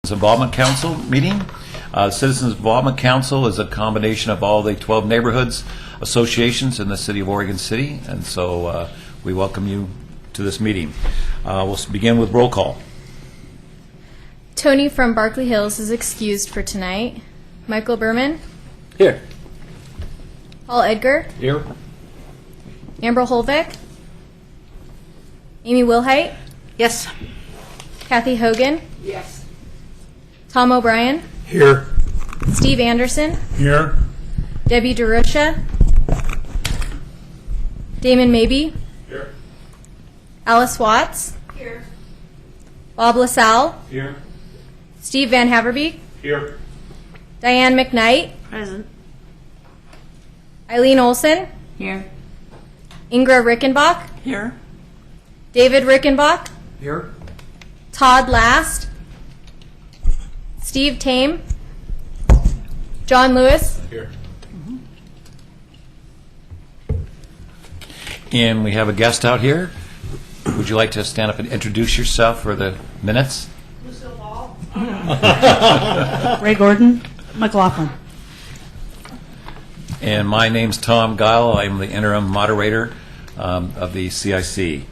Involvement Council meeting. Citizens Involvement Council is a combination of all the 12 neighborhoods associations in the city of Oregon City, and so we welcome you to this meeting. We'll begin with roll call. Tony from Berkeley Hills is excused for tonight. Michael Berman. Here. Paul Edgar. Here. Amber Holbeck. Amy Wilhite. Yes. Kathy Hogan. Yes. Tom O'Brien. Here. Steve Anderson. Here. Debbie DeRusha. Damon Mabey. Here. Alice Watts. Here. Bob LaSalle. Here. Steve Van Haverbeek. Here. Diane McKnight. Present. Eileen Olson. Here. Ingra Rickenbach. Here. David Rickenbach. Here. Todd Last. Steve Tame. John Lewis. Here. And we have a guest out here. Would you like to stand up and introduce yourself for the minutes? Lucille Ball. Ray Gordon. McLaughlin. And my name's Tom Guile. I'm the interim moderator of the CIC.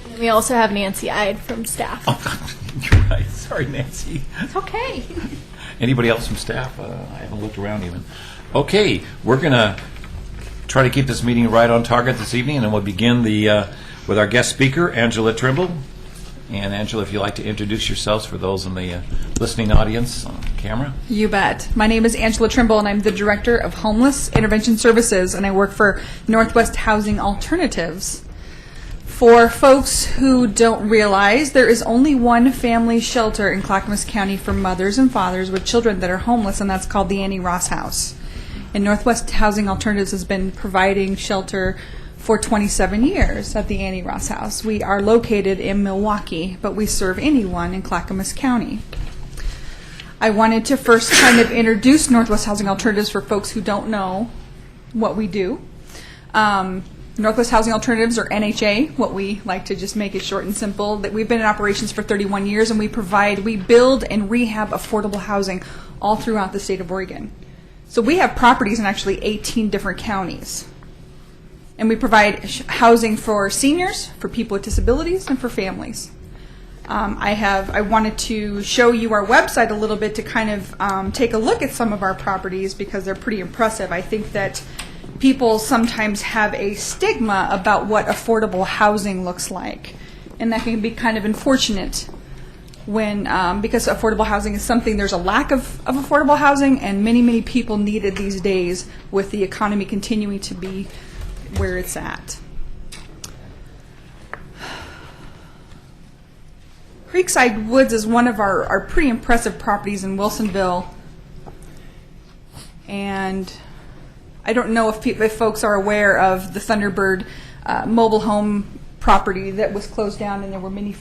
And we also have Nancy Ide from staff. You're right. Sorry, Nancy. It's okay. Anybody else from staff? I haven't looked around even. Okay, we're going to try to keep this meeting right on target this evening, and we'll begin with our guest speaker, Angela Trimble. And Angela, if you'd like to introduce yourselves for those in the listening audience on camera. You bet. My name is Angela Trimble, and I'm the Director of Homeless Intervention Services, and I work for Northwest Housing Alternatives. For folks who don't realize, there is only one family shelter in Clackamas County for mothers and fathers with children that are homeless, and that's called the Annie Ross House. And Northwest Housing Alternatives has been providing shelter for 27 years at the Annie Ross House. We are located in Milwaukee, but we serve anyone in Clackamas County. I wanted to first kind of introduce Northwest Housing Alternatives for folks who don't know what we do. Northwest Housing Alternatives, or NHA, what we like to just make it short and simple, that we've been in operations for 31 years, and we build and rehab affordable housing all throughout the state of Oregon. So we have properties in actually 18 different counties. And we provide housing for seniors, for people with disabilities, and for families. I wanted to show you our website a little bit to kind of take a look at some of our properties because they're pretty impressive. I think that people sometimes have a stigma about what affordable housing looks like. And that can be kind of unfortunate when, because affordable housing is something, there's a lack of affordable housing, and many, many people need it these days with the economy continuing to be where it's at. Creekside Woods is one of our pretty impressive properties in Wilsonville. And I don't know if folks are aware of the Thunderbird mobile home property that was closed down, and there were many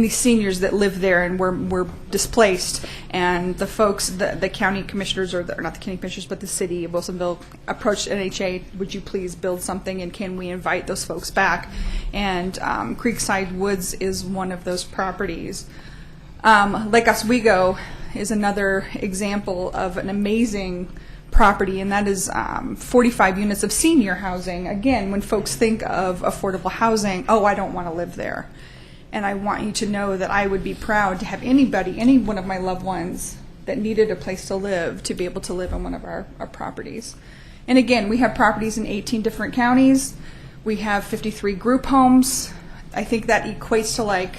seniors that lived there and were displaced. And the folks, the county commissioners, or not the county commissioners, but the city of Wilsonville approached NHA, would you please build something, and can we invite those folks back? And Creekside Woods is one of those properties. Lake Oswego is another example of an amazing property, and that is 45 units of senior housing. Again, when folks think of affordable housing, oh, I don't want to live there. And I want you to know that I would be proud to have any one of my loved ones that needed a place to live, to be able to live on one of our properties. And again, we have properties in 18 different counties. We have 53 group homes. I think that equates to like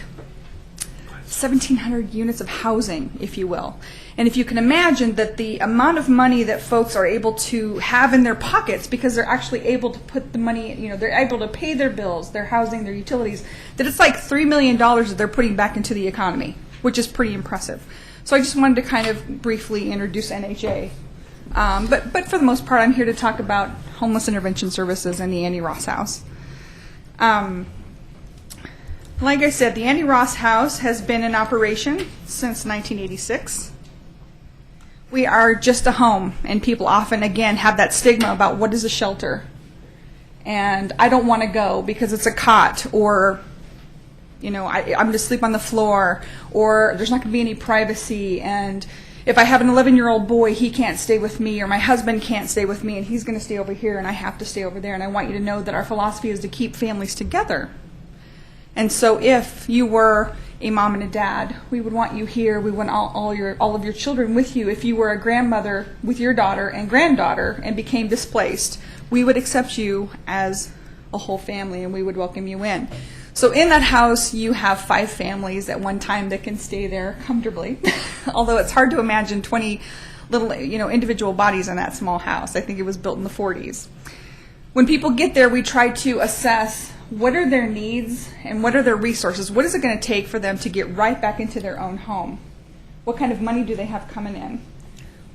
1,700 units of housing, if you will. And if you can imagine that the amount of money that folks are able to have in their pockets, because they're actually able to put the money, they're able to pay their bills, their housing, their utilities, that it's like $3 million that they're putting back into the economy, which is pretty impressive. So I just wanted to kind of briefly introduce NHA. But for the most part, I'm here to talk about homeless intervention services and the Annie Ross House. Like I said, the Annie Ross House has been in operation since 1986. We are just a home, and people often, again, have that stigma about what is a shelter. And I don't want to go because it's a cot, or I'm going to sleep on the floor, or there's not going to be any privacy, and if I have an 11-year-old boy, he can't stay with me, or my husband can't stay with me, and he's going to stay over here, and I have to stay over there. And I want you to know that our philosophy is to keep families together. And so if you were a mom and a dad, we would want you here. We want all of your children with you. If you were a grandmother with your daughter and granddaughter and became displaced, we would accept you as a whole family, and we would welcome you in. So in that house, you have 5 families at one time that can stay there comfortably, although it's hard to imagine 20 little, individual bodies in that small house. I think it was built in the 40s. When people get there, we try to assess what are their needs and what are their resources. What is it going to take for them to get right back into their own home? What kind of money do they have coming in?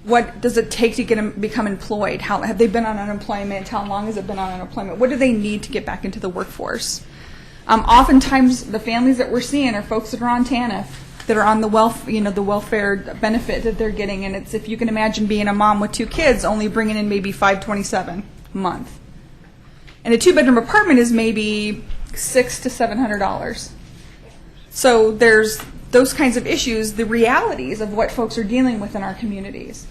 What does it take to get them become employed? How have they been on unemployment? How long has it been on unemployment? What do they need to get back into the workforce? Oftentimes, the families that we're seeing are folks that are on TANF, that are on the welfare benefit that they're getting, and it's, if you can imagine being a mom with 2 kids, only bringing in maybe $527 a month, and a 2-bedroom apartment is maybe $600 to $700. So there's those kinds of issues, the realities of what folks are dealing with in our communities.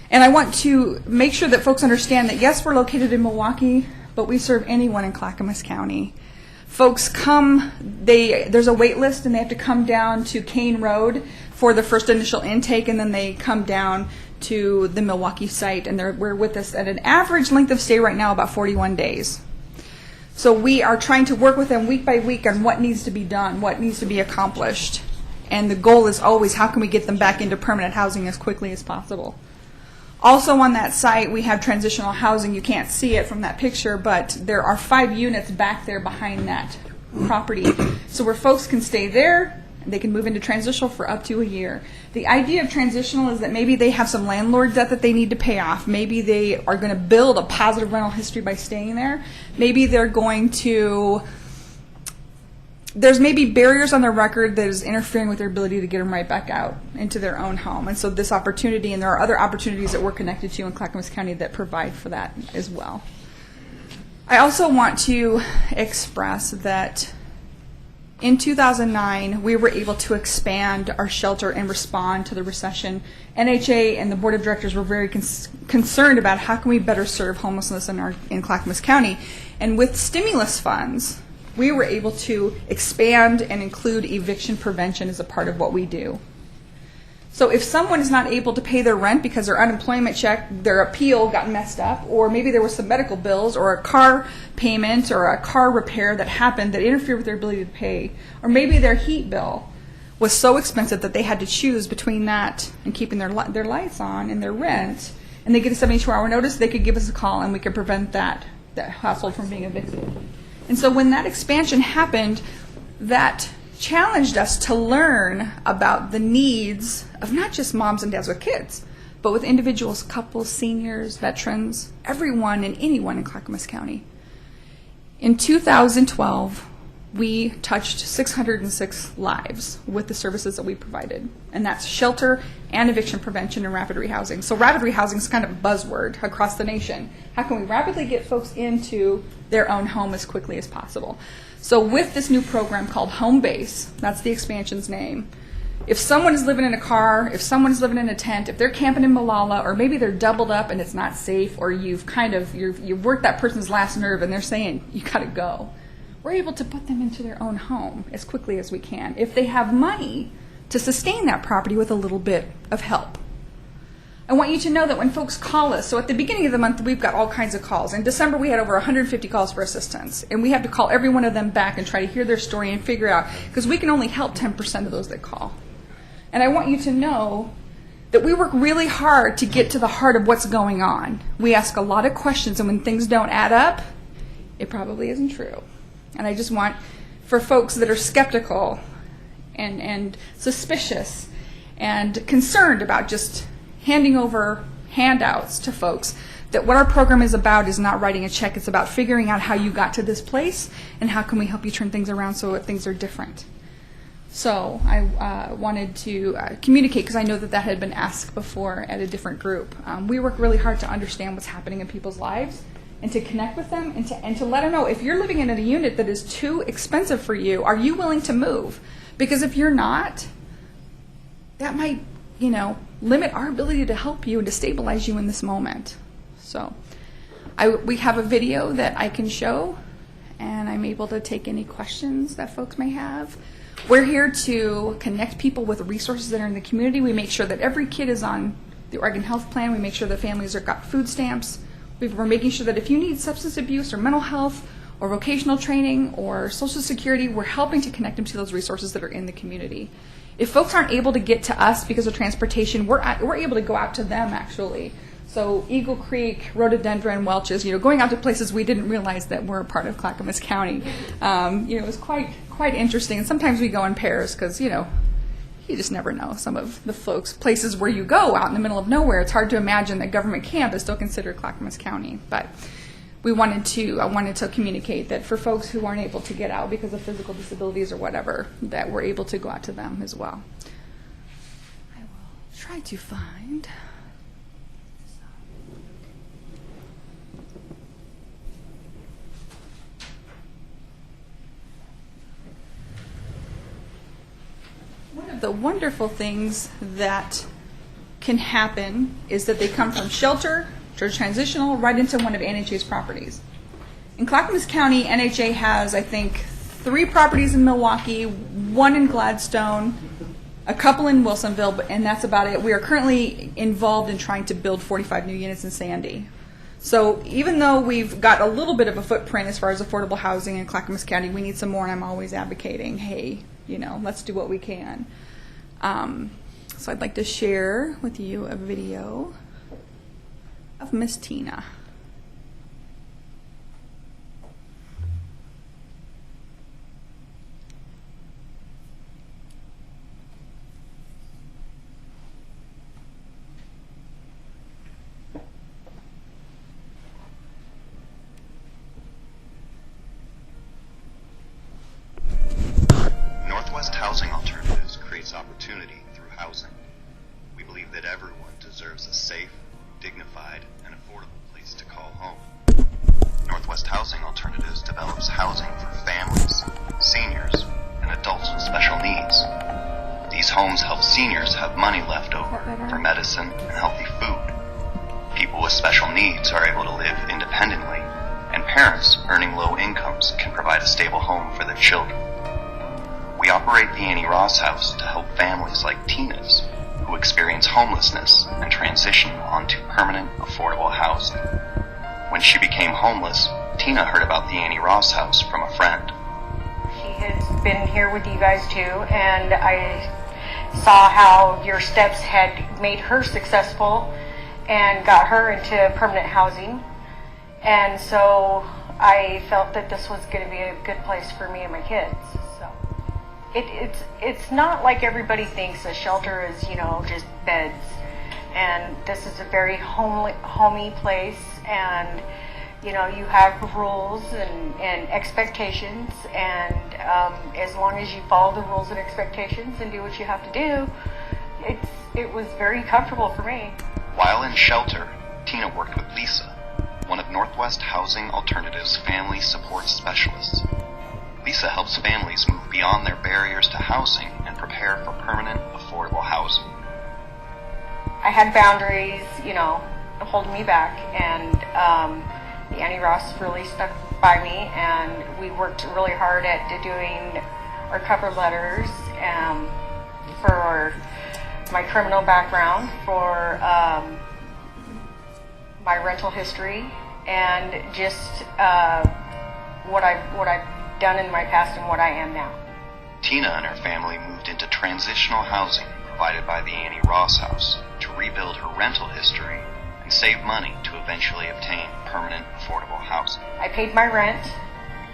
And I want to make sure that folks understand that yes, we're located in Milwaukee, but we serve anyone in Clackamas County. Folks come, there's a wait list, and they have to come down to Kane Road for the first initial intake, and then they come down to the Milwaukee site, and we're with us at an average length of stay right now about 41 days. So we are trying to work with them week by week on what needs to be done, what needs to be accomplished. And the goal is always, how can we get them back into permanent housing as quickly as possible? Also on that site, we have transitional housing. You can't see it from that picture, but there are 5 units back there behind that property. So where folks can stay there, they can move into transitional for up to a year. The idea of transitional is that maybe they have some landlord debt that they need to pay off. Maybe they are going to build a positive rental history by staying there. Maybe they're going to... There's maybe barriers on their record that is interfering with their ability to get them right back out into their own home. And so this opportunity, and there are other opportunities that we're connected to in Clackamas County that provide for that as well. I also want to express that in 2009, we were able to expand our shelter and respond to the recession. NHA and the board of directors were very concerned about how can we better serve homelessness in Clackamas County. And with stimulus funds, we were able to expand and include eviction prevention as a part of what we do. So if someone is not able to pay their rent because their unemployment check, their appeal got messed up, or maybe there was some medical bills or a car payment or a car repair that happened that interfered with their ability to pay, or maybe their heat bill was so expensive that they had to choose between that and keeping their lights on and their rent, and they get a 72-hour notice, they could give us a call and we could prevent that household from being evicted. And so when that expansion happened, that challenged us to learn about the needs of not just moms and dads with kids, but with individuals, couples, seniors, veterans, everyone and anyone in Clackamas County. In 2012, we touched 606 lives with the services that we provided, and that's shelter and eviction prevention and rapid rehousing. So rapid rehousing is kind of a buzzword across the nation. How can we rapidly get folks into their own home as quickly as possible? So with this new program called Home Base, that's the expansion's name, if someone is living in a car, if someone is living in a tent, if they're camping in Malala, or maybe they're doubled up and it's not safe, or you've worked that person's last nerve and they're saying, you gotta go, we're able to put them into their own home as quickly as we can if they have money to sustain that property with a little bit of help. I want you to know that when folks call us, so at the beginning of the month, we've got all kinds of calls. In December, we had over 150 calls for assistance, and we have to call every one of them back and try to hear their story and figure out, because we can only help 10% of those that call. And I want you to know that we work really hard to get to the heart of what's going on. We ask a lot of questions, and when things don't add up, it probably isn't true. And I just want, for folks that are skeptical and suspicious and concerned about just handing over handouts to folks, that what our program is about is not writing a check. It's about figuring out how you got to this place and how can we help you turn things around so that things are different. So I wanted to communicate, because I know that had been asked before at a different group. We work really hard to understand what's happening in people's lives and to connect with them and to let them know if you're living in a unit that is too expensive for you, are you willing to move? Because if you're not, that might, limit our ability to help you and to stabilize you in this moment. So we have a video that I can show, and I'm able to take any questions that folks may have. We're here to connect people with resources that are in the community. We make sure that every kid is on the Oregon Health Plan. We make sure that families have got food stamps. We're making sure that if you need substance abuse or mental health or vocational training or Social Security, we're helping to connect them to those resources that are in the community. If folks aren't able to get to us because of transportation, we're able to go out to them, actually. So Eagle Creek, Rhododendron, Welch's, going out to places we didn't realize that were a part of Clackamas County. It was quite interesting. And sometimes we go in pairs because, you just never know some of the places where you go out in the middle of nowhere. It's hard to imagine that government camp is still considered Clackamas County. But I wanted to communicate that for folks who aren't able to get out because of physical disabilities or whatever, that we're able to go out to them as well. I will try to find... One of the wonderful things that can happen is that they come from shelter to transitional right into one of NHA's properties. In Clackamas County, NHA has, I think, 3 properties in Milwaukee, 1 in Gladstone, a couple in Wilsonville, and that's about it. We are currently involved in trying to build 45 new units in Sandy. So even though we've got a little bit of a footprint as far as affordable housing in Clackamas County, we need some more, and I'm always advocating, hey, let's do what we can. So I'd like to share with you a video of Miss Tina. Northwest Housing Alternatives creates opportunity through housing. We believe that everyone deserves a safe, dignified, and affordable place to call home. Northwest Housing Alternatives develops housing for families, seniors, and adults with special needs. These homes help seniors have money left over for medicine and healthy food. People with special needs are able to live independently, and parents earning low incomes can provide a stable home for their children. We operate the Annie Ross House to help families like Tina's who experience homelessness and transition onto permanent, affordable housing. When she became homeless, Tina heard about the Annie Ross House from a friend. She has been here with you guys too, and I saw how your steps had made her successful and got her into permanent housing. And so I felt that this was going to be a good place for me and my kids. So it's not like everybody thinks a shelter is, just beds. And this is a very homey place, and you have rules and expectations, and as long as you follow the rules and expectations and do what you have to do, it was very comfortable for me. While in shelter, Tina worked with Lisa, one of Northwest Housing Alternatives family support specialists. Lisa helps families move beyond their barriers to housing and prepare for permanent, affordable housing. I had boundaries, holding me back, and the Annie Ross really stuck by me, and we worked really hard at doing our cover letters for my criminal background, for my rental history, and just what I've done in my past and what I am now. Tina and her family moved into transitional housing provided by the Annie Ross House to rebuild her rental history and save money to eventually obtain permanent, affordable housing. I paid my rent,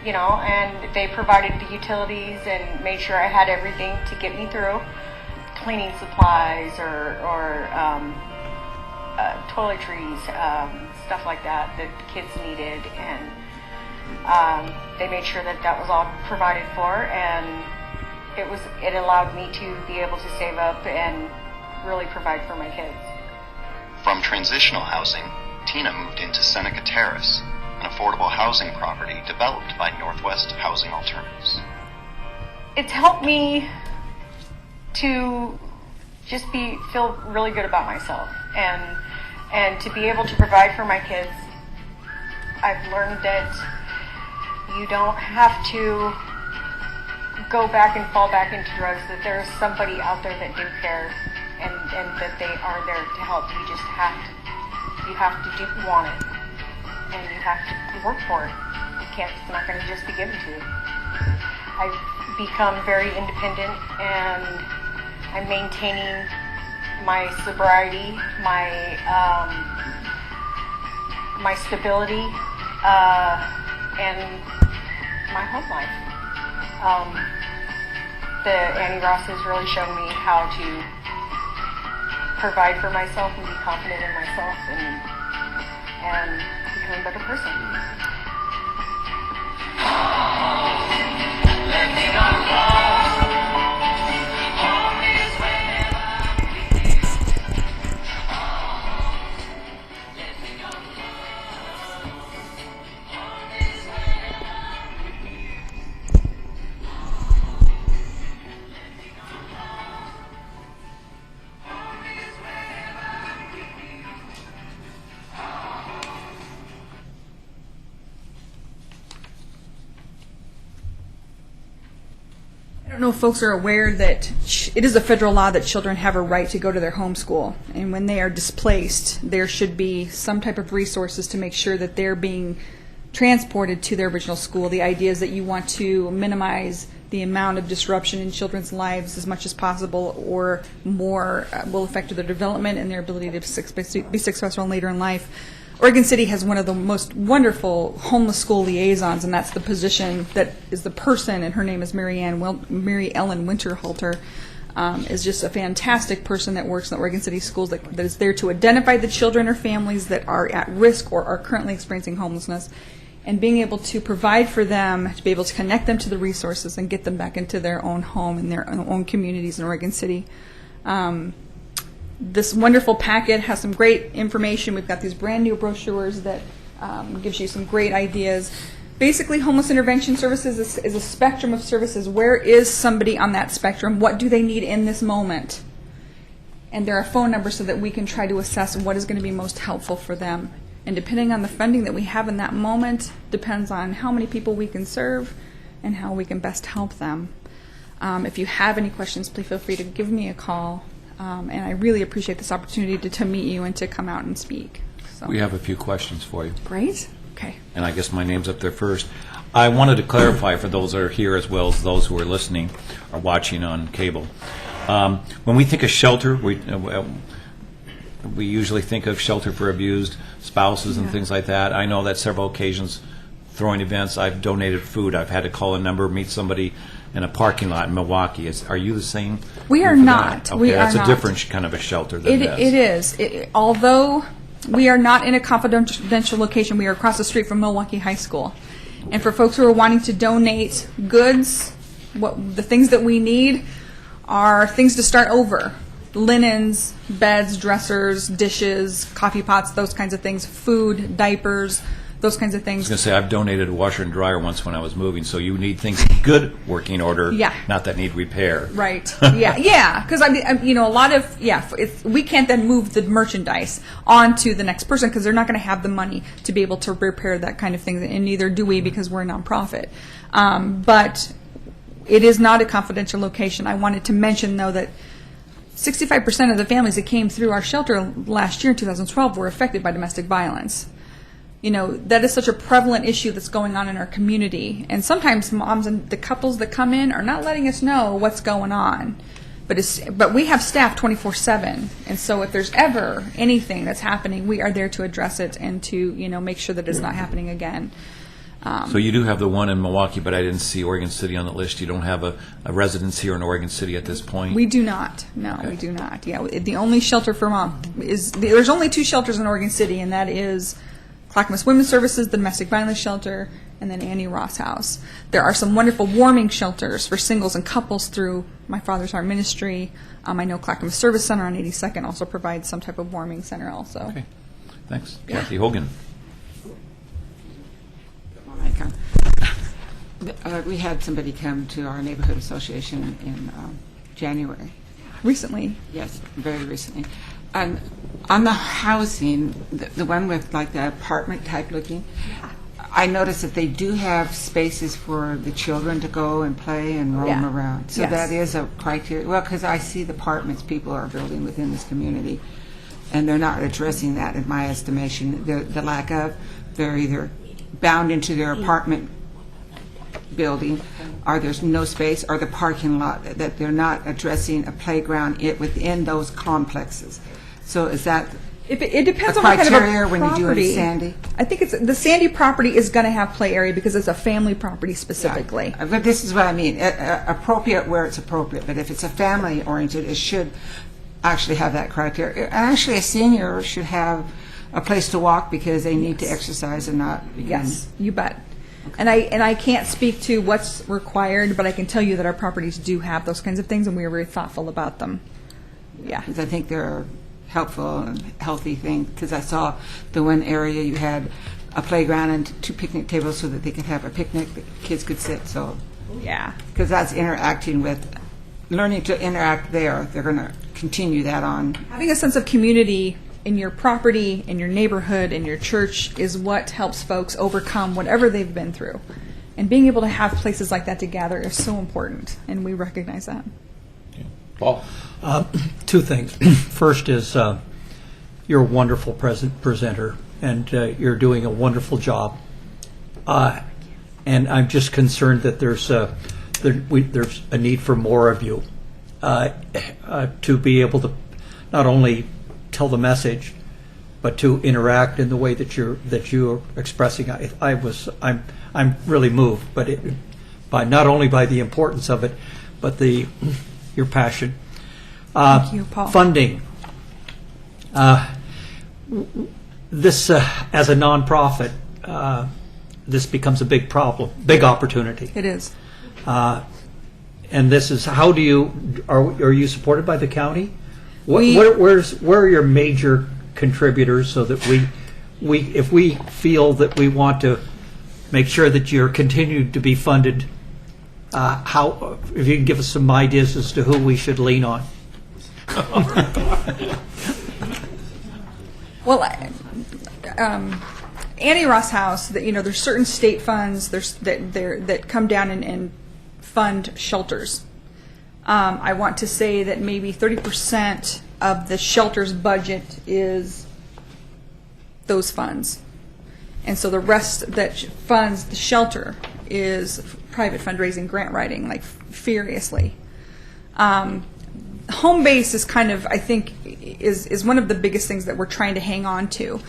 and they provided the utilities and made sure I had everything to get me through. Cleaning supplies or toiletries, stuff like that the kids needed, and they made sure that was all provided for, and it allowed me to be able to save up and really provide for my kids. From transitional housing, Tina moved into Seneca Terrace, affordable housing property developed by Northwest Housing Alternatives. It's helped me to just feel really good about myself and to be able to provide for my kids. I've learned that you don't have to go back and fall back into drugs, that there's somebody out there that do care and that they are there to help. You just have to want it, and you have to work for it. It's not going to just be given to you. I've become very independent, and I'm maintaining my sobriety, my stability, and my home life. Annie Ross has really shown me how to provide for myself and be confident in myself and become a better person. I don't know if folks are aware that it is a federal law that children have a right to go to their home school. And when they are displaced, there should be some type of resources to make sure that they're being transported to their original school. The idea is that you want to minimize the amount of disruption in children's lives as much as possible, or more will affect their development and their ability to be successful later in life. Oregon City has one of the most wonderful homeless school liaisons, and that's the position that is the person, and her name is Mary Ellen Winterhalter, is just a fantastic person that works in the Oregon City schools that is there to identify the children or families that are at risk or are currently experiencing homelessness, and being able to provide for them, to be able to connect them to the resources and get them back into their own home and their own communities in Oregon City. This wonderful packet has some great information. We've got these brand new brochures that gives you some great ideas. Basically, Homeless Intervention Services is a spectrum of services. Where is somebody on that spectrum? What do they need in this moment? And there are phone numbers so that we can try to assess what is going to be most helpful for them. And depending on the funding that we have in that moment, depends on how many people we can serve and how we can best help them. If you have any questions, please feel free to give me a call. And I really appreciate this opportunity to meet you and to come out and speak. So. We have a few questions for you. Great. Okay. And I guess my name's up there first. I wanted to clarify for those that are here as well as those who are listening or watching on cable. When we think of shelter, we usually think of shelter for abused spouses and things like that. I know that several occasions, throwing events, I've donated food. I've had to call a number, meet somebody in a parking lot in Milwaukee. Are you the same? We are not. Okay, we that's are not. a different kind of a shelter than this. It is. Although we are not in a confidential location, we are across the street from Milwaukee High School. And for folks who are wanting to donate goods, the things that we need are things to start over. Linens, beds, dressers, dishes, coffee pots, those kinds of things, food, diapers, those kinds of I things. was going to say, I've donated a washer and dryer once when I was moving, so you need things in good working order, Yeah. not that need repair. Right. Yeah. Because a lot of we can't then move the merchandise onto the next person because they're not going to have the money to be able to repair that kind of thing, and neither do we because we're a nonprofit. But it is not a confidential location. I wanted to mention though that 65% of the families that came through our shelter last year in 2012 were affected by domestic violence. That is such a prevalent issue that's going on in our community. And sometimes moms and the couples that come in are not letting us know what's going on. But we have staff 24/7. And so if there's ever anything that's happening, we are there to address it and to, make sure that it's not happening again. So you do have the one in Milwaukee, but I didn't see Oregon City on the list. You don't have a residence here in Oregon City at this point? We do not. No, Okay. we do not. Yeah, the only shelter for mom there's only 2 shelters in Oregon City, and that is Clackamas Women's Services, the domestic violence shelter, and then Annie Ross House. There are some wonderful warming shelters for singles and couples through My Father's Heart Ministry. I know Clackamas Service Center on 82nd also provides some type of warming center also. Okay, thanks. Kathy Hogan. We had somebody come to our neighborhood association in January. Recently. Yes, very recently. And on the housing, the one with like the apartment type looking, I noticed that they do have spaces for the children to go and play and roam Yeah. around. So Yes. that is a criteria. Well, because I see the apartments people are building within this community, and they're not addressing that, in my estimation. The lack of, they're either bound into their apartment building, or there's no space, or the parking lot, that they're not addressing a playground within those complexes. So is that It depends a on what kind of a criteria when you do it property. in Sandy? I think it's the Sandy property is going to have play area because it's a family property specifically. Yeah. But this is what I mean, appropriate where it's appropriate. But if it's a family-oriented, it should actually have that criteria. And actually, a senior should have a place to walk because they need to exercise and not become... Yes, you bet. And I can't speak to what's required, but I can tell you that our properties do have those kinds of things, and we are very thoughtful about them. Yeah. Because I think they're helpful and healthy thing, because I saw the one area you had a playground and 2 picnic tables so that they could have a picnic, the kids could sit, so, Yeah. because that's interacting with, learning to interact there, they're going to continue that on. Having a sense of community in your property, in your neighborhood, in your church is what helps folks overcome whatever they've been through. And being able to have places like that to gather is so important, and we recognize that. Paul? 2 things. First is you're a wonderful presenter, and you're doing a wonderful job. And I'm just concerned that there's a need for more of you to be able to not only tell the message, but to interact in the way that you're expressing. I'm really moved, but by not only by the importance of it, but your passion. Thank you, Paul. Funding. This, as a nonprofit, this becomes a big problem, big opportunity. It is. And this is, how do you, are you supported by the county? We- Where are your major contributors so that if we feel that we want to make sure that you're continued to be funded, if you can give us some ideas as to who we should lean on? Well, Annie Ross House, there's certain state funds that come down and fund shelters. I want to say that maybe 30% of the shelter's budget is those funds. And so the rest that funds the shelter is private fundraising, grant writing, like furiously. Home base is kind of, I think, is one of the biggest things that we're trying to hang on to.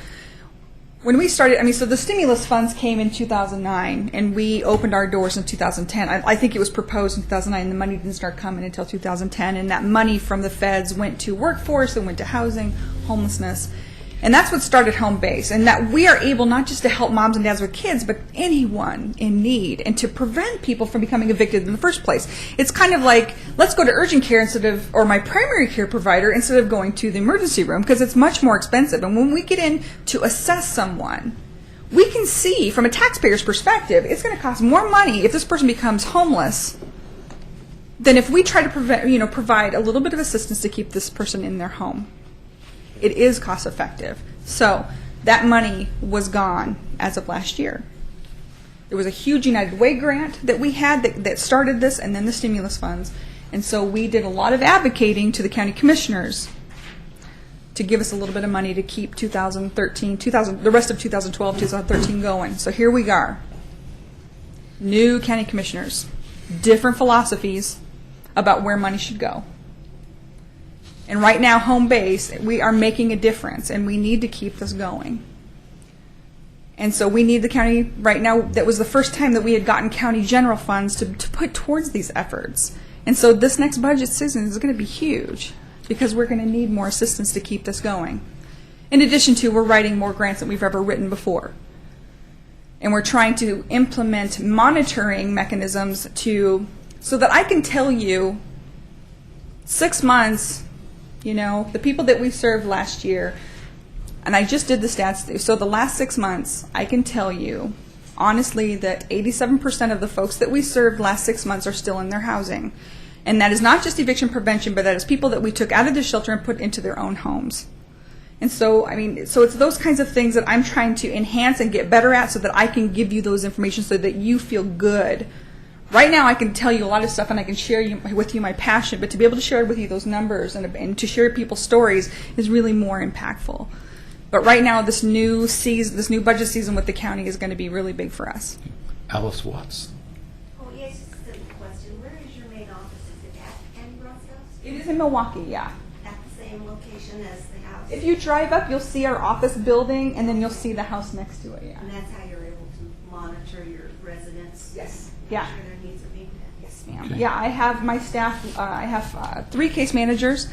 When we started, so the stimulus funds came in 2009, and we opened our doors in 2010. I think it was proposed in 2009, and the money didn't start coming until 2010, and that money from the feds went to workforce and went to housing, homelessness. And that's what started Home Base, and that we are able not just to help moms and dads with kids, but anyone in need, and to prevent people from becoming evicted in the first place. It's kind of like, let's go to urgent care or my primary care provider instead of going to the emergency room, because it's much more expensive. And when we get in to assess someone, we can see from a taxpayer's perspective, it's going to cost more money if this person becomes homeless than if we try to provide a little bit of assistance to keep this person in their home. It is cost effective. So that money was gone as of last year. There was a huge United Way grant that we had that started this, and then the stimulus funds. And so we did a lot of advocating to the county commissioners to give us a little bit of money to keep 2013, the rest of 2012, 2013 going. So here we are. New county commissioners, different philosophies about where money should go. And right now, Home Base, we are making a difference, and we need to keep this going. And so we need the county, right now, that was the first time that we had gotten county general funds to put towards these efforts. And so this next budget season is going to be huge, because we're going to need more assistance to keep this going. In addition to, we're writing more grants than we've ever written before. And we're trying to implement monitoring mechanisms so that I can tell you 6 months, the people that we served last year, and I just did the stats, so the last 6 months, I can tell you honestly that 87% of the folks that we served last 6 months are still in their housing. And that is not just eviction prevention, but that is people that we took out of the shelter and put into their own homes. And so, I mean, so it's those kinds of things that I'm trying to enhance and get better at so that I can give you those information so that you feel good. Right now, I can tell you a lot of stuff and I can share with you my passion, but to be able to share with you those numbers and to share people's stories is really more impactful. But right now, this new budget season with the county is going to be really big for us. Alice Watts. Oh, yes, just a simple question. Where is your main office? Is it at Annie Ross House? It is in Milwaukee, yeah. At the same location as the house? If you drive up, you'll see our office building, and then you'll see the house next to it, yeah. And that's how you're able to monitor your residents? Yes. Make Yeah. sure their needs are being met? Yes, ma'am. Okay. Yeah, I have my staff, I have 3 case managers.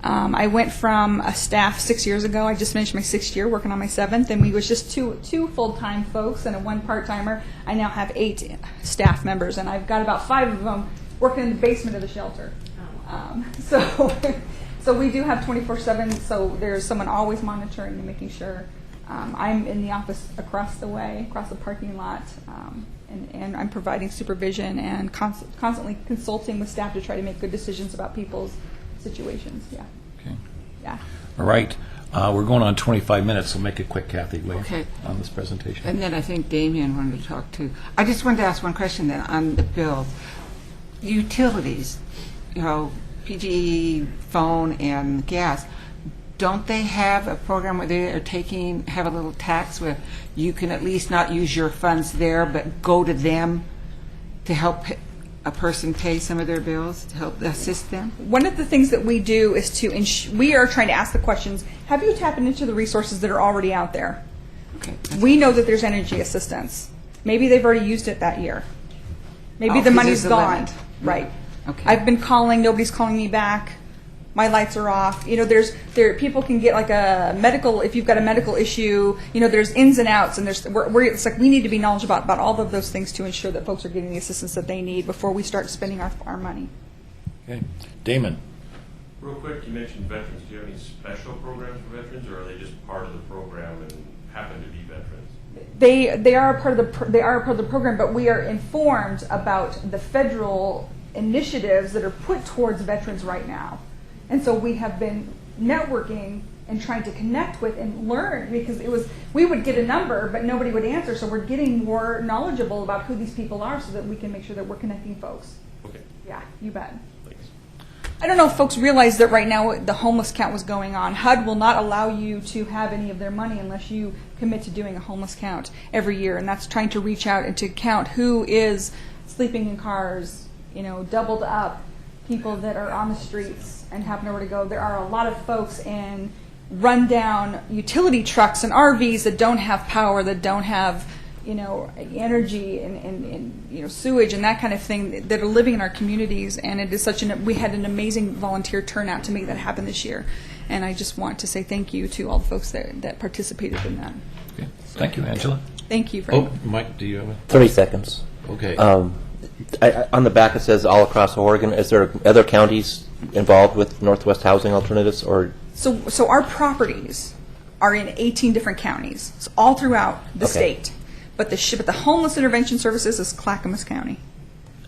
I went from a staff 6 years ago. I just finished my 6th year, working on my 7th, and we was just two full-time folks and a 1 part-timer. I now have 8 staff members, and I've got about 5 of them working in the basement of the shelter. So we do have 24/7. So there's someone always monitoring and making sure. I'm in the office across the way, across the parking lot, and I'm providing supervision and constantly consulting with staff to try to make good decisions about people's situations. Yeah. Okay. Yeah. All right. We're going on 25 minutes, so make it quick, Kathy, Okay. on this presentation. And then I think Damien wanted to talk too. I just wanted to ask one question then on the bills. Utilities, PG&E, phone, and gas, don't they have a program where they are have a little tax where you can at least not use your funds there, but go to them to help a person pay some of their bills, to help assist them? One of the things that we do is we are trying to ask the questions, have you tapped into the resources that are already out there? Okay. We know that there's energy assistance. Maybe they've already used it that year. Maybe Oh, the 'cause money's there's a gone. limit. Right. Okay. I've been calling, nobody's calling me back. My lights are off. People can get like a medical, if you've got a medical issue, there's ins and outs, and it's like we need to be knowledgeable about all of those things to ensure that folks are getting the assistance that they need before we start spending our money. Okay. Damon. Real quick, you mentioned veterans. Do you have any special programs for veterans, or are they just part of the program and happen to be veterans? They are a part of the program, but we are informed about the federal initiatives that are put towards veterans right now. And so we have been networking and trying to connect with and learn, because we would get a number, but nobody would answer. So we're getting more knowledgeable about who these people are so that we can make sure that we're connecting folks. Okay, Yeah, you bet. thanks. I don't know if folks realize that right now the homeless count was going on. HUD will not allow you to have any of their money unless you commit to doing a homeless count every year. And that's trying to reach out and to count who is sleeping in cars, doubled up, people that are on the streets and have nowhere to go. There are a lot of folks in rundown utility trucks and RVs that don't have power, that don't have, energy and sewage and that kind of thing, that are living in our communities. And it is we had an amazing volunteer turnout to make that happen this year. And I just want to say thank you to all the folks that participated in that. Okay. Thank you, Angela. Thank you very much. Mike, do you have 30 seconds. Okay. On the back it says all across Oregon. Is there other counties involved with Northwest Housing Alternatives, or? So our properties are in 18 different counties, so all throughout the Okay. state. But the Homeless Intervention Services is Clackamas County.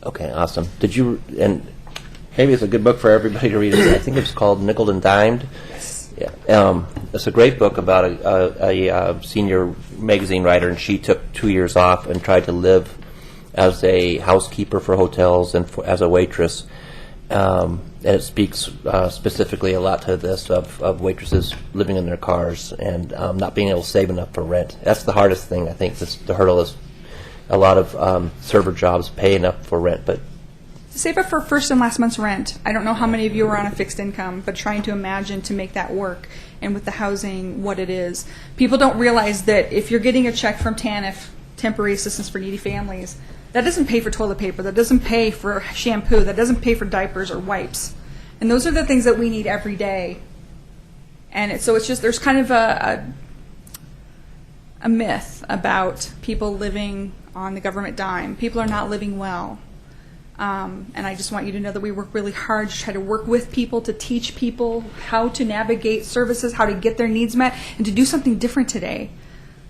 Okay, awesome. Did you, and maybe it's a good book for everybody to read. I think it's called Nickel and Dimed. Yes. Yeah. It's a great book about a senior magazine writer, and she took 2 years off and tried to live as a housekeeper for hotels and as a waitress. And it speaks specifically a lot to this of waitresses living in their cars and not being able to save enough for rent. That's the hardest thing, I think. The hurdle is a lot of server jobs pay enough for rent, but Save up for first and last month's rent. I don't know how many of you are on a fixed income, but trying to imagine to make that work, and with the housing, what it is. People don't realize that if you're getting a check from TANF, Temporary Assistance for Needy Families, that doesn't pay for toilet paper, that doesn't pay for shampoo, that doesn't pay for diapers or wipes. And those are the things that we need every day. And so it's just, there's kind of a myth about people living on the government dime. People are not living well. And I just want you to know that we work really hard to try to work with people, to teach people how to navigate services, how to get their needs met, and to do something different today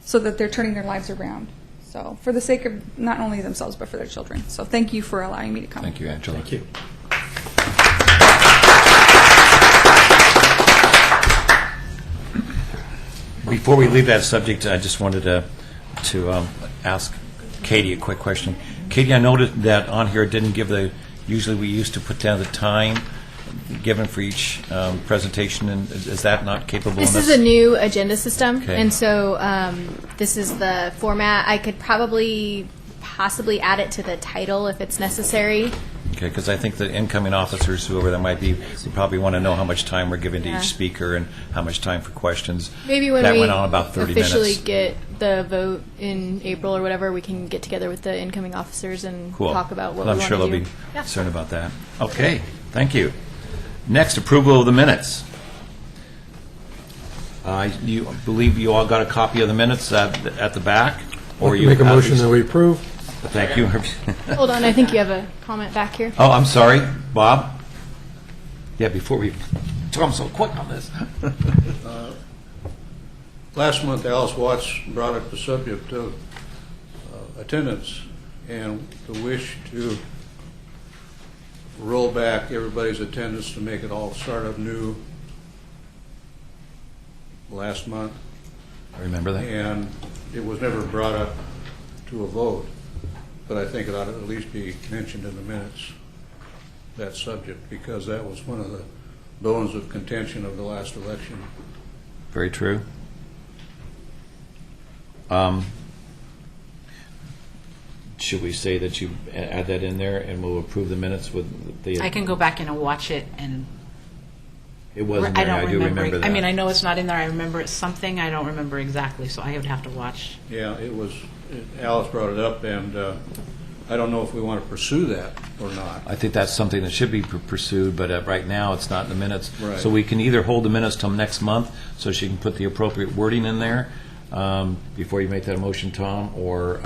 so that they're turning their lives around. So for the sake of not only themselves, but for their children. So thank you for allowing me to come. Thank you, Angela. Thank you. Before we leave that subject, I just wanted to ask Katie a quick question. Katie, I noted that on here it didn't give usually we used to put down the time given for each presentation, and is that not capable This in is a new agenda system, Okay. and so this is the format. I could possibly add it to the title if it's necessary. Okay, because I think the incoming officers, whoever that might be, would probably want to know how much time we're giving to Yeah. each speaker and how much time for questions. Maybe when that we went on about 30 officially minutes. get the vote in April or whatever, we can get together with the incoming officers and Cool. talk about what Well, we I'm want sure to they'll do. be concerned about that. Okay, thank you. Next, approval of the minutes. You believe you all got a copy of the minutes at the back? Or you Make a have motion these? that we approve. Thank you. Hold on, I think you have a comment back here. Oh, I'm sorry, Bob? Yeah, before we, I'm so quick on this. Last month, Alice Watts brought up the subject of attendance and the wish to roll back everybody's attendance to make it all start up new last month. I remember that. And it was never brought up to a vote, but I think it ought to at least be mentioned in the minutes, that subject, because that was one of the bones of contention of the last election. Very true. Should we say that you add that in there and we'll approve the minutes with the... I can go back and watch it, and It wasn't I there, don't I do remember that. I mean, I know it's not in there. I remember it's something. I don't remember exactly, so I would have to watch. Yeah, Alice brought it up, and I don't know if we want to pursue that or not. I think that's something that should be pursued, but right now, it's not in the minutes. Right. So we can either hold the minutes till next month, so she can put the appropriate wording in there before you make that motion, Tom, or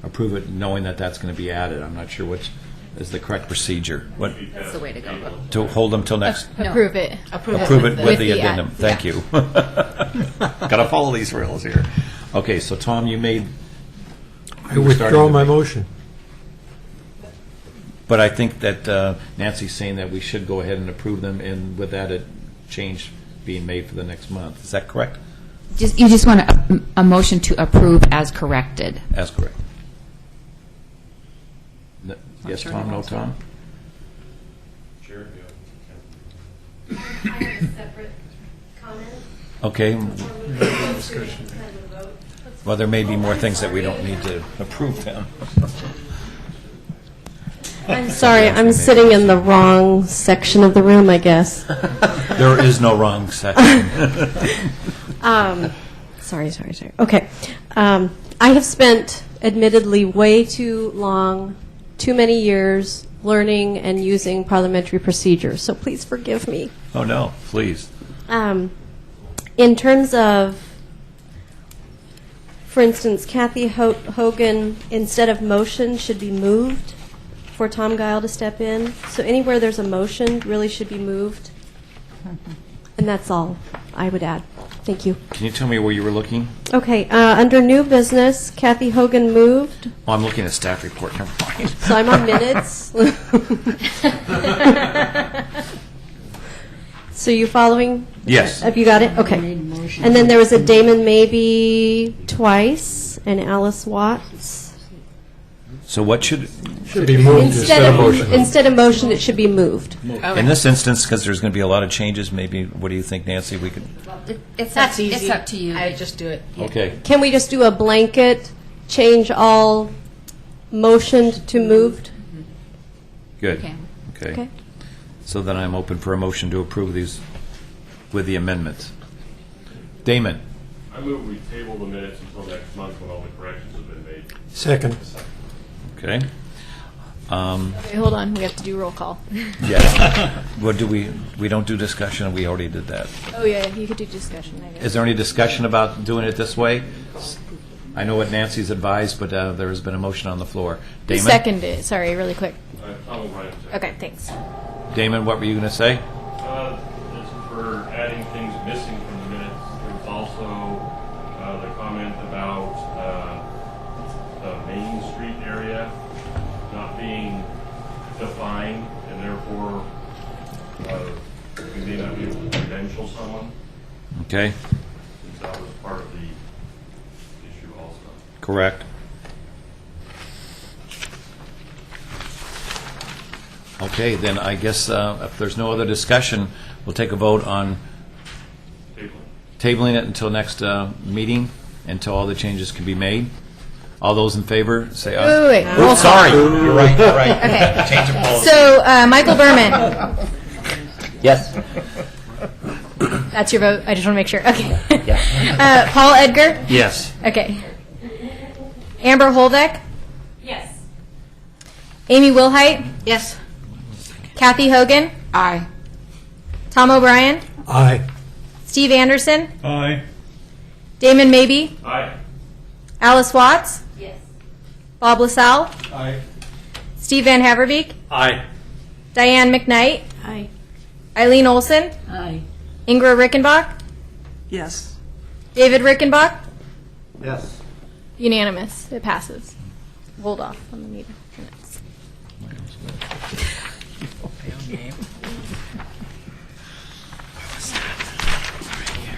approve it knowing that that's going to be added. I'm not sure which is the correct procedure. What, That's the way to go. to hold them till next... Approve it. Approve it with the ad. addendum. Thank you. Got to follow these rules here. Okay, so Tom, you made... I withdraw my motion. But I think that Nancy's saying that we should go ahead and approve them, and with that, a change being made for the next month. Is that correct? You just want a motion to approve as corrected. That's correct. Yes, sure Tom? he No, wants Tom? Sure, I have a separate comment. Okay. Or we can go through it and kind of vote. Well, there may be more things that we don't need to approve then. I'm sorry, I'm sitting in the wrong section of the room, I guess. There is no wrong section. Sorry. Okay. I have spent, admittedly, way too long, too many years learning and using parliamentary procedure, so please forgive me. Oh, no, please. In terms of, for instance, Kathy Hogan, instead of motion, should be moved for Tom Guile to step in. So anywhere there's a motion really should be moved. And that's all I would add. Thank you. Can you tell me where you were looking? Okay, under new business, Kathy Hogan moved. Oh, I'm looking at staff report. Never mind. So I'm on minutes. So you following? Yes. Have you got it? Okay. And then there was a Damon Maybe twice and Alice Watts. So what should be moved instead of motion. Instead of motion, it should be moved. in this instance, because there's going to be a lot of changes, maybe, what do you think, Nancy? We could, It's up to you. I just do it. okay. Can we just do a blanket, change all motioned to moved? Good. Okay. Okay. So then I'm open for a motion to approve these with the amendments. Damon? I move we table the minutes until next month when all the corrections have been made. Second. Okay. Wait, hold on, we have to do roll call. Yeah. What do we don't do discussion, we already did that. Oh, yeah, you could do discussion, I guess. Is there any discussion about doing it this way? I know what Nancy's advised, but there has been a motion on the floor. Who Damon? seconded it? Sorry, really quick. Tom O'Brien second. Okay, thanks. Damon, what were you going to say? This is for adding things missing from the minutes. There was also the comment about the therefore, we may not be able to credential someone, Okay, since that was part of the issue also. correct. Okay, then I guess if there's no other discussion, we'll take a vote on tabling it until next meeting, until all the changes can be made. All those in favor, say aye. Wait. Oh, sorry. You're right, you're right. Okay. Change of policy. So, Michael Berman, Yes. that's your vote? I just want to make sure. Okay. Yeah. Paul Edgar? Yes. Okay. Amber Holbeck? Yes. Amy Wilhite? Yes. Kathy Hogan? Aye. Tom O'Brien? Aye. Steve Anderson? Aye. Damon Mabey? Aye. Alice Watts? Yes. Bob LaSalle? Aye. Steve Van Haverbeek? Aye. Diane McKnight? Aye. Eileen Olson? Aye. Ingrid Rickenbach? Yes. David Rickenbach? Yes. Unanimous. It passes. Hold off on the meeting minutes.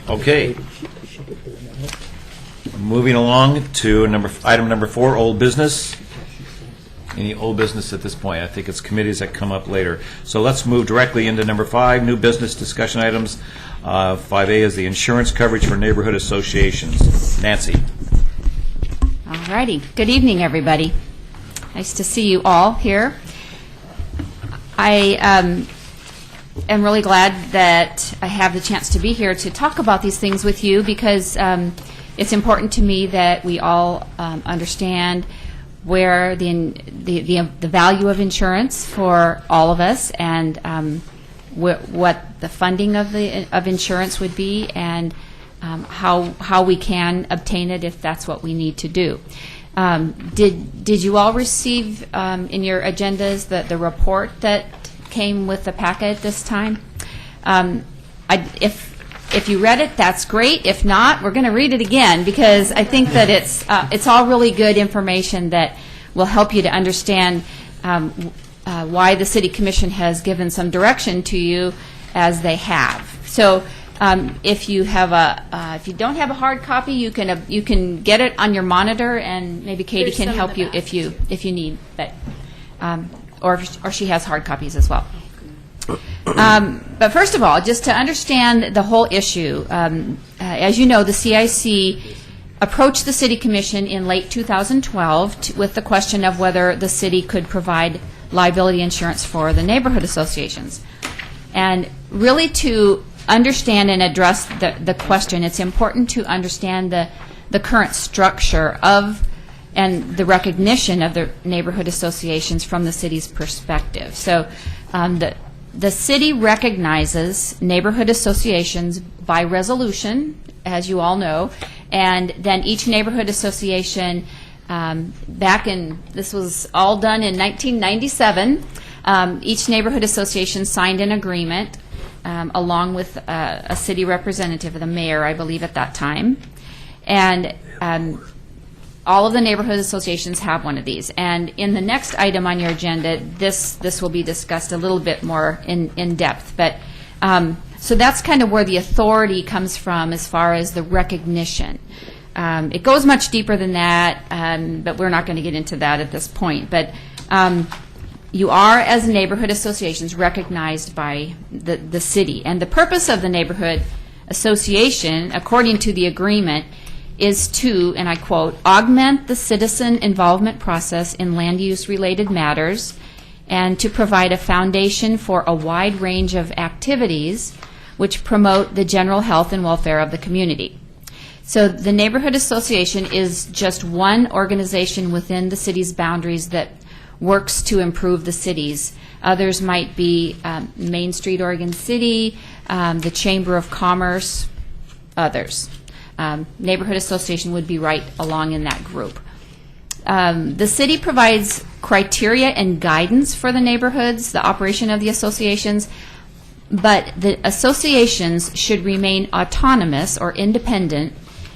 Okay. Moving along to item number 4, old business. Any old business at this point? I think it's committees that come up later. So let's move directly into number 5, new business discussion items. 5A is the insurance coverage for neighborhood associations. Nancy. All righty. Good evening, everybody. Nice to see you all here. I am really glad that I have the chance to be here to talk about these things with you because it's important to me that we all understand where the value of insurance for all of us and what the funding of insurance would be and how we can obtain it if that's what we need to do. Did you all receive in your agendas the report that came with the packet this time? If you read it, that's great. If not, we're going to read it again because I think that it's all really good information that will help you to understand why the City Commission has given some direction to you as they have. So if you don't have a hard copy, you can get it on your monitor, and maybe Katie can help you if you need, but or she has hard copies as well. But first of all, just to understand the whole issue, as you know, the CIC approached the City Commission in late 2012 with the question of whether the city could provide liability insurance for the neighborhood associations. And really to understand and address the question, it's important to understand the current structure of and the recognition of the neighborhood associations from the city's perspective. So the city recognizes neighborhood associations by resolution, as you all know, and then each neighborhood association, this was all done in 1997, each neighborhood association signed an agreement along with a city representative, the mayor, I believe, at that time. And all of the neighborhood associations have one of these. And in the next item on your agenda, this will be discussed a little bit more in depth. But so that's kind of where the authority comes from as far as the recognition. It goes much deeper than that, but we're not going to get into that at this point. But you are, as neighborhood associations, recognized by the city. And the purpose of the neighborhood association, according to the agreement, is to, and I quote, augment the citizen involvement process in land use related matters and to provide a foundation for a wide range of activities which promote the general health and welfare of the community. So the neighborhood association is just one organization within the city's boundaries that works to improve the cities. Others might be Main Street, Oregon City, the Chamber of Commerce, others. Neighborhood association would be right along in that group. The city provides criteria and guidance for the neighborhoods, the operation of the associations, but the associations should remain autonomous or independent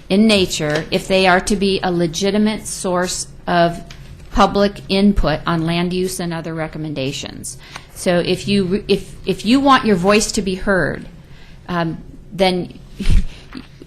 in nature if they are to be a legitimate source of public input on land use and other recommendations. So if you want your voice to be heard, then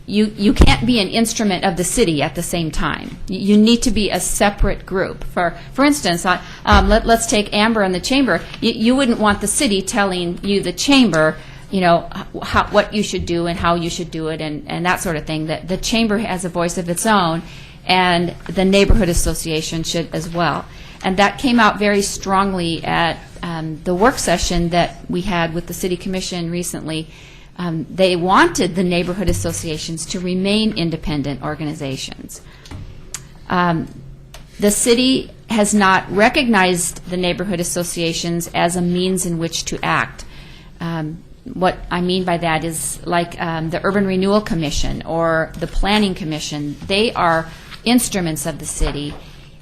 you can't be an instrument of the city at the same time. You need to be a separate group. For instance, let's take Amber and the Chamber. You wouldn't want the city telling you, the Chamber, what you should do and how you should do it and that sort of thing. The Chamber has a voice of its own, and the neighborhood association should as well. And that came out very strongly at the work session that we had with the City Commission recently. They wanted the neighborhood associations to remain independent organizations. The city has not recognized the neighborhood associations as a means in which to act. What I mean by that is like the Urban Renewal Commission or the Planning Commission. They are instruments of the city,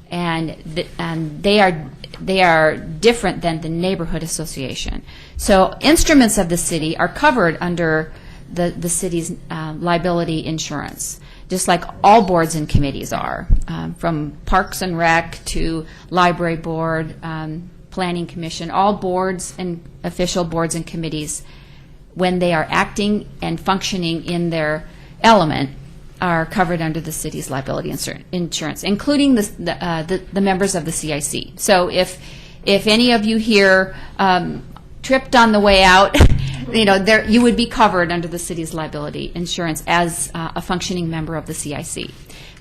and they are different than the neighborhood association. So instruments of the city are covered under the city's liability insurance, just like all boards and committees are, from Parks and Rec to Library Board, Planning Commission. All boards and official boards and committees, when they are acting and functioning in their element, are covered under the city's liability insurance, including the members of the CIC. So if any of you here tripped on the way out, you would be covered under the city's liability insurance as a functioning member of the CIC,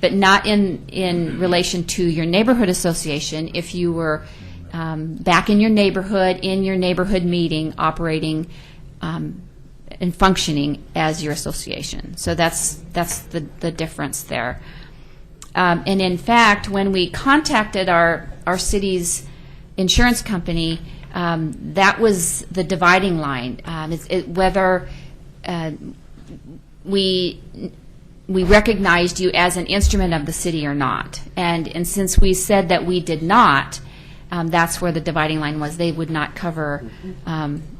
but not in relation to your neighborhood association. If you were back in your neighborhood meeting, operating and functioning as your association. So that's the difference there. And in fact, when we contacted our city's insurance company, that was the dividing line. Whether we recognized you as an instrument of the city or not. And since we said that we did not, that's where the dividing line was. They would not cover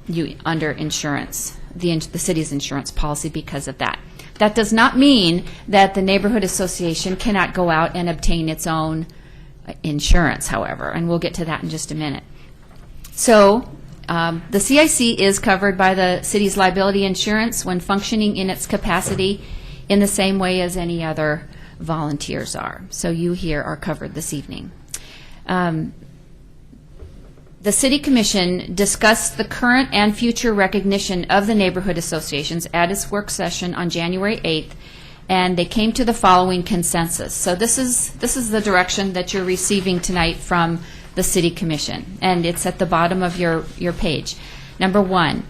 you under insurance, the city's insurance policy, because of that. That does not mean that the neighborhood association cannot go out and obtain its own insurance, however, and we'll get to that in just a minute. So the CIC is covered by the city's liability insurance when functioning in its capacity in the same way as any other volunteers are. So you here are covered this evening. The City Commission discussed the current and future recognition of the neighborhood associations at its work session on January 8th, and they came to the following consensus. So this is the direction that you're receiving tonight from the City Commission, and it's at the bottom of your page. Number 1,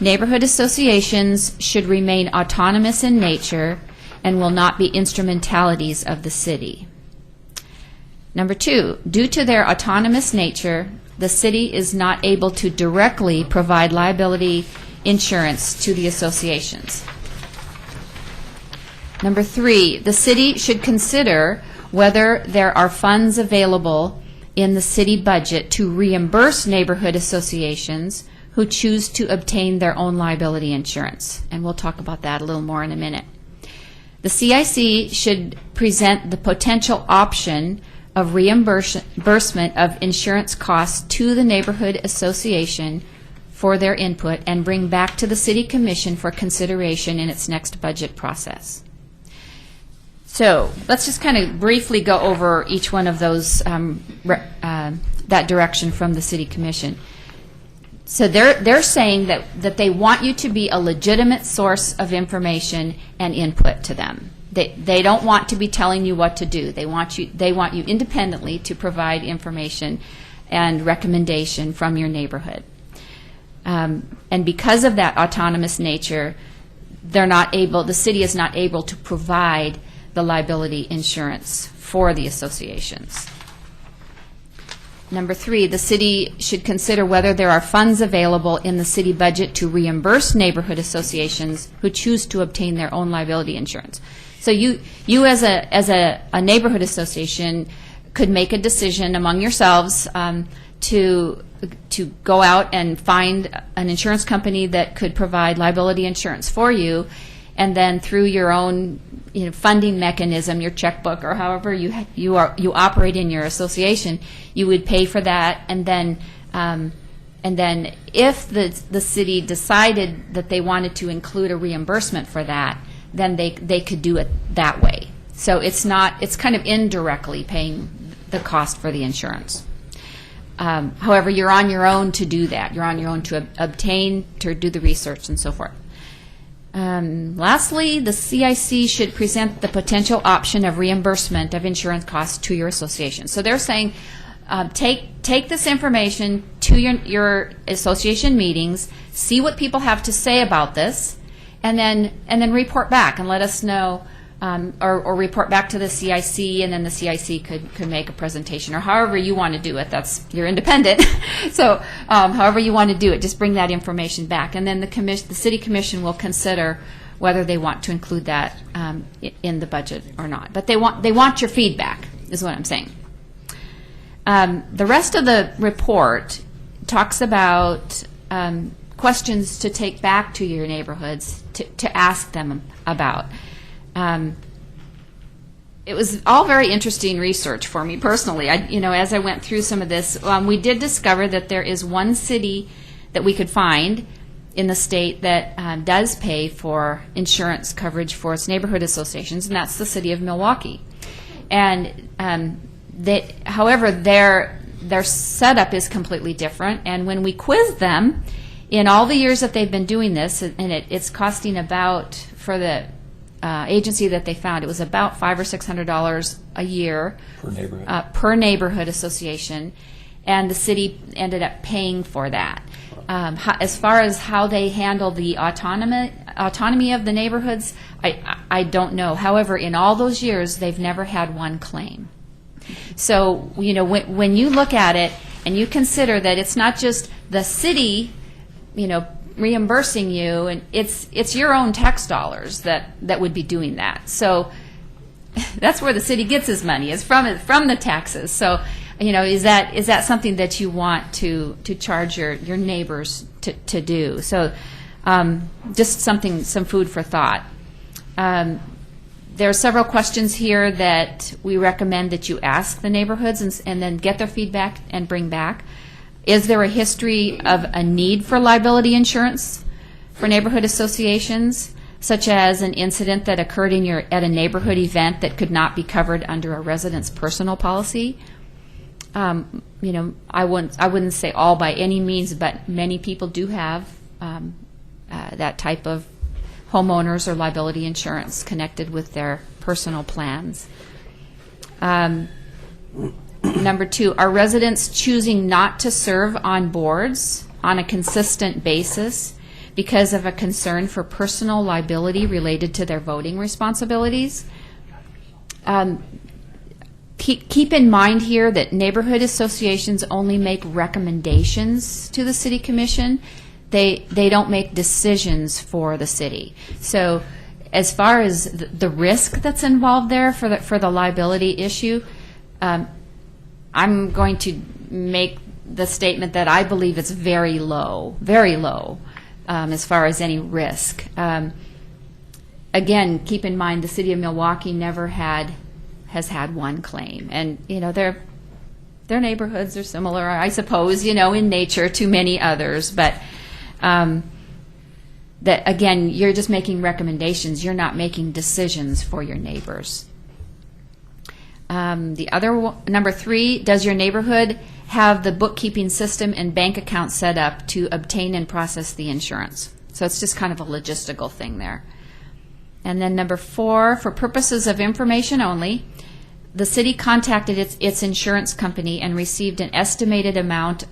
neighborhood associations should remain autonomous in nature and will not be instrumentalities of the city. Number 2, due to their autonomous nature, the city is not able to directly provide liability insurance to the associations. Number 3, the city should consider whether there are funds available in the city budget to reimburse neighborhood associations who choose to obtain their own liability insurance. And we'll talk about that a little more in a minute. The CIC should present the potential option of reimbursement of insurance costs to the neighborhood association for their input and bring back to the City Commission for consideration in its next budget process. So let's just kind of briefly go over each one of those, that direction from the City Commission. So they're saying that they want you to be a legitimate source of information and input to them. They don't want to be telling you what to do. They want you independently to provide information and recommendation from your neighborhood. And because of that autonomous nature, the city is not able to provide the liability insurance for the associations. Number 3, the city should consider whether there are funds available in the city budget to reimburse neighborhood associations who choose to obtain their own liability insurance. So you as a neighborhood association could make a decision among yourselves to go out and find an insurance company that could provide liability insurance for you, and then through your own funding mechanism, your checkbook, or however you operate in your association, you would pay for that, and then And then if the city decided that they wanted to include a reimbursement for that, then they could do it that way. So it's kind of indirectly paying the cost for the insurance. However, you're on your own to do that. You're on your own to obtain, to do the research and so forth. Lastly, the CIC should present the potential option of reimbursement of insurance costs to your association. So they're saying, take this information to your association meetings, see what people have to say about this, and then report back and let us know, or report back to the CIC, and then the CIC could make a presentation, or however you want to do it. You're independent, so however you want to do it, just bring that information back, and then the city commission will consider whether they want to include that in the budget or not. But they want your feedback, is what I'm saying. The rest of the report talks about questions to take back to your neighborhoods to ask them about. It was all very interesting research for me personally. As I went through some of this, we did discover that there is one city that we could find in the state that does pay for insurance coverage for its neighborhood associations, and that's the city of Milwaukee. And however, their setup is completely different, and when we quizzed them, in all the years that they've been doing this, and it's costing about, for the agency that they found, it was about $500 or $600 a year per neighborhood association, and the city ended up paying for that. As far as how they handle the autonomy of the neighborhoods, I don't know. However, in all those years, they've never had one claim. So, when you look at it and you consider that it's not just the city, reimbursing you, and it's your own tax dollars that would be doing that. So that's where the city gets its money, is from the taxes. So, is that something that you want to charge your neighbors to do? So, just some food for thought. There are several questions here that we recommend that you ask the neighborhoods and then get their feedback and bring back. Is there a history of a need for liability insurance for neighborhood associations, such as an incident that occurred at a neighborhood event that could not be covered under a resident's personal policy? I wouldn't say all by any means, but many people do have that type of homeowners or liability insurance connected with their personal plans. Number 2, are residents choosing not to serve on boards on a consistent basis because of a concern for personal liability related to their voting responsibilities? Keep in mind here that neighborhood associations only make recommendations to the city commission. They don't make decisions for the city. So as far as the risk that's involved there for the liability issue, I'm going to make the statement that I believe it's very low, as far as any risk. Again, keep in mind the city of Milwaukee has had one claim, and their neighborhoods are similar, I suppose, in nature to many others, but that again, you're just making recommendations. You're not making decisions for your neighbors. The other number 3, does your neighborhood have the bookkeeping system and bank account set up to obtain and process the insurance? So it's just kind of a logistical thing there. And then number 4, for purposes of information only, the city contacted its insurance company and received an estimated amount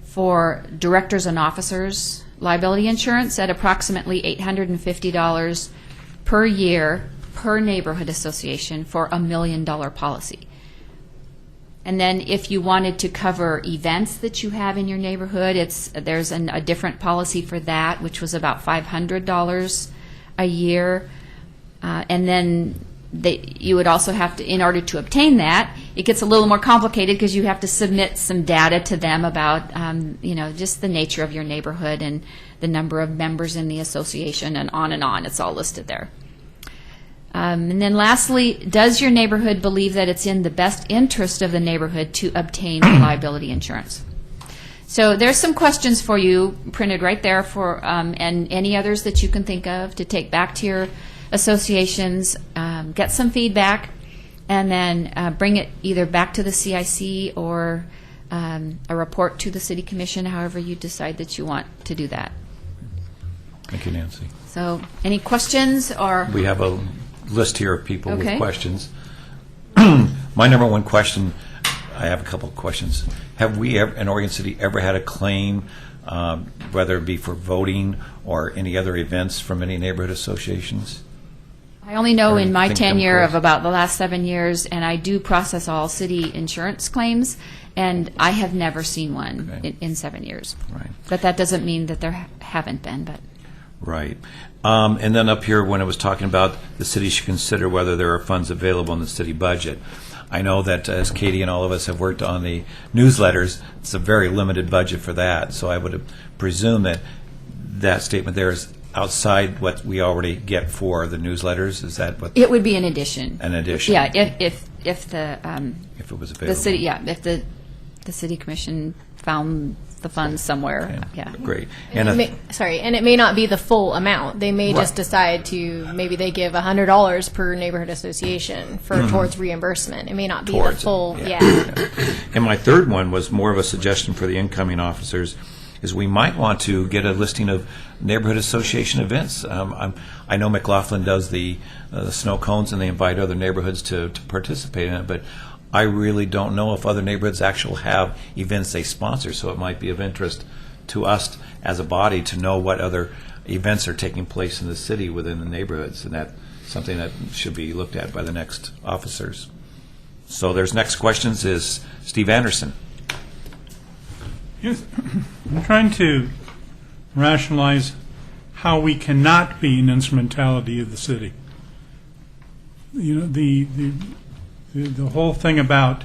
for directors and officers liability insurance at approximately $850 per year per neighborhood association for a $1 million policy. And then if you wanted to cover events that you have in your neighborhood, there's a different policy for that, which was about $500 a year. And then you would also have to, in order to obtain that, it gets a little more complicated because you have to submit some data to them about, just the nature of your neighborhood and the number of members in the association and on and on. It's all listed there. And then lastly, does your neighborhood believe that it's in the best interest of the neighborhood to obtain liability insurance? So there's some questions for you printed right there for, and any others that you can think of to take back to your associations, get some feedback, and then bring it either back to the CIC or a report to the City Commission, however you decide that you want to do that. Thank you, Nancy. So any questions or? We have a list here of people Okay. with questions. My number one question, I have a couple of questions. Have we ever, in Oregon City, ever had a claim, whether it be for voting or any other events from any neighborhood associations? I only know in my Anything come tenure of close? about the last 7 years, and I do process all city insurance claims, and I have never seen one Okay. in 7 years. Right. But that doesn't mean that there haven't been, but. Right. And then up here, when it was talking about the city should consider whether there are funds available in the city budget. I know that as Katie and all of us have worked on the newsletters, it's a very limited budget for that. So I would presume that that statement there is outside what we already get for the newsletters. Is that what? It would be an addition. An addition. Yeah, if the. If it was available. The city, yeah, if the city commission found the funds somewhere, yeah. Great. And it may not be the full amount. They may just decide to, maybe they give $100 per neighborhood association for towards reimbursement. It may not be the full, And my third one was more of a suggestion for the incoming officers, is we might want to get a listing of neighborhood association events. I know McLaughlin does the snow cones, and they invite other neighborhoods to participate in it, but I really don't know if other neighborhoods actually have events they sponsor, so it might be of interest to us as a body to know what other events are taking place in the city within the neighborhoods, and that's something that should be looked at by the next officers. So there's next questions is Steve Anderson. Yes, I'm trying to rationalize how we cannot be an instrumentality of the city. You know, the whole thing about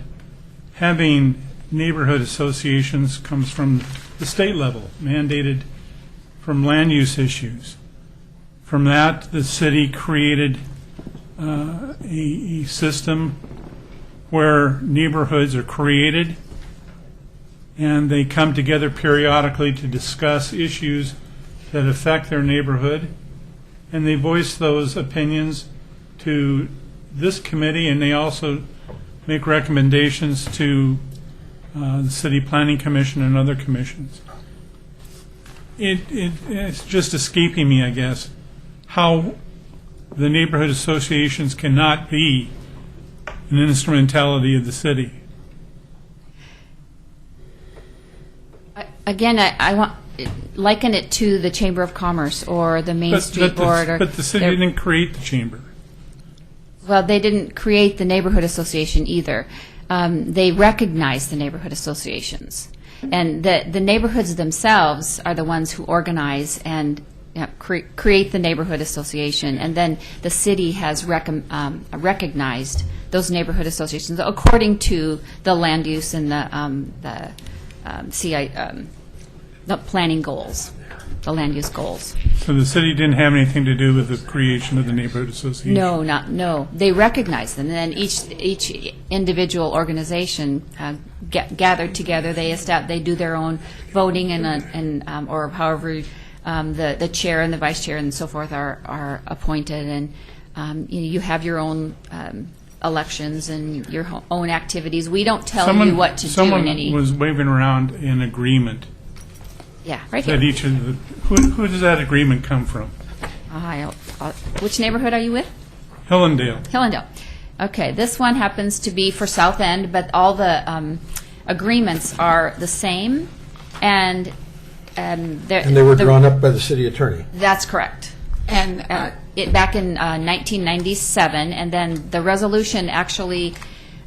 having neighborhood associations comes from the state level, mandated from land use issues. From that, the city created a system where neighborhoods are created and they come together periodically to discuss issues that affect their neighborhood, and they voice those opinions to this committee, and they also make recommendations to the City Planning Commission and other commissions. It's just escaping me, I guess, how the neighborhood associations cannot be an instrumentality of the city. Again, I want liken it to the Chamber of Commerce or the Main Street Board. But the city didn't create the chamber. Well, they didn't create the neighborhood association either. They recognize the neighborhood associations. And the neighborhoods themselves are the ones who organize and create the neighborhood association. And then the city has recognized those neighborhood associations according to the land use and the planning goals, the land use goals. So the city didn't have anything to do with the creation of the neighborhood association? No. They recognize them, and then each individual organization gathered together. They do their own voting and or however the chair and the vice chair and so forth are appointed, and you have your own elections and your own activities. We don't tell you what to do in any. Someone was waving around an agreement. Yeah, right here. That each of the, who does that agreement come from? Which neighborhood are you with? Hillendale. Hillendale. Okay, this one happens to be for South End, but all the agreements are the same, and they were drawn up by the city attorney. That's correct. And back in 1997, and then the resolution actually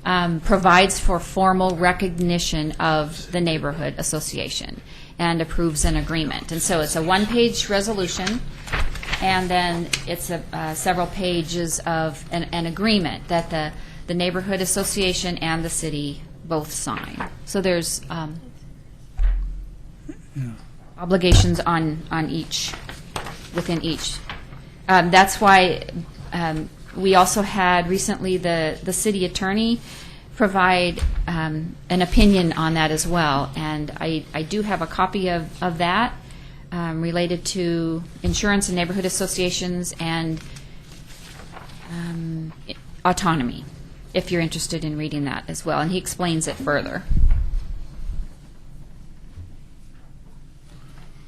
provides for formal recognition of the neighborhood association and approves an agreement. And so it's a one-page resolution, and then it's several pages of an agreement that the neighborhood association and the city both sign. So there's obligations on each, within each. That's why we also had recently the city attorney provide an opinion on that as well. And I do have a copy of that related to insurance and neighborhood associations and autonomy, if you're interested in reading that as well. And he explains it further.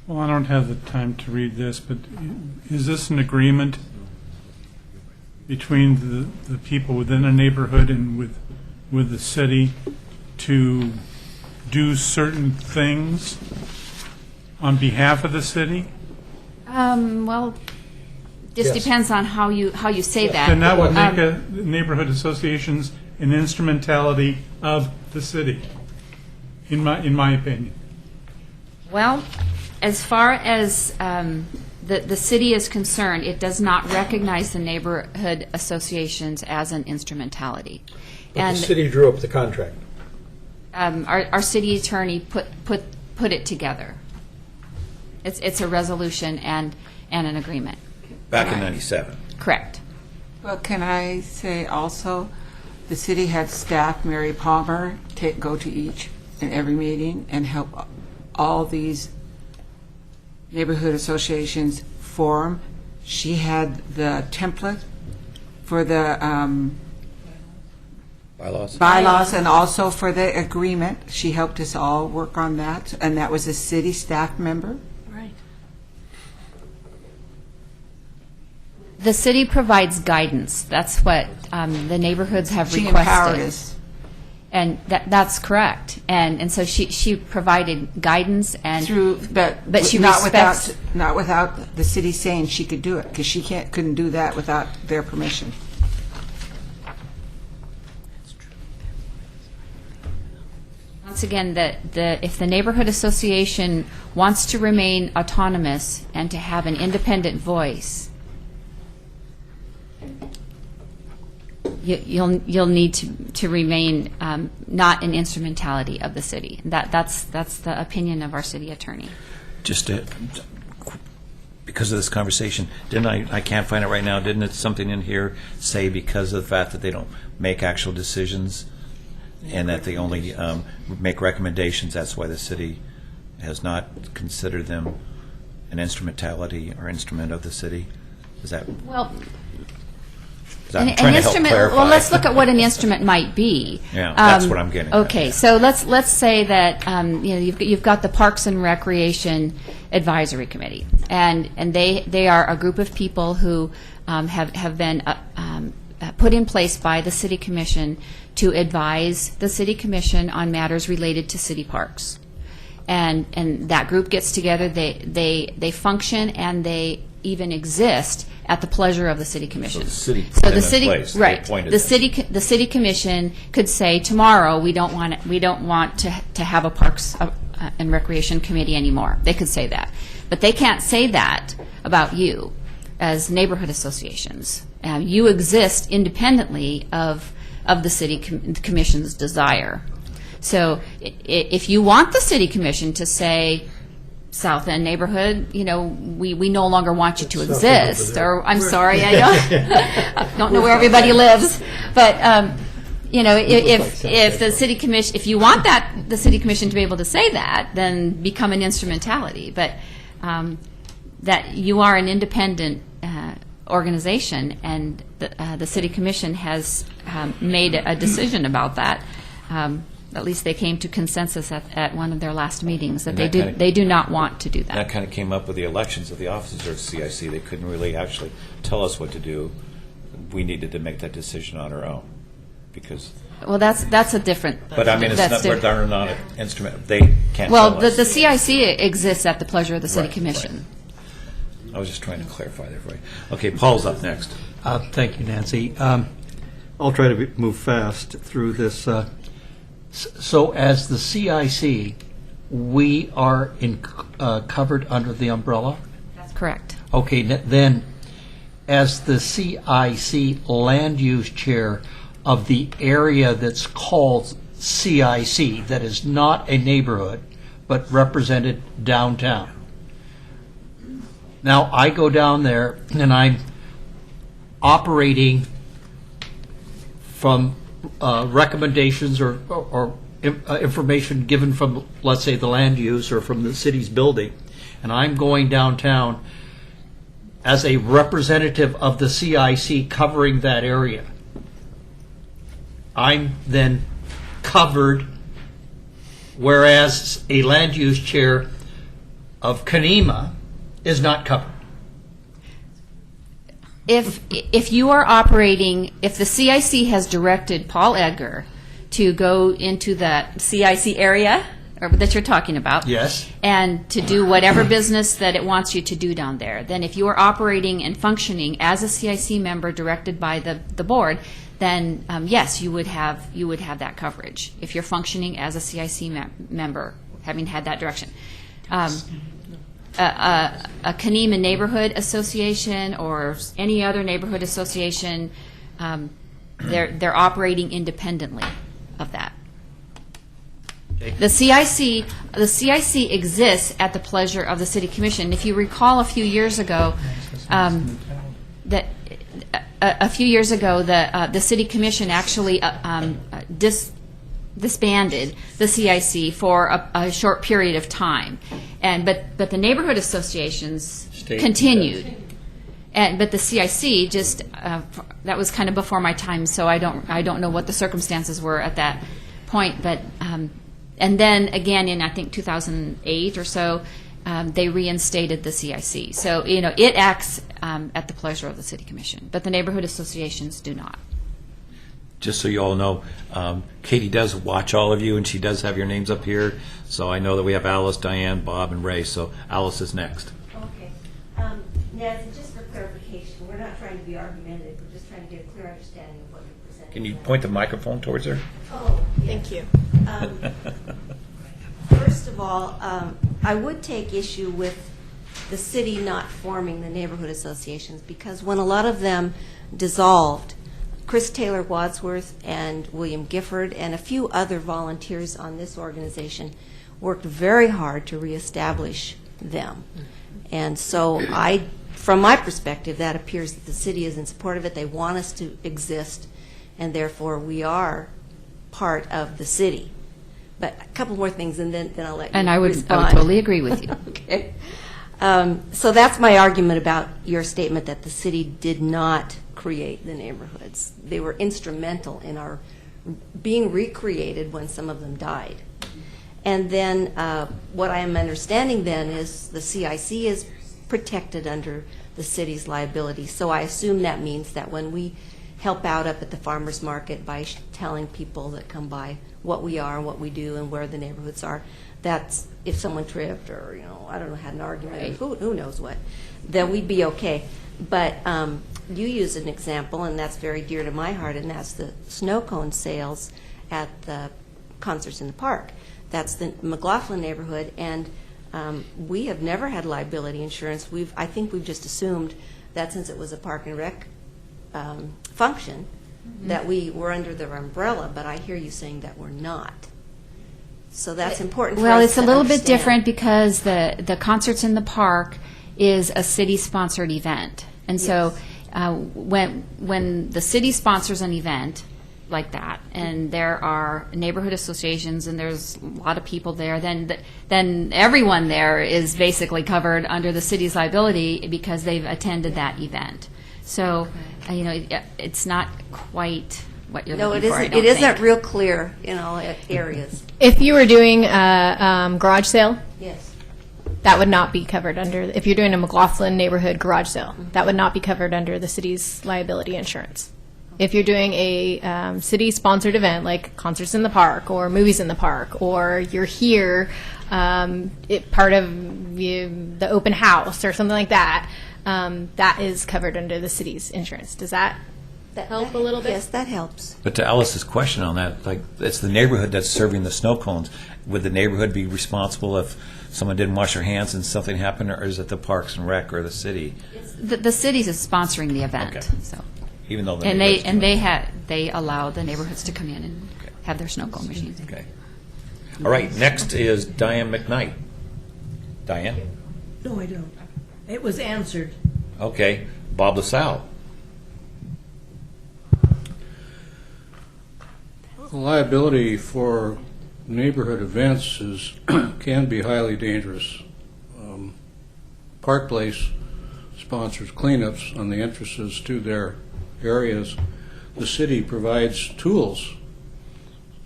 Well, I don't have the time to read this, but is this an agreement between the people within a neighborhood and with the city to do certain things on behalf of the city? Well, this depends on how you say that. Then that would make neighborhood associations an instrumentality of the city, in my opinion. Well, as far as the city is concerned, it does not recognize the neighborhood associations as an instrumentality. But the city drew up the contract. Our city attorney put it together. It's a resolution and an agreement. Back in 97. Correct. Well, can I say also, the city had staff, Mary Palmer, go to each and every meeting and help all these neighborhood associations form. She had the template for the bylaws and also for the agreement. She helped us all work on that, and that was a city staff member. Right. The city provides guidance. That's what the neighborhoods have She requested. empowered us. And that's correct. And so she provided guidance and but she not respects without the city saying she could do it, because she couldn't do that without their permission. Once again, if the neighborhood association wants to remain autonomous and to have an independent voice, you'll need to remain not an instrumentality of the city. That's the opinion of our city attorney. Just because of this conversation, I can't find it right now, didn't it something in here say because of the fact that they don't make actual decisions and that they only make recommendations, that's why the city has not considered them an instrumentality or instrument of the city? Is that... Well... I'm trying to help clarify. Well, let's look at what an instrument might be. Yeah, that's what I'm getting at. Okay, so let's say that you've got the Parks and Recreation Advisory Committee, and they are a group of people who have been put in place by the City Commission to advise the City Commission on matters related to city parks, and that group gets together. They function and they even exist at the pleasure of the City Commission. So the city right. The city commission could say tomorrow we don't want to have a Parks and Recreation Committee anymore. They could say that, but they can't say that about you as neighborhood associations. You exist independently of the City Commission's desire. So if you want the City Commission to say, South End neighborhood, we no longer want you to exist. Or I'm sorry, I don't know where everybody lives, but if the city commission, if you want the city commission to be able to say that, then become an instrumentality. But that you are an independent organization, and the city commission has made a decision about that. At least they came to consensus at one of their last meetings that they do not want to do that. That kind of came up with the elections of the officers of CIC. They couldn't really actually tell us what to do. We needed to make that decision on our own because. Well, that's a different. But I mean, they're not an instrument. They can't. Well, tell us. the CIC exists at the pleasure of the city commission. Right. I was just trying to clarify that for you. Okay, Paul's up next. Thank you, Nancy. I'll try to move fast through this. So as the CIC, we are covered under the umbrella? That's correct. Okay, then as the CIC land use chair of the area that's called CIC, that is not a neighborhood, but represented downtown. Now, I go down there and I'm operating from recommendations or information given from, let's say, the land use or from the city's building, and I'm going downtown as a representative of the CIC covering that area, I'm then covered, whereas a land use chair of Kanema is not covered. If you are operating, if the CIC has directed Paul Edgar to go into the CIC area that you're talking about, yes, and to do whatever business that it wants you to do down there, then if you are operating and functioning as a CIC member directed by the board, then yes, you would have that coverage if you're functioning as a CIC member, having had that direction. A Kanema Neighborhood Association or any other neighborhood association, they're operating independently of that. The CIC exists at the pleasure of the City Commission. If you recall, a few years ago, the City Commission actually disbanded the CIC for a short period of time, but the neighborhood associations continued, but the CIC just that was kind of before my time, so I don't know what the circumstances were at that point, but and then again in I think 2008 or so, they reinstated the CIC. So it acts at the pleasure of the City Commission, but the neighborhood associations do not. Just so you all know, Katie does watch all of you, and she does have your names up here. So I know that we have Alice, Diane, Bob, and Ray. So Alice is next. Okay. Nancy, just for clarification, we're not trying to be argumentative. We're just trying to get a clear understanding of what you're presenting. Can you point the microphone towards her? Oh, Thank you. First of all, I would take issue with the city not forming the neighborhood associations, because when a lot of them dissolved, Chris Taylor Wadsworth and William Gifford and a few other volunteers on this organization worked very hard to reestablish them. And so from my perspective, that appears that the city is in support of it. They want us to exist, and therefore we are part of the city. But a couple more things, and then I'll let you And I would respond. totally agree with you. Okay. So that's my argument about your statement that the city did not create the neighborhoods. They were instrumental in our being recreated when some of them died. And then what I am understanding then is the CIC is protected under the city's liability. So I assume that means that when we help out up at the farmers market by telling people that come by what we are and what we do and where the neighborhoods are, that's if someone tripped or, I don't know, had an argument, or who knows what, then we'd be okay. But you use an example, and that's very dear to my heart, and that's the snow cone sales at the concerts in the park. That's the McLaughlin neighborhood, and we have never had liability insurance. I think we've just assumed that since it was a park and rec function, that we were under their umbrella, but I hear you saying that we're not. So that's important for us to Well, it's a little bit understand. different because the Concerts in the Park is a city-sponsored event. And so when the city sponsors an event like that, and there are neighborhood associations and there's a lot of people there, then everyone there is basically covered under the city's liability because they've attended that event. So, it's not quite what you're looking for, I don't it isn't think. real clear in all areas. If you were doing a garage sale, Yes. that would not be covered under, if you're doing a McLaughlin neighborhood garage sale, that would not be covered under the city's liability insurance. If you're doing a city-sponsored event like Concerts in the Park or Movies in the Park, or you're here, part of the open house or something like that, that is covered under the city's insurance. Does that help a little bit? Yes, that helps. But to Alice's question on that, like, it's the neighborhood that's serving the snow cones. Would the neighborhood be responsible if someone didn't wash their hands and something happened, or is it the Parks and Rec or the city? The city is sponsoring the event. Okay. So. Even though the And neighborhoods they allow the neighborhoods to come in and have their snow cone machines. Okay. All right, next is Diane McKnight. Diane? No, I don't. It was answered. Okay. Bob LaSalle. liability for neighborhood events can be highly dangerous. Park Place sponsors cleanups on the entrances to their areas. The city provides tools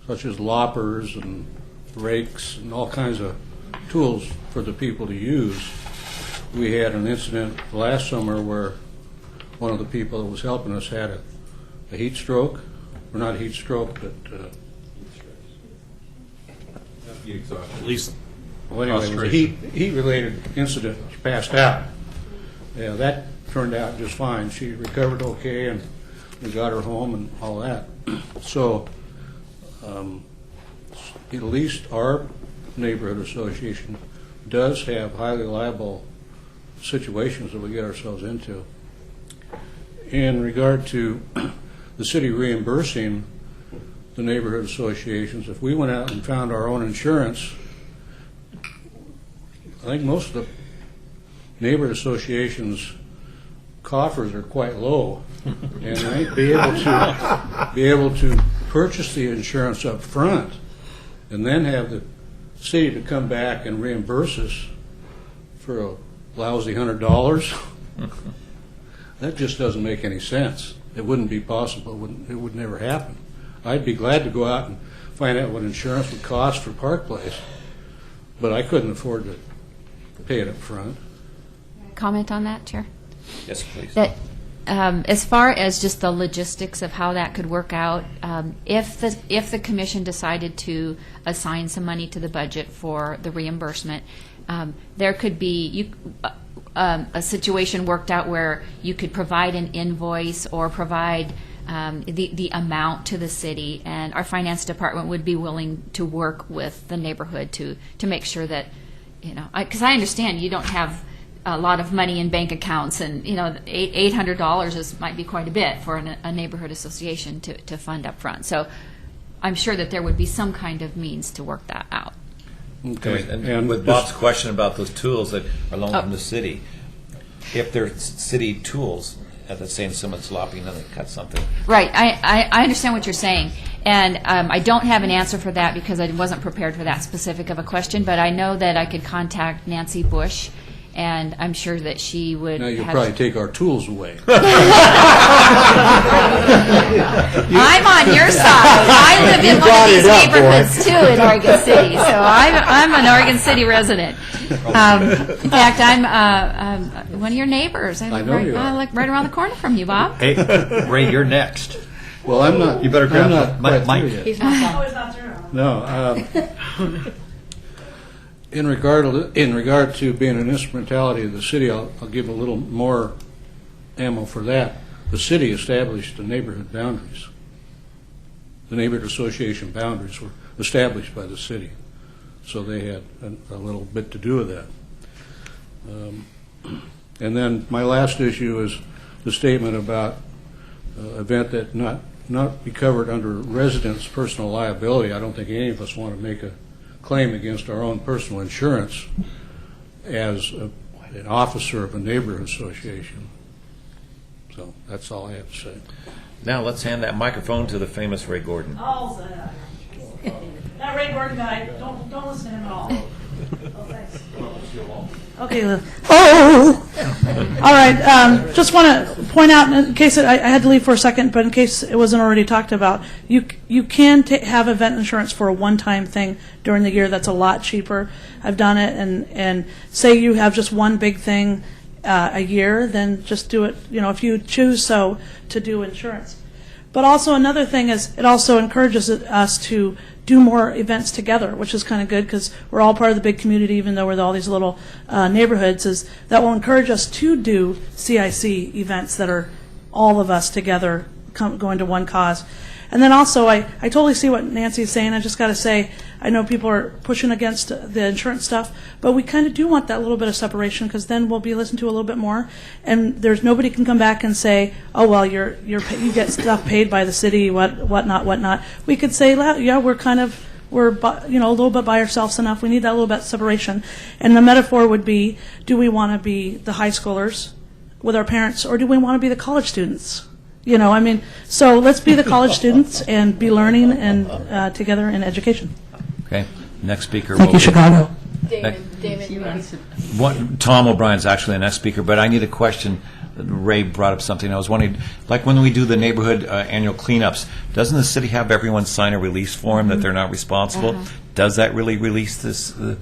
such as loppers and rakes and all kinds of tools for the people to use. We had an incident last summer where one of the people that was helping us had a heat stroke, or not a heat stroke, but At least, well, anyway, it was a heat-related incident. She passed out. Yeah, that turned out just fine. She recovered okay, and we got her home and all that. So, at least our neighborhood association does have highly liable situations that we get ourselves into. In regard to the city reimbursing the neighborhood associations, if we went out and found our own insurance, I think most of the neighborhood associations' coffers are quite low, and I think be able to purchase the insurance up front and then have the city to come back and reimburse us for a lousy $100. That just doesn't make any sense. It wouldn't be possible. It would never happen. I'd be glad to go out and find out what insurance would cost for Park Place, but I couldn't afford to pay it up front. Comment on that, Chair? yes, please. That as far as just the logistics of how that could work out, if the commission decided to assign some money to the budget for the reimbursement, there could be a situation worked out where you could provide an invoice or provide the amount to the city, and our finance department would be willing to work with the neighborhood to make sure that, because I understand you don't have a lot of money in bank accounts, and $800 might be quite a bit for a neighborhood association to fund up front. So I'm sure that there would be some kind of means to work that out. Okay. And with Bob's question about those tools that are loaned from the city, if they're city tools, at the same someone slopping and they cut something. Right. I understand what you're saying. And I don't have an answer for that because I wasn't prepared for that specific of a question, but I know that I could contact Nancy Bush, and I'm sure that she would. Now you'll probably take our tools away. I'm on your side. I live in one of these neighborhoods too in Oregon City, so I'm an Oregon City resident. In fact, I'm one of your neighbors. I know you are. I live right around the corner from you, Bob. Hey, Ray, you're next. Well, I'm not. You better grab I'm not Mike. He's not through. No. In regard to being an instrumentality of the city, I'll give a little more ammo for that. The city established the neighborhood boundaries. The neighborhood association boundaries were established by the city, so they had a little bit to do with that. And then my last issue is the statement about event that not be covered under residents' personal liability. I don't think any of us want to make a claim against our own personal insurance as an officer of a neighborhood association. So that's all I have to say. Now let's hand that microphone to the famous Ray Gordon. Oh, that Ray Gordon guy, don't listen to him at all. Oh, thanks. Okay. All right. Just want to point out, in case I had to leave for a second, but in case it wasn't already talked about, you can have event insurance for a one-time thing during the year. That's a lot cheaper. I've done it, and say you have just one big thing a year, then just do it. If you choose to do insurance. But also another thing is it also encourages us to do more events together, which is kind of good because we're all part of the big community, even though we're all these little neighborhoods. That will encourage us to do CIC events that are all of us together going to one cause. And then also, I totally see what Nancy's saying. I just got to say, I know people are pushing against the insurance stuff, but we kind of do want that little bit of separation because then we'll be listened to a little bit more. And there's nobody can come back and say, oh well, you get stuff paid by the city, whatnot. We could say, yeah, we're a little bit by ourselves enough. We need that little bit of separation. And the metaphor would be, do we want to be the high schoolers with our parents, or do we want to be the college students? You know, I mean, so let's be the college students and be learning and together in education. Okay, next speaker. Thank will you, be- Chicago. Tom O'Brien's actually the next speaker, but I need a question. Ray brought up something. I was wondering, like when we do the neighborhood annual cleanups, doesn't the city have everyone sign a release form that they're not responsible? Does that really release the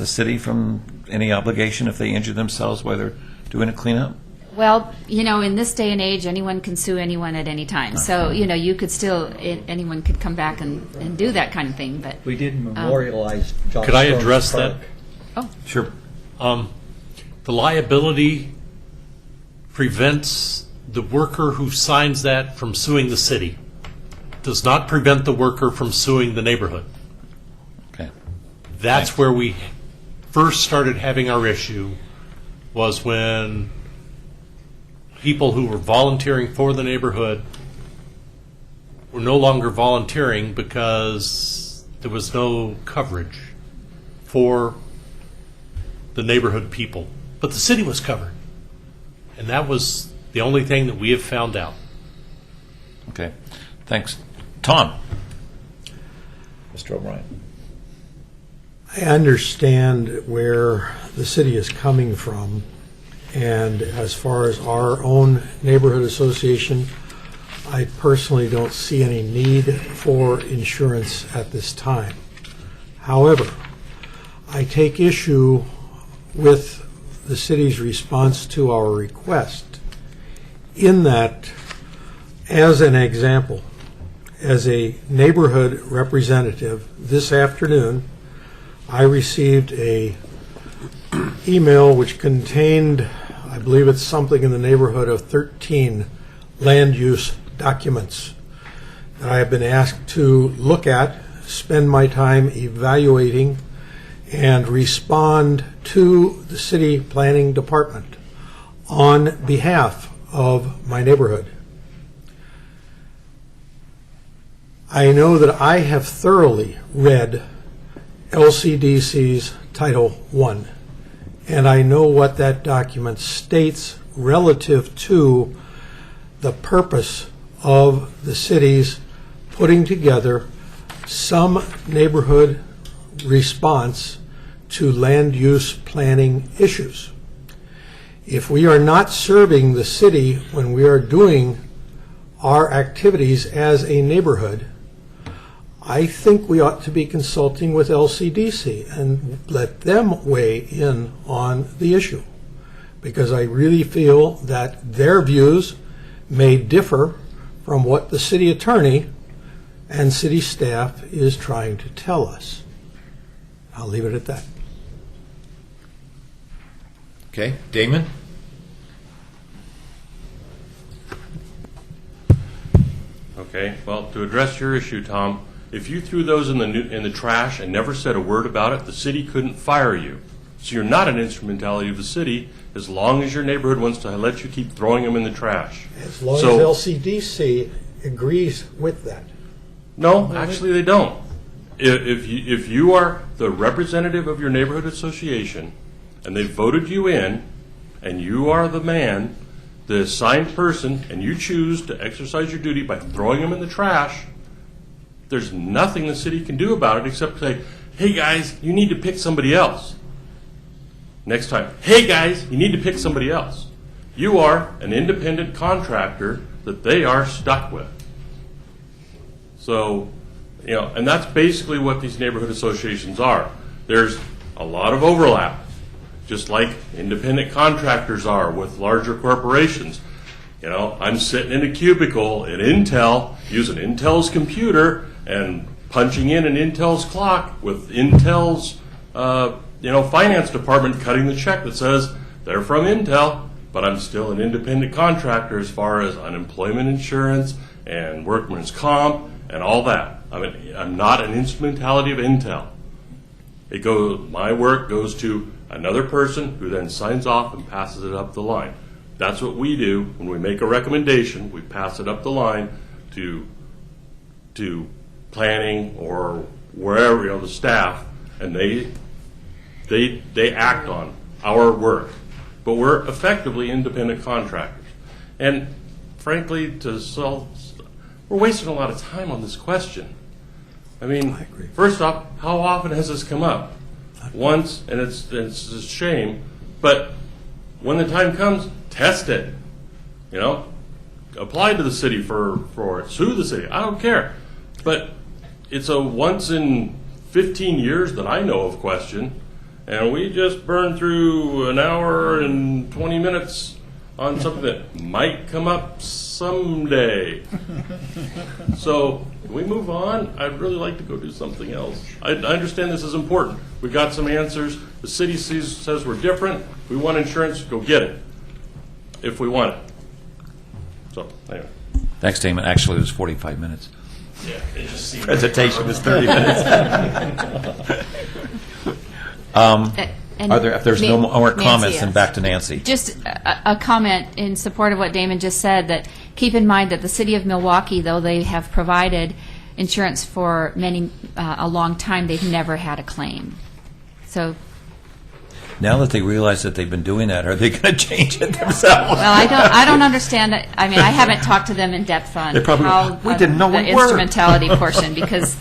city from any obligation if they injure themselves while they're doing a cleanup? Well, you know, in this day and age, anyone can sue anyone at any time. So, you know, you could still, anyone could come back and do that kind of thing. But We did memorialize John Could I Stone's address park. that? Oh, Sure. The liability prevents the worker who signs that from suing the city. Does not prevent the worker from suing the neighborhood. Okay. That's where we first started having our issue, was when people who were volunteering for the neighborhood were no longer volunteering because there was no coverage for the neighborhood people. But the city was covered. And that was the only thing that we have found out. Okay, thanks. Tom? Mr. O'Brien. I understand where the city is coming from, and as far as our own neighborhood association, I personally don't see any need for insurance at this time. However, I take issue with the city's response to our request, in that, as an example, as a neighborhood representative, this afternoon, I received a email which contained, I believe it's something in the neighborhood of 13 land use documents that I have been asked to look at, spend my time evaluating, and respond to the city planning department on behalf of my neighborhood. I know that I have thoroughly read LCDC's Title I, and I know what that document states relative to the purpose of the city's putting together some neighborhood response to land use planning issues. If we are not serving the city when we are doing our activities as a neighborhood, I think we ought to be consulting with LCDC and let them weigh in on the issue, because I really feel that their views may differ from what the city attorney and city staff is trying to tell us. I'll leave it at that. Okay, Damon? Okay, well, to address your issue, Tom, if you threw those in the trash and never said a word about it, the city couldn't fire you. So you're not an instrumentality of the city as long as your neighborhood wants to let you keep throwing them in the trash. As long as LCDC agrees with that. No, actually they don't. If you are the representative of your neighborhood association and they voted you in and you are the man, the assigned person, and you choose to exercise your duty by throwing them in the trash, there's nothing the city can do about it except say, hey guys, you need to pick somebody else. Next time, hey guys, you need to pick somebody else. You are an independent contractor that they are stuck with. So, you know, and that's basically what these neighborhood associations are. There's a lot of overlap, just like independent contractors are with larger corporations. You know, I'm sitting in a cubicle at Intel using Intel's computer and punching in an Intel's clock with Intel's, finance department cutting the check that says they're from Intel, but I'm still an independent contractor as far as unemployment insurance and workman's comp and all that. I mean, I'm not an instrumentality of Intel. My work goes to another person who then signs off and passes it up the line. That's what we do when we make a recommendation. We pass it up the line to planning or wherever, the staff, and they act on our work. But we're effectively independent contractors. And frankly, to solve, we're wasting a lot of time on this question. I mean, first off, how often has this come up? Once, and it's a shame, but when the time comes, test it. You know, apply to the city for it, sue the city, I don't care. But it's a once in 15 years that I know of question, and we just burned through an hour and 20 minutes on something that might come up someday. So, can we move on? I'd really like to go do something else. I understand this is important. We've got some answers. The city says we're different. We want insurance, go get it, if we want it. So, anyway. Thanks, Damon. Actually, it was 45 minutes. Yeah, it just seemed presentation was 30 minutes. If there's no more comments, Nancy, then back to Nancy. Just a comment in support of what Damon just said, that keep in mind that the city of Milwaukee, though they have provided insurance for a long time, they've never had a claim. So, Now that they realize that they've been doing that, are they going to change it themselves? well, I don't understand it. I mean, I haven't talked to them in depth on They probably- how we didn't know the we were. instrumentality portion, because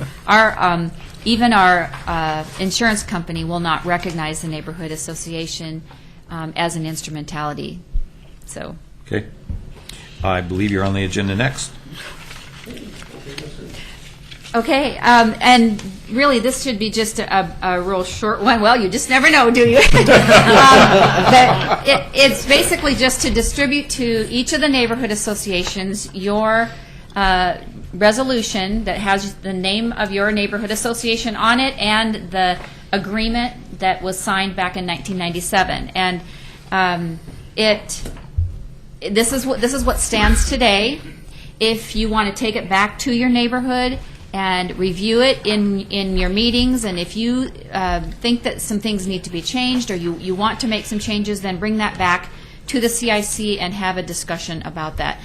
even our insurance company will not recognize the neighborhood association as an instrumentality. So, Okay. I believe you're on the agenda next. okay, and really, this should be just a real short one. Well, you just never know, do you? But it's basically just to distribute to each of the neighborhood associations your resolution that has the name of your neighborhood association on it and the agreement that was signed back in 1997. And this is what stands today. If you want to take it back to your neighborhood and review it in your meetings, and if you think that some things need to be changed or you want to make some changes, then bring that back to the CIC and have a discussion about that.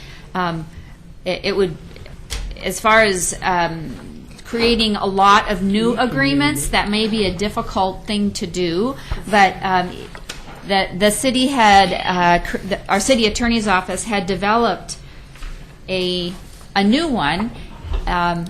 It would, as far as creating a lot of new agreements, that may be a difficult thing to do, but the city had, our city attorney's office had developed a new one,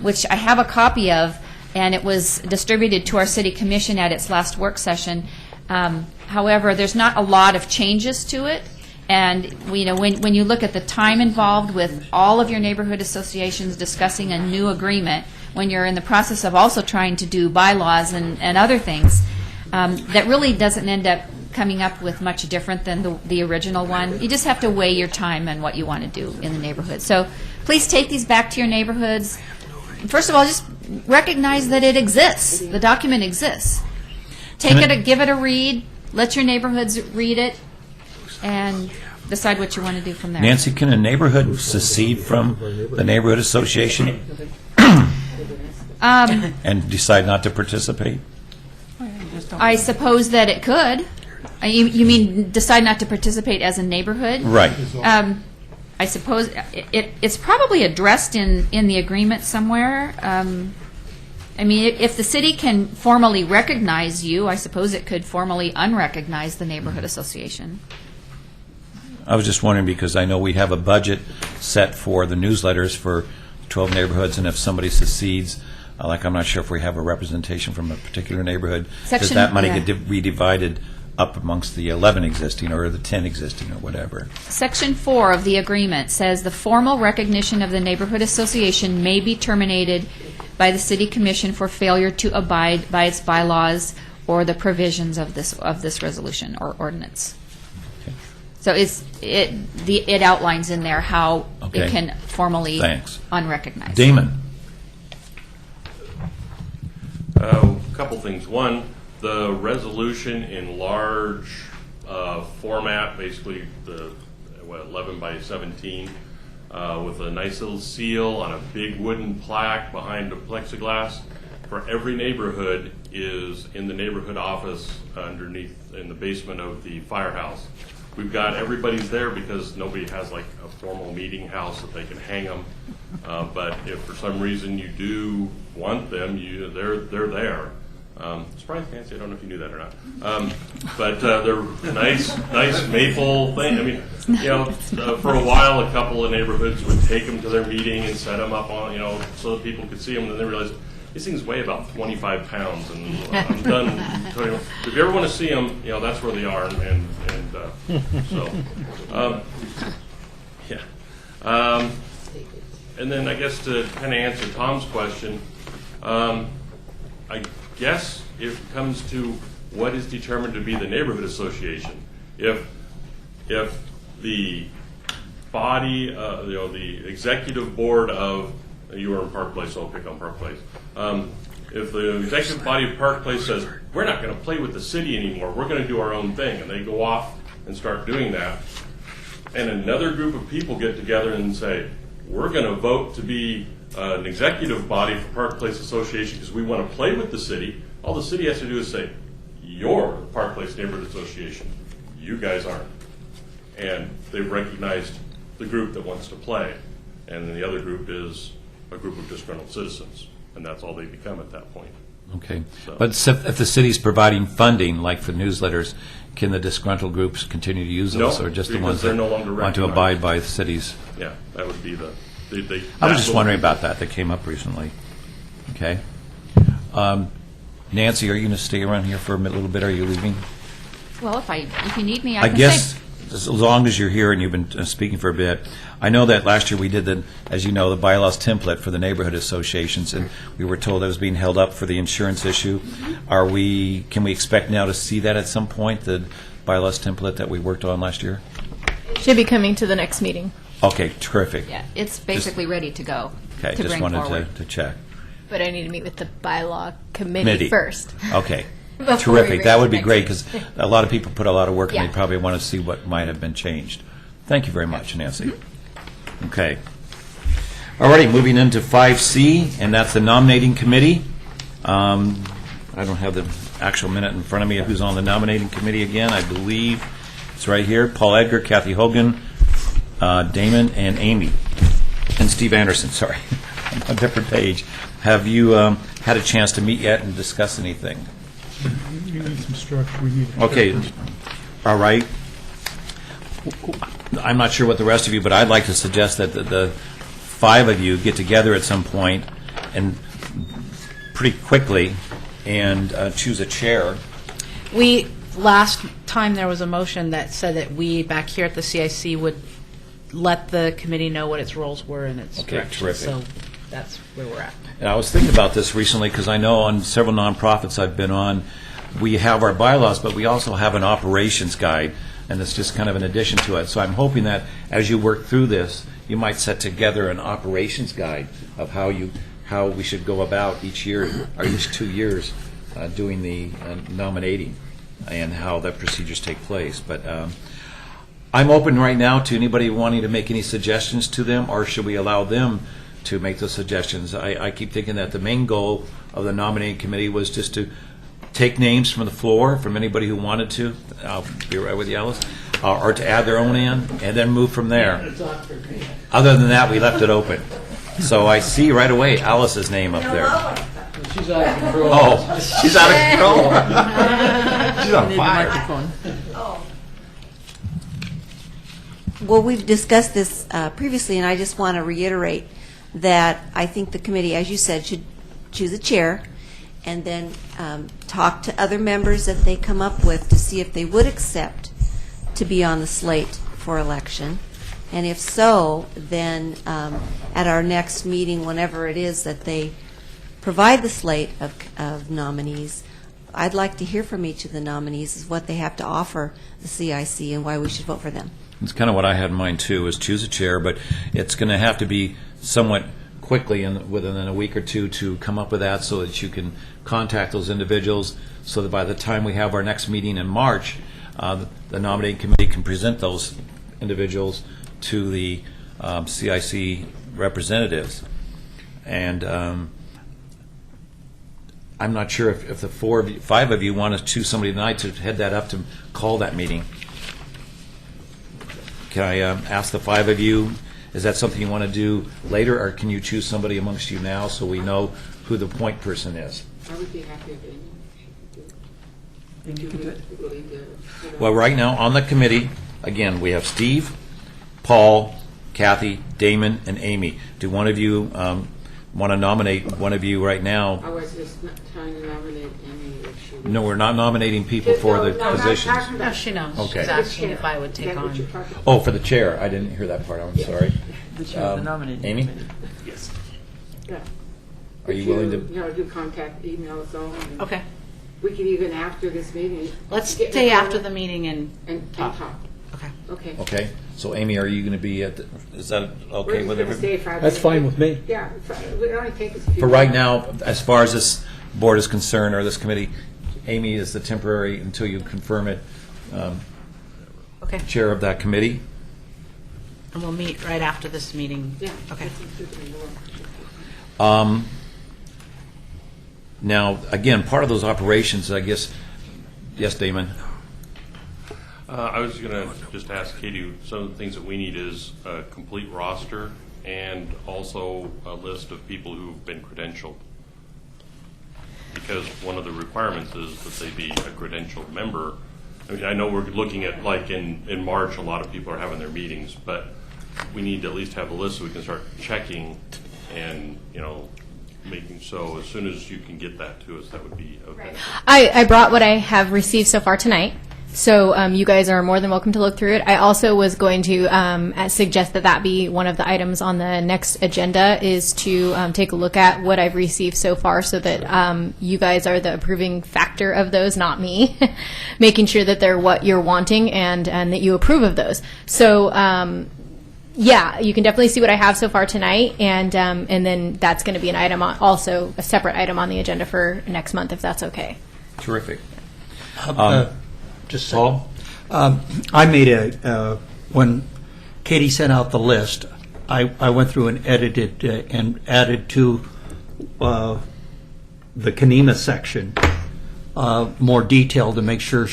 which I have a copy of, and it was distributed to our city commission at its last work session. However, there's not a lot of changes to it, and when you look at the time involved with all of your neighborhood associations discussing a new agreement, when you're in the process of also trying to do bylaws and other things, that really doesn't end up coming up with much different than the original one. You just have to weigh your time and what you want to do in the neighborhood. So please take these back to your neighborhoods. First of all, just recognize that it exists. The document exists. Give it a read, let your neighborhoods read it, and decide what you want to do from there. Nancy, can a neighborhood secede from the neighborhood association and decide not to participate? I suppose that it could. You mean decide not to participate as a neighborhood? Right. I suppose it's probably addressed in the agreement somewhere. I mean, if the city can formally recognize you, I suppose it could formally unrecognize the neighborhood association. I was just wondering because I know we have a budget set for the newsletters for 12 neighborhoods, and if somebody secedes, like I'm not sure if we have a representation from a particular neighborhood, does that money get redivided up amongst the 11 existing or the 10 existing or whatever? Section 4 of the agreement says the formal recognition of the neighborhood association may be terminated by the city commission for failure to abide by its bylaws or the provisions of this resolution or ordinance. Okay. So it outlines in there how Okay. it can formally Thanks. unrecognize. Damon. A couple things. One, the resolution in large format, basically the 11 by 17, with a nice little seal on a big wooden plaque behind a plexiglass for every neighborhood is in the neighborhood office underneath in the basement of the firehouse. We've got everybody's there because nobody has like a formal meeting house that they can hang them. But if for some reason you do want them, they're there. Surprise fancy, I don't know if you knew that or not. But they're nice maple thing. I mean, you know, for a while, a couple of neighborhoods would take them to their meeting and set them up on, you know, so that people could see them. And then they realized these things weigh about 25 pounds, and I'm done. If you ever want to see them, you know, that's where they are. And then I guess to kind of answer Tom's question, I guess it comes to what is determined to be the neighborhood association. If the body, you know, the executive board of, you were in Park Place, so I'll pick on Park Place. If the executive body of Park Place says, we're not going to play with the city anymore, we're going to do our own thing, and they go off and start doing that, and another group of people get together and say, we're going to vote to be an executive body for Park Place Association because we want to play with the city, all the city has to do is say, you're the Park Place Neighborhood Association. You guys aren't. And they've recognized the group that wants to play. And then the other group is a group of disgruntled citizens. And that's all they become at that point. Okay. So. But if the city's providing funding, like for newsletters, can the disgruntled groups continue to use those, No, or just the because ones they're that no longer want to recognized. abide by the city's? Yeah, that would be the... I was just wondering about that. That came up recently. Okay. Nancy, are you going to stay around here for a little bit? Are you leaving? Well, if you need me, I I can guess stay. as long as you're here and you've been speaking for a bit, I know that last year we did the, as you know, the bylaws template for the neighborhood associations, and we were told it was being held up for the insurance issue. Can we expect now to see that at some point, the bylaws template that we worked on last year? Should be coming to the next meeting. Okay, terrific. Yeah, it's basically ready to go. Okay, to just bring wanted forward. to check. But I need to meet with the bylaw committee first. Okay. Before we Terrific. bring That it would be next great week. because a lot of people put a lot of work and Yeah. they probably want to see what might have been changed. Thank you very much, Nancy. Okay. All righty, moving into 5C, and that's the nominating committee. I don't have the actual minute in front of me of who's on the nominating committee again. I believe it's right here. Paul Edgar, Kathy Hogan, Damon, and Amy. And Steve Anderson, sorry. On a different page. Have you had a chance to meet yet and discuss anything? We need some structure. We need. Okay, all right. I'm not sure what the rest of you, but I'd like to suggest that the five of you get together at some point and pretty quickly and choose a chair. Last time there was a motion that said that we, back here at the CIC, would let the committee know what its roles were and its Okay, direction. terrific. So that's where we're at. And I was thinking about this recently because I know on several nonprofits I've been on, we have our bylaws, but we also have an operations guide, and it's just kind of an addition to it. So I'm hoping that as you work through this, you might set together an operations guide of how we should go about each year, or each 2 years, doing the nominating and how the procedures take place. But I'm open right now to anybody wanting to make any suggestions to them, or should we allow them to make those suggestions? I keep thinking that the main goal of the nominating committee was just to take names from the floor from anybody who wanted to. I'll be right with you, Alice. Or to add their own in, and then move from there. Other than that, we left it open. So I see right away Alice's name up there. She's out of control. Oh, she's out of control. She's on Need the fire. microphone. Well, we've discussed this previously, and I just want to reiterate that I think the committee, as you said, should choose a chair and then talk to other members that they come up with to see if they would accept to be on the slate for election. And if so, then at our next meeting, whenever it is that they provide the slate of nominees, I'd like to hear from each of the nominees is what they have to offer the CIC and why we should vote for them. It's kind of what I had in mind too, is choose a chair, but it's going to have to be somewhat quickly within a week or two to come up with that so that you can contact those individuals so that by the time we have our next meeting in March, the nominating committee can present those individuals to the CIC representatives. And I'm not sure if the five of you want to choose somebody tonight to head that up to call that meeting. Can I ask the five of you, is that something you want to do later, or can you choose somebody amongst you now so we know who the point person is? I would be happy if Well, right now, on the committee, again, we have Steve, Paul, Kathy, Damon, and Amy. Do one of you want to nominate one of you right now? I was just trying to nominate Amy if she... No, we're not nominating people for the positions. No, she knows. Okay. She's asking if I would take on. Oh, for the chair. I didn't hear that part. I'm sorry. The chair of the nominating Amy? committee. Yes. Yeah. Are you willing to? You know, do contact, email us all. And Okay. We can even after this meeting. Let's get stay in after the the meeting and talk. Okay. Okay. Okay. So, Amy, are you going to be at the, is that okay with everybody? That's fine with me. Yeah. It only takes us a few For right minutes. now, as far as this board is concerned, or this committee, Amy is the temporary, until you confirm it, Okay. chair of that committee. And we'll meet right after this meeting. Yeah. Okay. Now, again, part of those operations, I guess, yes, Damon? I was going to just ask Katie, some of the things that we need is a complete roster and also a list of people who've been credentialed. Because one of the requirements is that they be a credentialed member. I mean, I know we're looking at, like, in March, a lot of people are having their meetings, but we need to at least have a list so we can start checking and, you know, making so as soon as you can get that to us, that would be okay. I brought what I have received so far tonight. So you guys are more than welcome to look through it. I also was going to suggest that be one of the items on the next agenda is to take a look at what I've received so far so that you guys are the approving factor of those, not me, making sure that they're what you're wanting and that you approve of those. So yeah, you can definitely see what I have so far tonight, and then that's going to be an item, also a separate item on the agenda for next month, if that's okay. Terrific. Just Paul? I made when Katie sent out the list, I went through and edited and added to the Kenema section more detail to make sure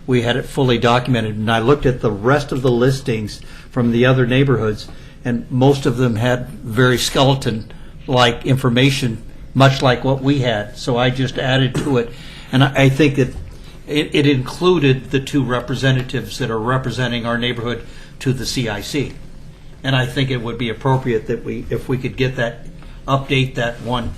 we had it fully documented. And I looked at the rest of the listings from the other neighborhoods, and most of them had very skeleton-like information, much like what we had. So I just added to it, and I think that it included the two representatives that are representing our neighborhood to the CIC. And I think it would be appropriate that if we could get that, update that one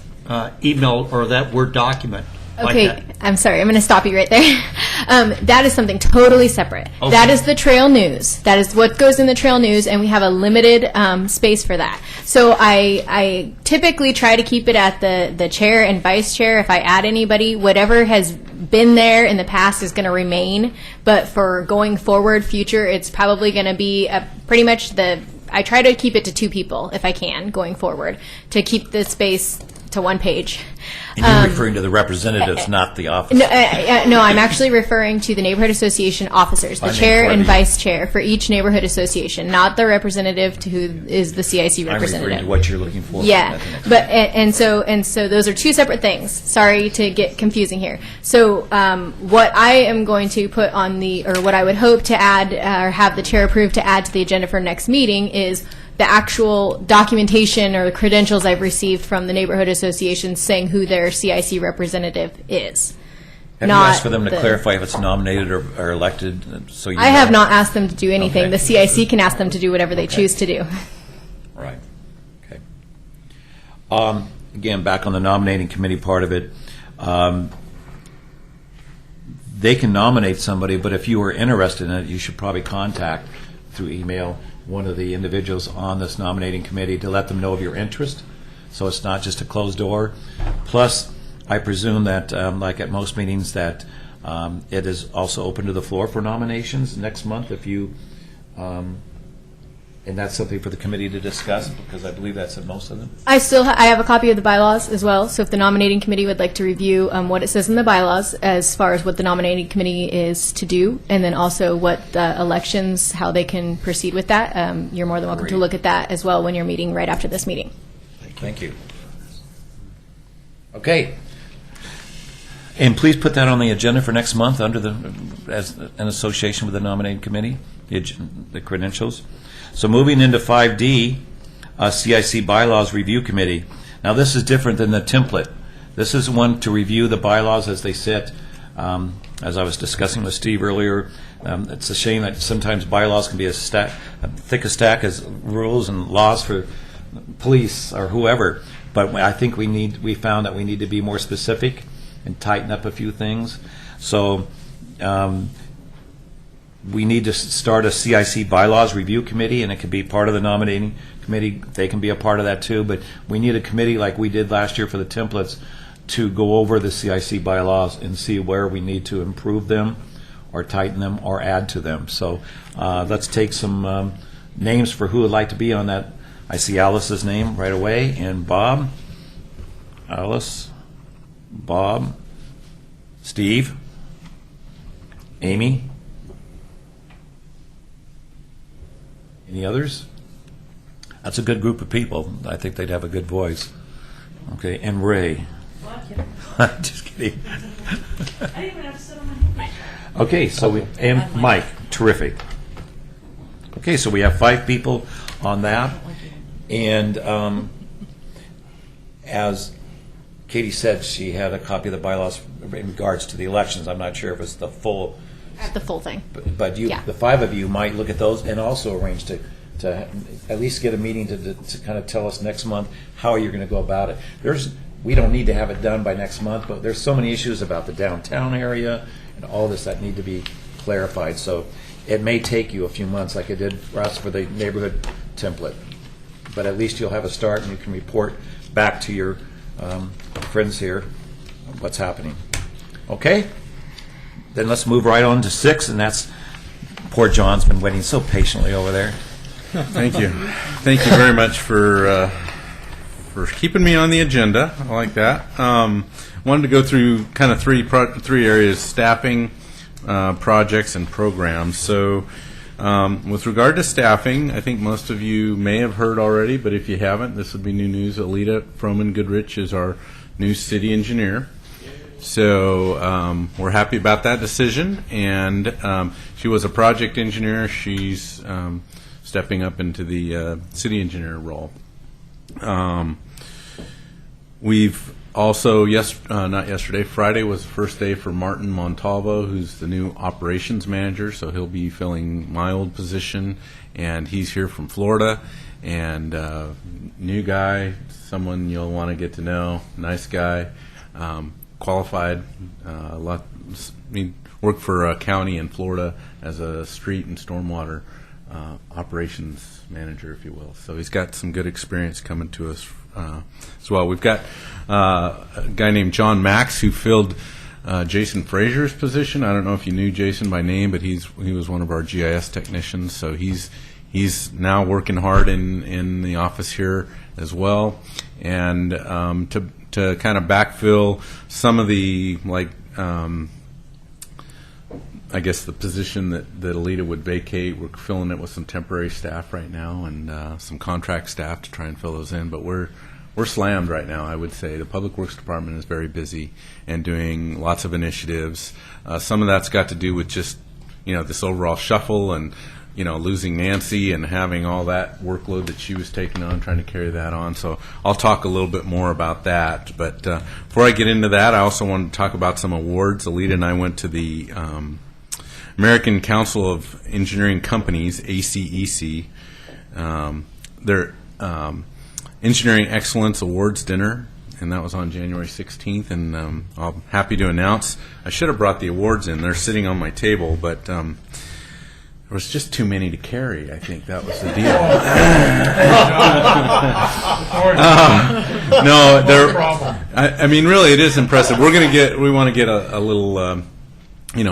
email or that Word document. Okay, like that. I'm sorry. I'm going to stop you right there. That is something totally separate. Okay. That is the trail news. That is what goes in the trail news, and we have a limited space for that. So I typically try to keep it at the chair and vice chair. If I add anybody, whatever has been there in the past is going to remain. But for going forward, future, it's probably going to be pretty much I try to keep it to 2 people if I can going forward to keep the space to 1 page. And you're referring to the representatives, not the officers. No, I'm actually referring to the neighborhood association officers, the I mean, chair and Courtney. vice chair for each neighborhood association, not the representative to who is the CIC I'm representative. referring to what you're looking for. Yeah, but and so those are 2 separate things. Sorry to get confusing here. So what I am going to put on what I would hope to add or have the chair approve to add to the agenda for next meeting is the actual documentation or the credentials I've received from the neighborhood associations saying who their CIC representative is. Have you asked for them to clarify if it's nominated or elected? So you I have know? not asked them to do anything. Okay. The CIC can ask them to do whatever they choose to do. Right. Okay. Again, back on the nominating committee part of it, they can nominate somebody, but if you are interested in it, you should probably contact through email one of the individuals on this nominating committee to let them know of your interest, so it's not just a closed door. Plus, I presume that, like at most meetings, that it is also open to the floor for nominations next month if you, and that's something for the committee to discuss, because I believe that's at most of them. I have a copy of the bylaws as well, so if the nominating committee would like to review what it says in the bylaws as far as what the nominating committee is to do, and then also what the elections, how they can proceed with that, you're more than welcome to Great. look at that as well when you're meeting right after this meeting. Thank you. Okay. And please put that on the agenda for next month as an association with the nominating committee, the credentials. So moving into 5D, CIC Bylaws Review Committee. Now this is different than the template. This is one to review the bylaws as they sit. as I was discussing with Steve earlier, it's a shame that sometimes bylaws can be as thick a stack as rules and laws for police or whoever. But I think we found that we need to be more specific and tighten up a few things. So we need to start a CIC bylaws review committee, and it could be part of the nominating committee. They can be a part of that too. But we need a committee like we did last year for the templates to go over the CIC bylaws and see where we need to improve them or tighten them or add to them. So let's take some names for who would like to be on that. I see Alice's name right away, and Bob. Alice, Bob, Steve, Amy. Any others? That's a good group of people. I think they'd have a good voice. Okay, and Ray. Just kidding. I didn't even have to sit on my Okay, so and Mike, terrific. Okay, so we have 5 people on that, and as Katie said, she had a copy of the bylaws in regards to the elections. I'm not sure if it's the full. The full thing. But you, Yeah. the 5 of you, might look at those and also arrange to at least get a meeting to kind of tell us next month how you're going to go about it. We don't need to have it done by next month, but there's so many issues about the downtown area and all this that need to be clarified. So it may take you a few months, like it did for us for the neighborhood template. But at least you'll have a start, and you can report back to your friends here what's happening. Okay? Then let's move right on to 6, and that's poor John's been waiting so patiently over there. Thank you. Thank you very much for keeping me on the agenda. I like that. Wanted to go through kind of three areas: staffing, projects, and programs. So with regard to staffing, I think most of you may have heard already, but if you haven't, this would be new news. Alita Froman Goodrich is our new city engineer. So we're happy about that decision, and she was a project engineer. She's stepping up into the city engineer role. We've also, Friday was the first day for Martin Montalvo, who's the new operations manager, so he'll be filling my old position, and he's here from Florida, and new guy, someone you'll want to get to know, nice guy, qualified, worked for a county in Florida as a street and stormwater operations manager, if you will. So he's got some good experience coming to us as well. We've got a guy named John Max who filled Jason Frazier's position. I don't know if you knew Jason by name, but he was one of our GIS technicians. So he's now working hard in the office here as well, and to kind of backfill some of the I guess the position that Alita would vacate. We're filling it with some temporary staff right now and some contract staff to try and fill those in. But we're slammed right now, I would say. The Public Works Department is very busy and doing lots of initiatives. Some of that's got to do with just, this overall shuffle and, losing Nancy and having all that workload that she was taking on, trying to carry that on. So I'll talk a little bit more about that. But before I get into that, I also want to talk about some awards. Alita and I went to the American Council of Engineering Companies, ACEC, their Engineering Excellence Awards dinner, and that was on January 16th, and I'm happy to announce, I should have brought the awards in. They're sitting on my table, but there was just too many to carry. I think that was the deal. I mean, really, it is impressive. We want to get a little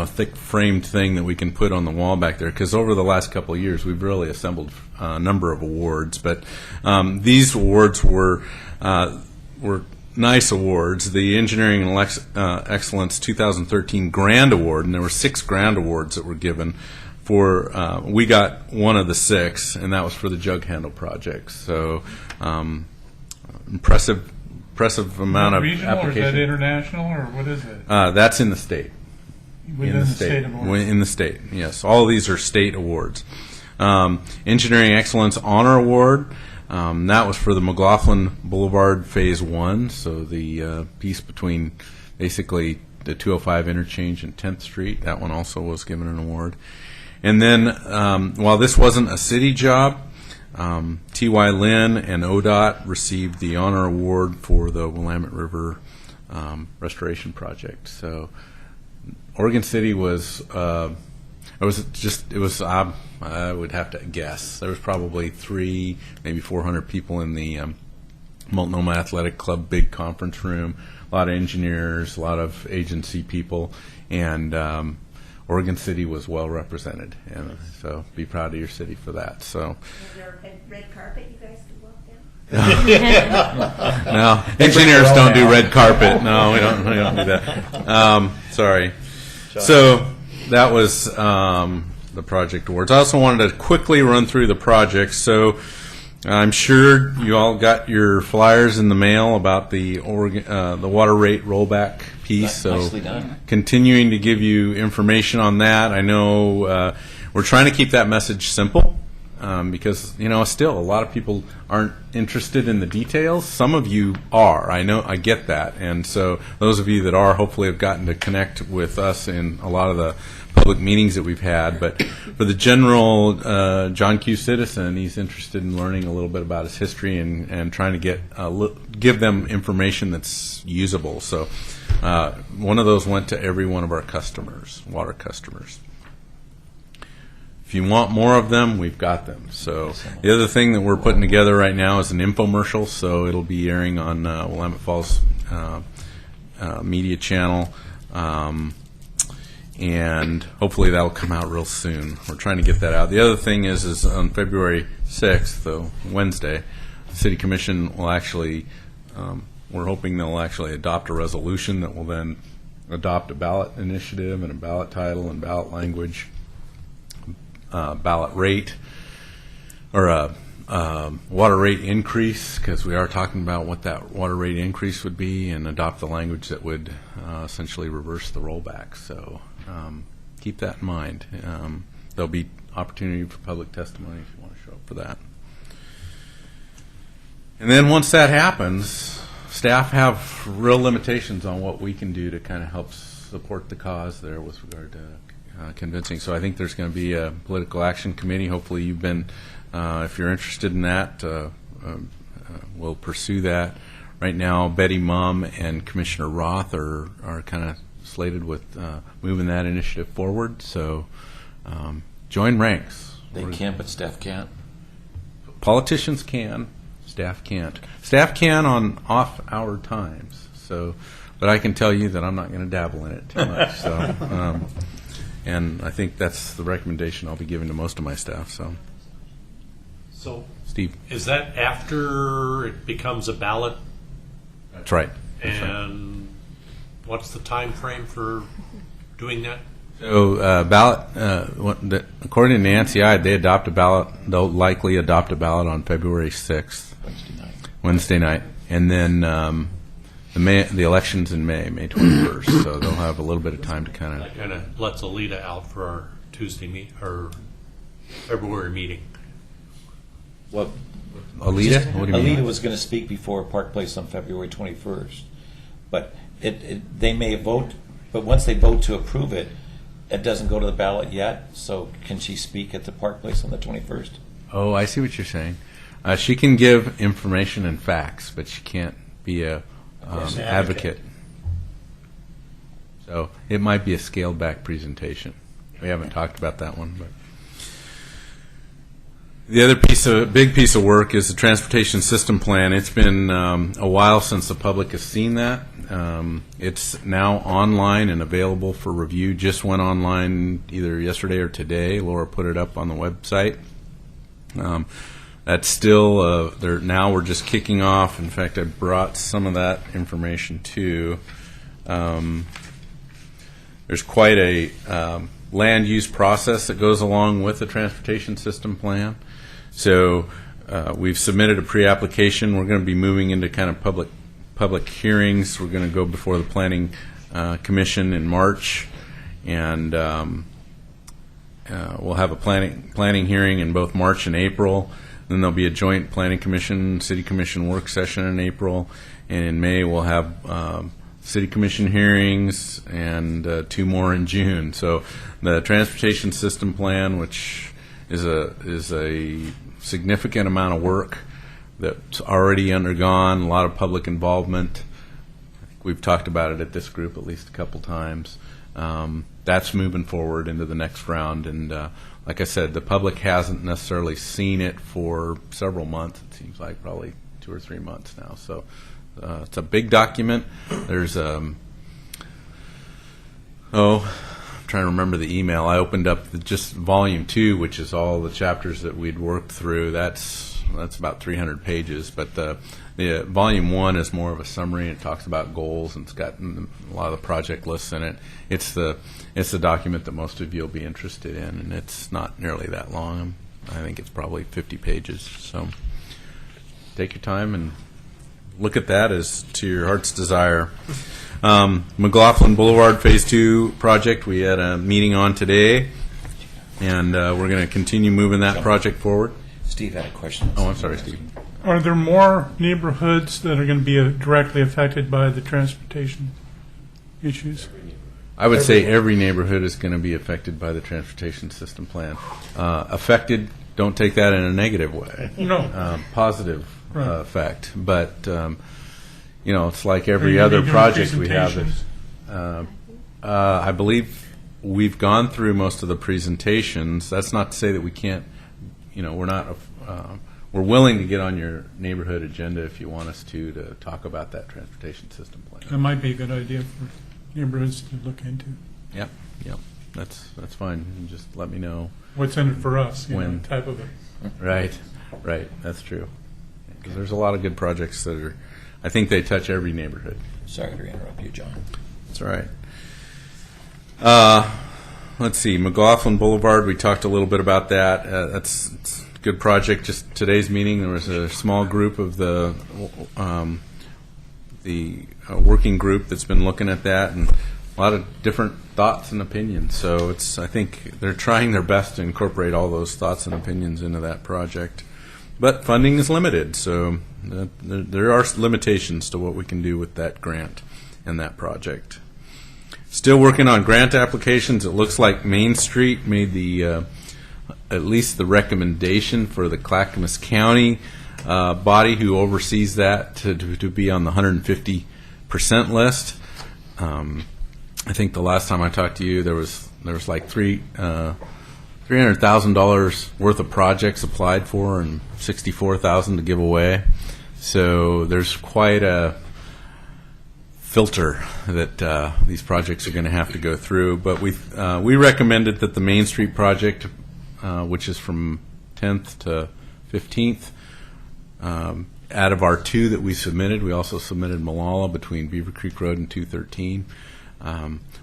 thick framed thing that we can put on the wall back there, because over the last couple of years we've really assembled a number of awards, but these awards were nice awards. The Engineering and Excellence 2013 Grand Award, and there were 6 Grand Awards that were given for, we got one of the 6, and that was for the jug handle project. So impressive amount of regional, application. or is that international, or what is it? That's in the state. Within the state of Oregon. In the state, yes. All of these are state awards. Engineering Excellence Honor Award, that was for the McLaughlin Boulevard Phase 1, so the piece between basically the 205 interchange and 10th Street. That one also was given an award. And then, while this wasn't a city job, T.Y. Lin and ODOT received the honor award for the Willamette River restoration project. So Oregon City was, I would have to guess, there was probably 300, maybe 400 people in the Multnomah Athletic Club big conference room, a lot of engineers, a lot of agency people, and Oregon City was well represented, and so be proud of your city for that. So, Is there a red carpet you guys could walk down? no, engineers don't do red carpet. No, we don't do that. Sorry. So that was the project awards. I also wanted to quickly run through the projects. So I'm sure you all got your flyers in the mail about the water rate rollback piece. Nicely So done. continuing to give you information on that. I know we're trying to keep that message simple because, still a lot of people aren't interested in the details. Some of you are. I get that. And so those of you that are hopefully have gotten to connect with us in a lot of the public meetings that we've had. But for the general John Q. citizen, he's interested in learning a little bit about his history and trying to give them information that's usable. So one of those went to every one of our customers, water customers. If you want more of them, we've got them. So the other thing that we're putting together right now is an infomercial. So it'll be airing on Willamette Falls media channel. And hopefully that'll come out real soon. We're trying to get that out. The other thing is on February 6th, though, Wednesday, the City Commission will actually, we're hoping they'll actually adopt a resolution that will then adopt a ballot initiative and a ballot title and ballot language, ballot rate, or a water rate increase, because we are talking about what that water rate increase would be, and adopt the language that would essentially reverse the rollback. So keep that in mind. There'll be opportunity for public testimony if you want to show up for that. And then once that happens, staff have real limitations on what we can do to kind of help support the cause there with regard to convincing. So I think there's going to be a political action committee. Hopefully you've been, if you're interested in that, we'll pursue that. Right now, Betty Mumm and Commissioner Roth are kind of slated with moving that initiative forward. So join ranks. They can, but staff can't. Politicians can, staff can't. Staff can on off-hour times. So, but I can tell you that I'm not going to dabble in it too much. So, and I think that's the recommendation I'll be giving to most of my staff. So, Steve, is that after it becomes a ballot? That's right. And what's the time frame for doing that? So ballot, according to Nancy Ide, they'll likely adopt a ballot on February 6th, Wednesday night, and then the election's in May 21st. So they'll have a little bit of time to kind That kind of lets Alita out for our Tuesday or February meeting. What? Alita? What do you mean? Alita was going to speak before Park Place on February 21st, but they may vote. But once they vote to approve it, it doesn't go to the ballot yet. So can she speak at the Park Place on the 21st? Oh, I see what you're saying. She can give information and facts, but she can't be a advocate. So it might be a scaled back presentation. We haven't talked about that one, but. The other big piece of work is the transportation system plan. It's been a while since the public has seen that. It's now online and available for review. Just went online either yesterday or today. Laura put it up on the website. That's still there now. We're just kicking off. In fact, I brought some of that information too. There's quite a land use process that goes along with the transportation system plan. So we've submitted a pre-application. We're going to be moving into kind of public hearings. We're going to go before the Planning Commission in March, and we'll have a planning hearing in both March and April. Then there'll be a joint Planning Commission, City Commission work session in April, and in May we'll have city commission hearings, and 2 more in June. So the transportation system plan, which is a significant amount of work that's already undergone, a lot of public involvement. I think we've talked about it at this group at least a couple times. That's moving forward into the next round, and like I said, the public hasn't necessarily seen it for several months. It seems like probably 2 or 3 months now. So it's a big document. There's I'm trying to remember the email. I opened up just volume 2, which is all the chapters that we'd worked through. That's about 300 pages, but the volume 1 is more of a summary. It talks about goals, and it's got a lot of the project lists in it. It's the document that most of you will be interested in, and it's not nearly that long. I think it's probably 50 pages. So take your time and look at that as to your heart's desire. McLaughlin Boulevard Phase 2 project, we had a meeting on today, and we're going to continue moving that project forward. Steve had a question. Oh, I'm sorry, Steve. Are there more neighborhoods that are going to be directly affected by the transportation issues? I would say every neighborhood is going to be affected by the transportation system plan. Affected, don't take that in a negative way. No. Positive Right. effect. But, it's like every you other doing project we have. presentations? I believe we've gone through most of the presentations. That's not to say that we can't, we're not, we're willing to get on your neighborhood agenda if you want us to talk about that transportation system plan. That might be a good idea for neighborhoods to look into. Yep. That's fine. You just let me know. What's in it for us, When. type of it. Right. That's true. Because there's a lot of good projects that are, I think they touch every neighborhood. Sorry to interrupt you, John. That's all right. Let's see, McLaughlin Boulevard, we talked a little bit about that. It's a good project. Just today's meeting, there was a small group of the working group that's been looking at that, and a lot of different thoughts and opinions. So I think they're trying their best to incorporate all those thoughts and opinions into that project. But funding is limited, so there are limitations to what we can do with that grant and that project. Still working on grant applications. It looks like Main Street made at least the recommendation for the Clackamas County body who oversees that to be on the 150% list. I think the last time I talked to you, there was like $300,000 worth of projects applied for and $64,000 to give away. So there's quite a filter that these projects are going to have to go through. But we recommended that the Main Street project, which is from 10th to 15th, out of our 2 that we submitted, we also submitted Malala between Beaver Creek Road and 213.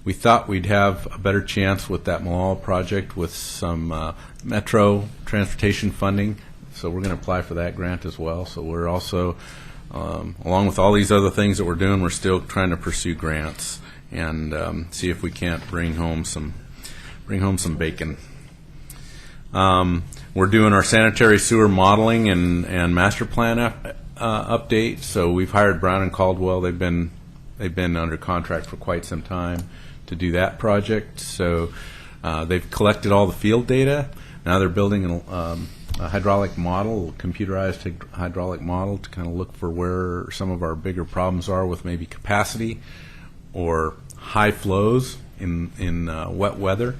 We thought we'd have a better chance with that Malala project with some metro transportation funding, so we're going to apply for that grant as well. So we're also, along with all these other things that we're doing, we're still trying to pursue grants and see if we can't bring home some bacon. We're doing our sanitary sewer modeling and master plan update. So we've hired Brown and Caldwell. They've been under contract for quite some time to do that project. So they've collected all the field data. Now they're building a hydraulic model, a computerized hydraulic model to kind of look for where some of our bigger problems are with maybe capacity or high flows in wet weather.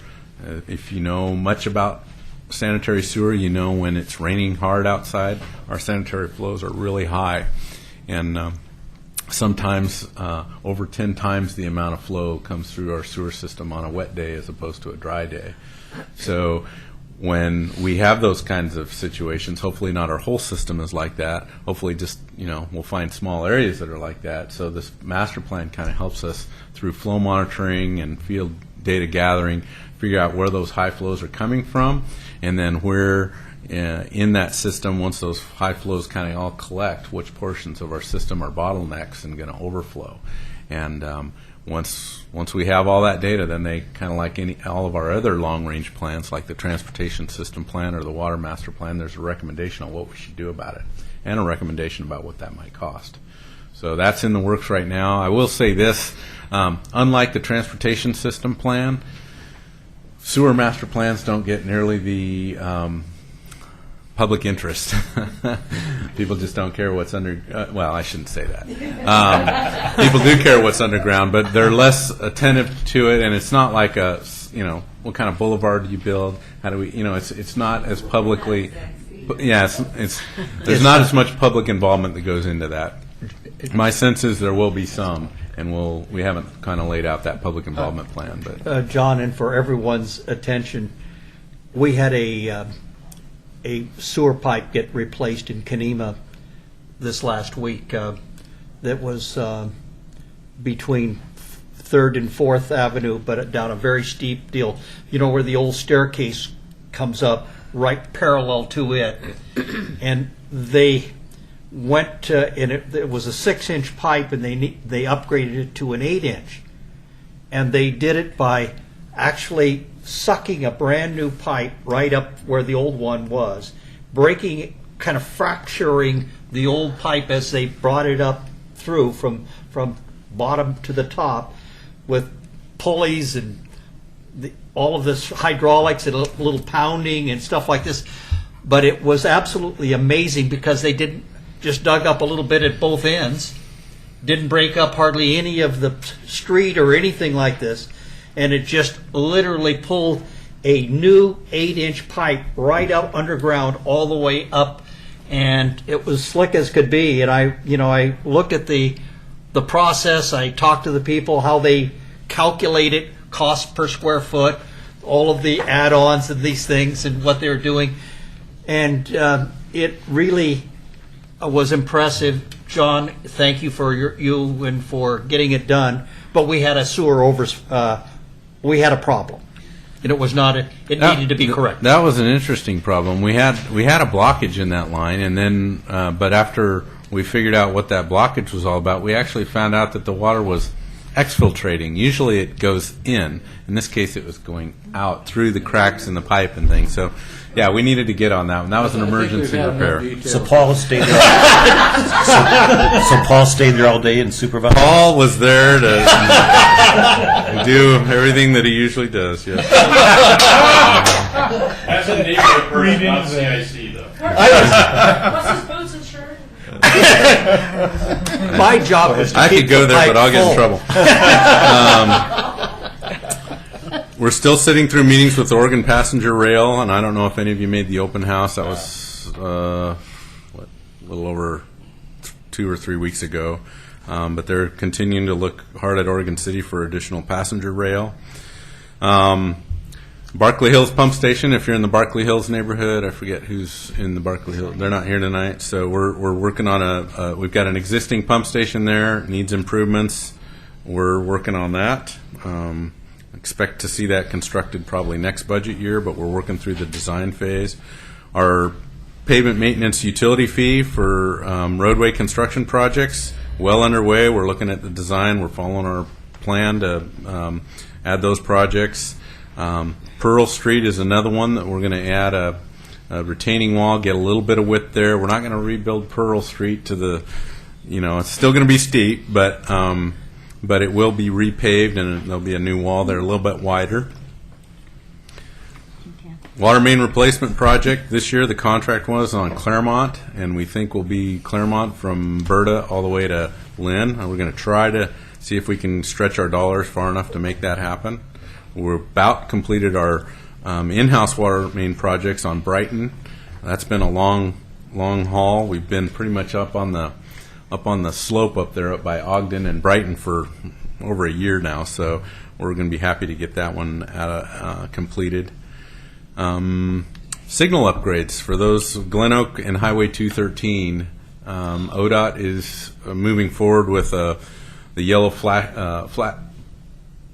If you know much about sanitary sewer, you know when it's raining hard outside, our sanitary flows are really high. And sometimes over 10 times the amount of flow comes through our sewer system on a wet day as opposed to a dry day. So when we have those kinds of situations, hopefully not our whole system is like that. Hopefully just, we'll find small areas that are like that. So this master plan kind of helps us through flow monitoring and field data gathering, figure out where those high flows are coming from, and then where in that system, once those high flows kind of all collect, which portions of our system are bottlenecks and going to overflow. And once we have all that data, then they kind of like all of our other long-range plans, like the transportation system plan or the water master plan, there's a recommendation on what we should do about it and a recommendation about what that might cost. So that's in the works right now. I will say this, unlike the transportation system plan, sewer master plans don't get nearly the public interest. People just don't care what's under, well, I shouldn't say that. People do care what's underground, but they're less attentive to it, and it's not like a, what kind of boulevard do you build? How do we, it's not as publicly, there's not as much public involvement that goes into that. My sense is there will be some, and we haven't kind of laid out that public involvement plan. But John, and for everyone's attention, we had a sewer pipe get replaced in Kenema this last week that was between 3rd and 4th Avenue, but down a very steep deal. You know where the old staircase comes up, right parallel to it. And they went and it was a 6-inch pipe, and they upgraded it to an 8-inch. And they did it by actually sucking a brand new pipe right up where the old one was, breaking it, kind of fracturing the old pipe as they brought it up through from bottom to the top with pulleys and all of this hydraulics and a little pounding and stuff like this. But it was absolutely amazing because they didn't just dug up a little bit at both ends, didn't break up hardly any of the street or anything like this. And it just literally pulled a new 8-inch pipe right up underground all the way up, and it was slick as could be. And I looked at the process. I talked to the people, how they calculate it, cost per square foot, all of the add-ons and these things and what they're doing. And it really was impressive. John, thank you for you and for getting it done. But we had a we had a problem, and it was not. It needed to be corrected. That was an interesting problem. We had a blockage in that line, and then but after we figured out what that blockage was all about, we actually found out that the water was exfiltrating. Usually it goes in. In this case, it was going out through the cracks in the pipe and things. So, yeah, we needed to get on that one. That was an emergency repair. So Paul stayed there. So Paul stayed there all day and supervised. Paul was there to do everything that he usually does. Yes. As a neighborhood person, not CIC though. What's his boots and shirt? My job was to I keep could go the there, pipe but I'll get in full. trouble. We're still sitting through meetings with Oregon Passenger Rail, and I don't know if any of you made the open house. That was a little over 2 or 3 weeks ago. But they're continuing to look hard at Oregon City for additional passenger rail. Barkley Hills Pump Station, if you're in the Barkley Hills neighborhood, I forget who's in the Barkley Hills. They're not here tonight, so we're working on we've got an existing pump station there, needs improvements. We're working on that. Expect to see that constructed probably next budget year, but we're working through the design phase. Our pavement maintenance utility fee for roadway construction projects, well underway. We're looking at the design. We're following our plan to add those projects. Pearl Street is another one that we're going to add a retaining wall, get a little bit of width there. We're not going to rebuild Pearl Street to the, it's still going to be steep, but it will be repaved and there'll be a new wall there a little bit wider. Water main replacement project this year, the contract was on Claremont, and we think will be Claremont from Berta all the way to Lynn. And we're going to try to see if we can stretch our dollars far enough to make that happen. We're about completed our in-house water main projects on Brighton. That's been a long haul. We've been pretty much up on the slope up there up by Ogden and Brighton for over a year now. So we're going to be happy to get that one completed. Signal upgrades for those Glen Oak and Highway 213. ODOT is moving forward with the yellow flat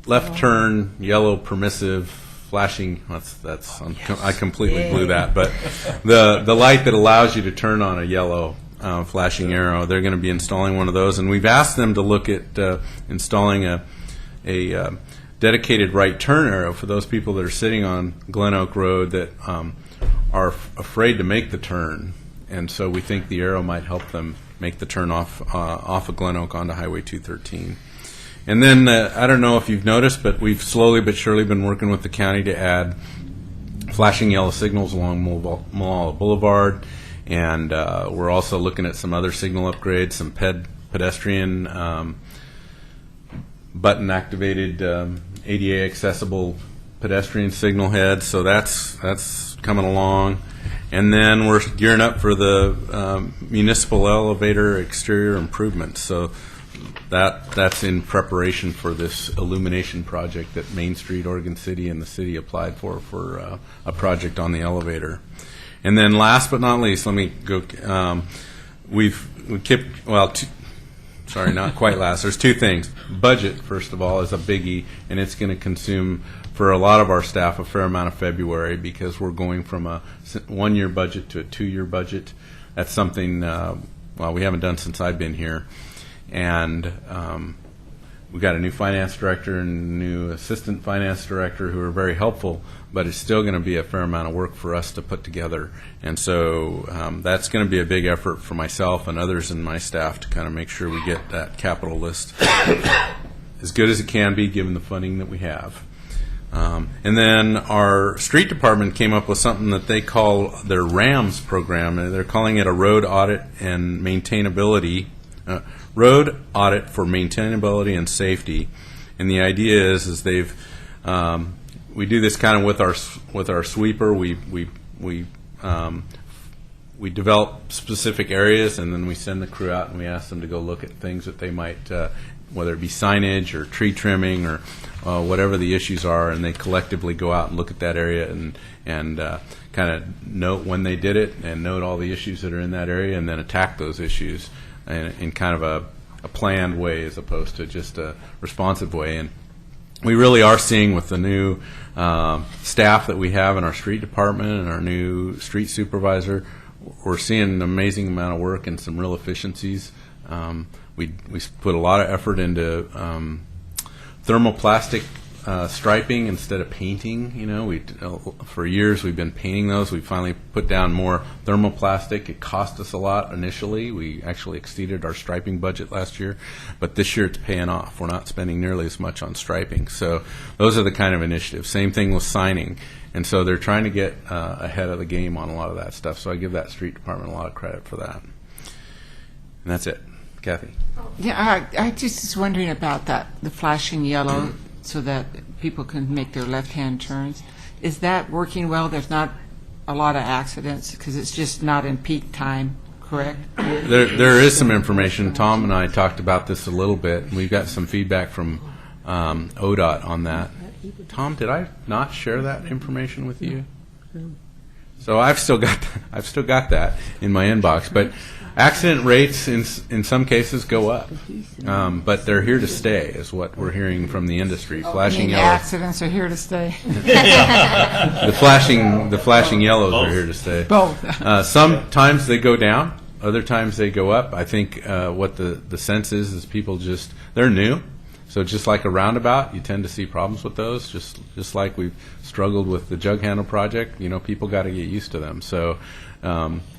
left turn yellow permissive flashing. I completely blew that. But the light that allows you to turn on a yellow flashing arrow. They're going to be installing one of those, and we've asked them to look at installing a dedicated right turn arrow for those people that are sitting on Glen Oak Road that are afraid to make the turn. And so we think the arrow might help them make the turn off of Glen Oak onto Highway 213. And then, I don't know if you've noticed, but we've slowly but surely been working with the county to add flashing yellow signals along Malala Boulevard, and we're also looking at some other signal upgrades, some pedestrian button-activated ADA accessible pedestrian signal heads, so that's coming along. And then we're gearing up for the municipal elevator exterior improvements. So that's in preparation for this illumination project that Main Street, Oregon City, and the city applied for a project on the elevator. And then last but not least, let me go. Sorry, not quite last. There's two things. Budget, first of all, is a biggie, and it's going to consume for a lot of our staff a fair amount of February because we're going from a one-year budget to a two-year budget. That's something, we haven't done since I've been here. And we've got a new finance director and a new assistant finance director who are very helpful, but it's still going to be a fair amount of work for us to put together. And so that's going to be a big effort for myself and others in my staff to kind of make sure we get that capital list as good as it can be given the funding that we have. And then our street department came up with something that they call their RAMS program. They're calling it a road audit and maintainability, road audit for maintainability and safety. And the idea is they've we do this kind of with our sweeper. We develop specific areas, and then we send the crew out and we ask them to go look at things that they might, whether it be signage or tree trimming or whatever the issues are, and they collectively go out and look at that area and kind of note when they did it and note all the issues that are in that area, and then attack those issues in kind of a planned way as opposed to just a responsive way. And we really are seeing with the new staff that we have in our street department and our new street supervisor, we're seeing an amazing amount of work and some real efficiencies. We put a lot of effort into thermoplastic striping instead of painting. You know, for years we've been painting those. We finally put down more thermoplastic. It cost us a lot initially. We actually exceeded our striping budget last year, but this year it's paying off. We're not spending nearly as much on striping. So those are the kind of initiatives. Same thing with signing. And so they're trying to get ahead of the game on a lot of that stuff. So I give that street department a lot of credit for that. And that's it. Kathy? Yeah, I just was wondering about that, the flashing yellow, so that people can make their left-hand turns. Is that working well? There's not a lot of accidents because it's just not in peak time, correct? There is some information. Tom and I talked about this a little bit, and we've got some feedback from ODOT on that. Tom, did I not share that information with you? So I've still got that in my inbox, but accident rates in some cases go up, but they're here to stay, is what we're hearing from the industry. Flashing yellow accidents are here to stay. The flashing yellows are here to stay. Both. Sometimes they go down, other times they go up. I think what the sense is people they're new. So just like a roundabout, you tend to see problems with those. Just like we've struggled with the jug handle project, people got to get used to them. So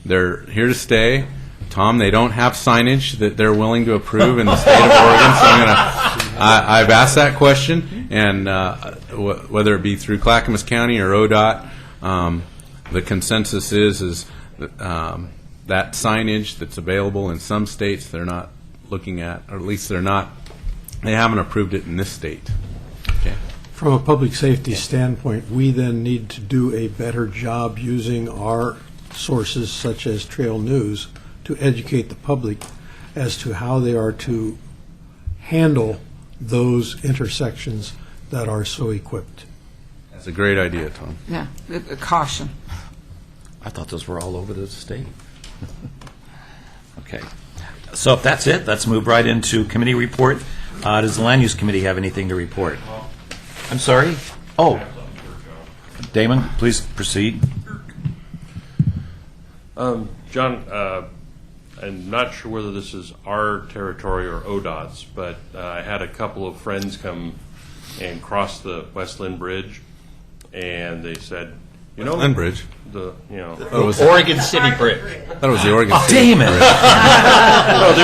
they're here to stay. Tom, they don't have signage that they're willing to approve in the state of Oregon. So I've asked that question, and whether it be through Clackamas County or ODOT, the consensus is that signage that's available in some states they're not looking at, or at least they haven't approved it in this state. Okay. From a public safety standpoint, we then need to do a better job using our sources such as Trail News to educate the public as to how they are to handle those intersections that are so equipped. That's a great idea, Tom. Yeah, caution. I thought those were all over the state. Okay. So if that's it, let's move right into committee report. Does the Land Use Committee have anything to report? I'm sorry? Oh. Damon, please proceed. John, I'm not sure whether this is our territory or ODOT's, but I had a couple of friends come and cross the West Lynn Bridge, and they said, You know, Westland Bridge. The, you know. Oh, was Oregon City Bridge. That was the Oregon Oh, City damn it. Bridge.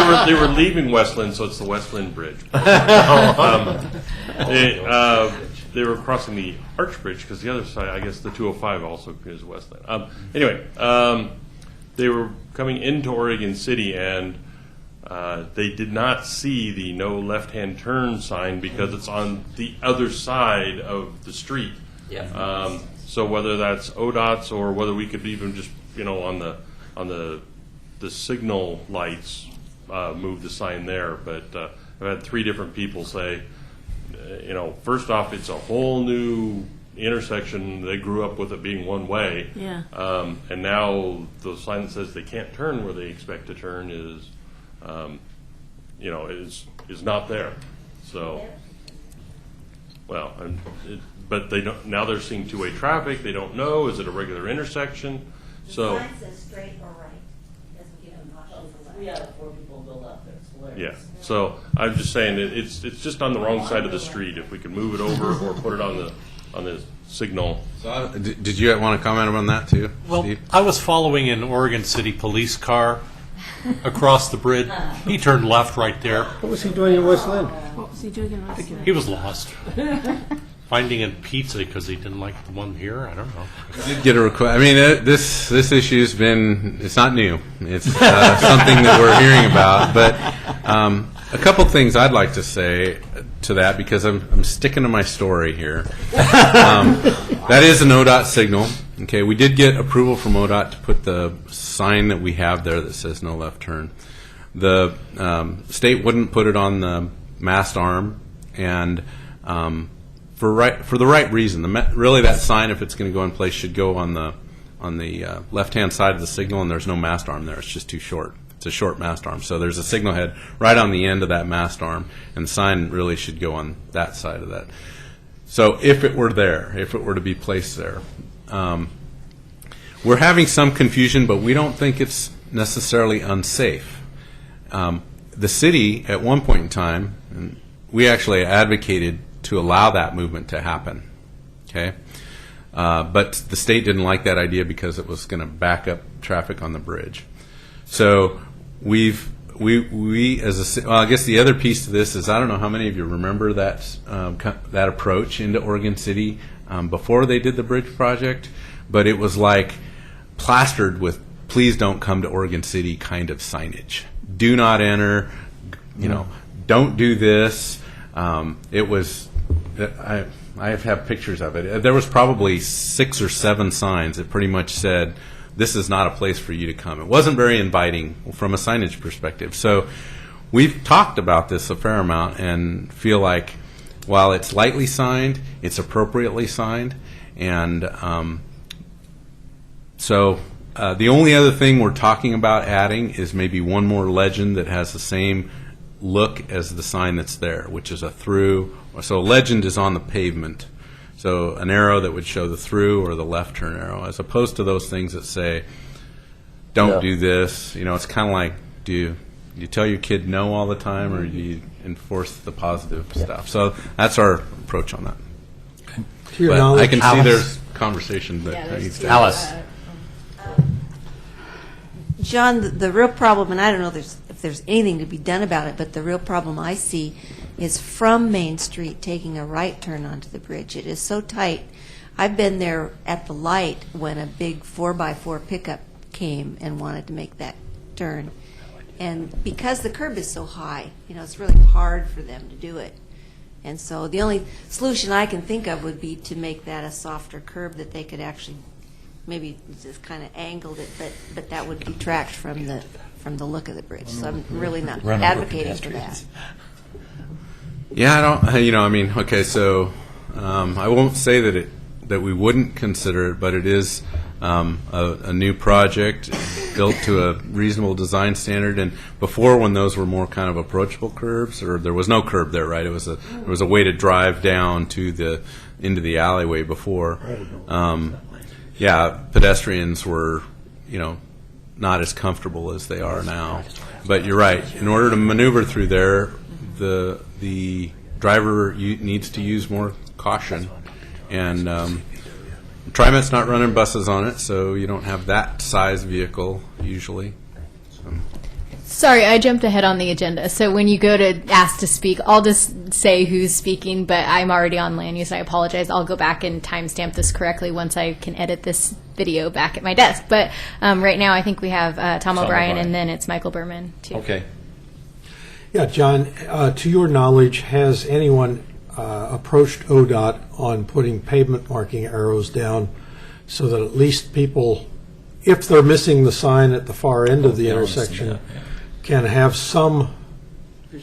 No, they were leaving Westland, so it's the Westland Bridge. They were crossing the Arch Bridge because the other side, I guess, the 205 also is Westland. Anyway, they were coming into Oregon City, and they did not see the no left-hand turn sign because it's on the other side of the street. Yeah. So whether that's ODOT's or whether we could even just, on the signal lights, move the sign there. But I've had 3 different people say, first off, it's a whole new intersection. They grew up with it being one way. Yeah. And now the sign that says they can't turn where they expect to turn is not there. So, well, but they don't. Now they're seeing two-way traffic. They don't know. Is it a regular intersection? So. sign says straight or right. Doesn't give them options for left. We had 4 people go left there. It's hilarious. Yeah. So I'm just saying that it's just on the wrong side of the street. If we could move it over or put it on the signal. Did you want to comment on that too, Well, Steve? I was following an Oregon City police car across the bridge. He turned left right there. What was he doing in Westland? What was he doing in Westland? He was lost. Finding a pizza because he didn't like the one here. I don't know. Did get a request. I mean, this issue's been, it's not new. It's something that we're hearing about. But a couple things I'd like to say to that, because I'm sticking to my story here. That is an ODOT signal. Okay, we did get approval from ODOT to put the sign that we have there that says no left turn. The state wouldn't put it on the mast arm, and for the right reason. Really, that sign, if it's going to go in place, should go on the left-hand side of the signal, and there's no mast arm there. It's just too short. It's a short mast arm. So there's a signal head right on the end of that mast arm, and the sign really should go on that side of that. So if it were there, if it were to be placed there, we're having some confusion, but we don't think it's necessarily unsafe. The city, at one point in time, and we actually advocated to allow that movement to happen. Okay, but the state didn't like that idea because it was going to back up traffic on the bridge. So we as a, well, I guess the other piece to this is, I don't know how many of you remember that that approach into Oregon City before they did the bridge project, but it was like plastered with "please don't come to Oregon City" kind of signage. Do not enter. Don't do this. It was. I have pictures of it. There was probably 6 or 7 signs that pretty much said, "This is not a place for you to come." It wasn't very inviting from a signage perspective. So we've talked about this a fair amount and feel like while it's lightly signed, it's appropriately signed. And the only other thing we're talking about adding is maybe one more legend that has the same look as the sign that's there, which is a through. So a legend is on the pavement. So an arrow that would show the through or the left turn arrow, as opposed to those things that say, "Don't do this." It's kind of like, do you tell your kid no all the time, or do you enforce the positive stuff? So that's our approach on that. To your But knowledge, I can see Alice. there's conversation that needs to Alice. John, the real problem, and I don't know if there's anything to be done about it, but the real problem I see is from Main Street taking a right turn onto the bridge. It is so tight. I've been there at the light when a big 4x4 pickup came and wanted to make that turn. And because the curb is so high, it's really hard for them to do it. And so the only solution I can think of would be to make that a softer curb that they could actually maybe just kind of angled it, but that would detract from the look of the bridge. So I'm really not advocating for that. Yeah, I don't. Okay. So I won't say that we wouldn't consider it, but it is a new project built to a reasonable design standard. And before, when those were more kind of approachable curbs, or there was no curb there, right? There was a way to drive down into the alleyway before. Pedestrians were, not as comfortable as they are now. But you're right. In order to maneuver through there, the driver needs to use more caution, and TriMet's not running buses on it, so you don't have that size vehicle usually. So. Sorry, I jumped ahead on the agenda. So when you go to ask to speak, I'll just say who's speaking, but I'm already on land use. I apologize. I'll go back and timestamp this correctly once I can edit this video back at my desk. But right now I think we have Tom O'Brien, and then it's Michael Berman, too. Okay. Yeah, John, to your knowledge, has anyone approached ODOT on putting pavement marking arrows down so that at least people, if they're missing the sign at the far end of the intersection, can have some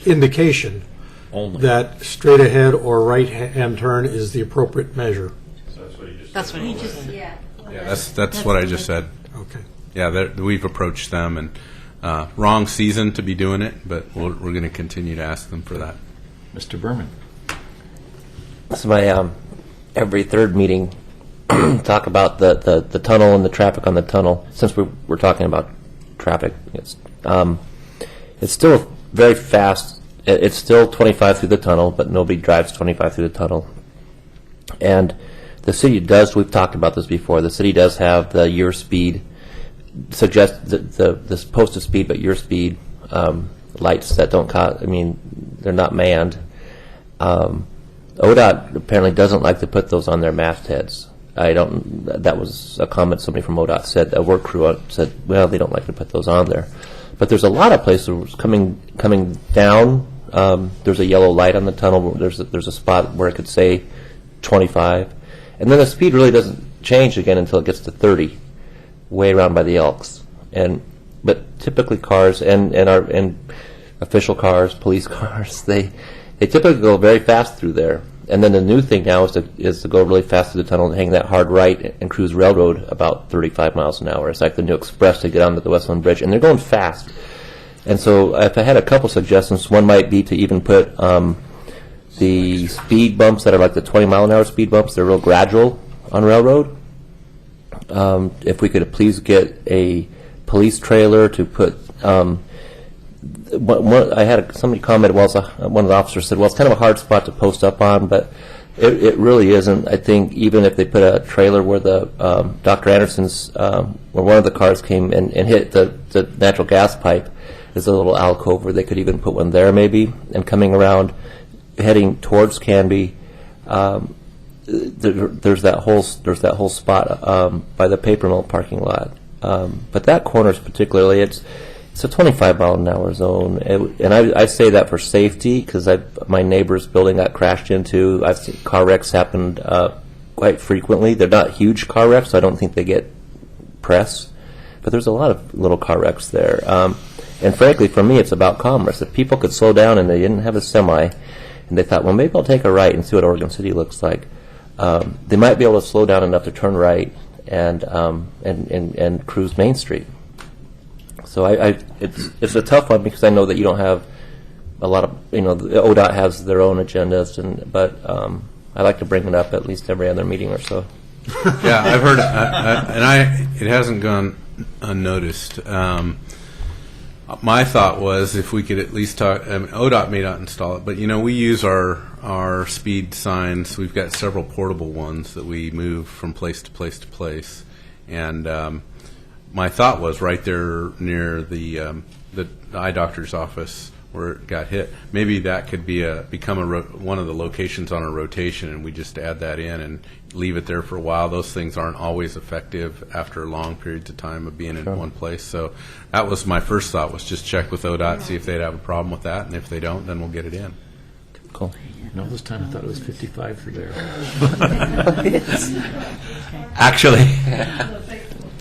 indication that straight ahead or right hand turn is the appropriate measure? That's what he just said. Yeah, that's what I just said. Okay. Yeah, we've approached them, and wrong season to be doing it, but we're going to continue to ask them for that. Mr. Berman. This is my every third meeting talk about the tunnel and the traffic on the tunnel. Since we're talking about traffic, it's still very fast. It's still 25 through the tunnel, but nobody drives 25 through the tunnel. And the city does, we've talked about this before, the city does have the your speed, suggest this posted speed, but your speed lights that don't they're not manned. ODOT apparently doesn't like to put those on their mastheads. That was a comment somebody from ODOT said, a work crew said, well, they don't like to put those on there. But there's a lot of places coming down. There's a yellow light on the tunnel. There's a spot where it could say 25, and then the speed really doesn't change again until it gets to 30, way around by the Elks. But typically cars and official cars, police cars, they typically go very fast through there. And then the new thing now is to go really fast through the tunnel and hang that hard right and cruise railroad about 35 miles an hour. It's like the new express to get onto the Westland Bridge, and they're going fast. And so if I had a couple suggestions, one might be to even put the speed bumps that are like the 20-mile-an-hour speed bumps. They're real gradual on railroad. If we could please get a police trailer to put I had somebody comment. One of the officers said, "Well, it's kind of a hard spot to post up on, but it really isn't." I think even if they put a trailer where the Dr. Anderson's, where one of the cars came and hit the natural gas pipe, there's a little alcove where they could even put one there, maybe. And coming around, heading towards Canby, there's that whole spot by the paper mill parking lot. But that corner particularly, it's a 25-mile-an-hour zone, and I say that for safety because my neighbor's building got crashed into. I've seen car wrecks happen quite frequently. They're not huge car wrecks, so I don't think they get press, but there's a lot of little car wrecks there. And frankly, for me, it's about commerce. If people could slow down and they didn't have a semi, and they thought, well, maybe I'll take a right and see what Oregon City looks like, they might be able to slow down enough to turn right and cruise Main Street. So it's a tough one because I know that you don't have a lot of, the ODOT has their own agendas, but I like to bring it up at least every other meeting or so. Yeah, I've heard, it hasn't gone unnoticed. My thought was if we could at least talk, ODOT may not install it, but we use our speed signs. We've got several portable ones that we move from place to place to place, and my thought was right there near the eye doctor's office where it got hit. Maybe that could become one of the locations on a rotation, and we just add that in and leave it there for a while. Those things aren't always effective after long periods of time of being in one place. So that was my first thought, was just check with ODOT, see if they'd have a problem with that, and if they don't, then we'll get it in. Cool. No, this time I thought it was 55 through there. Actually,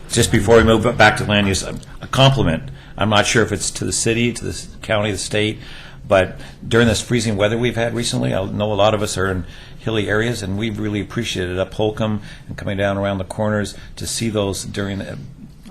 just before we move back to land use, a compliment. I'm not sure if it's to the city, to the county, the state, but during this freezing weather we've had recently, I know a lot of us are in hilly areas, and we've really appreciated up Holcomb and coming down around the corners to see those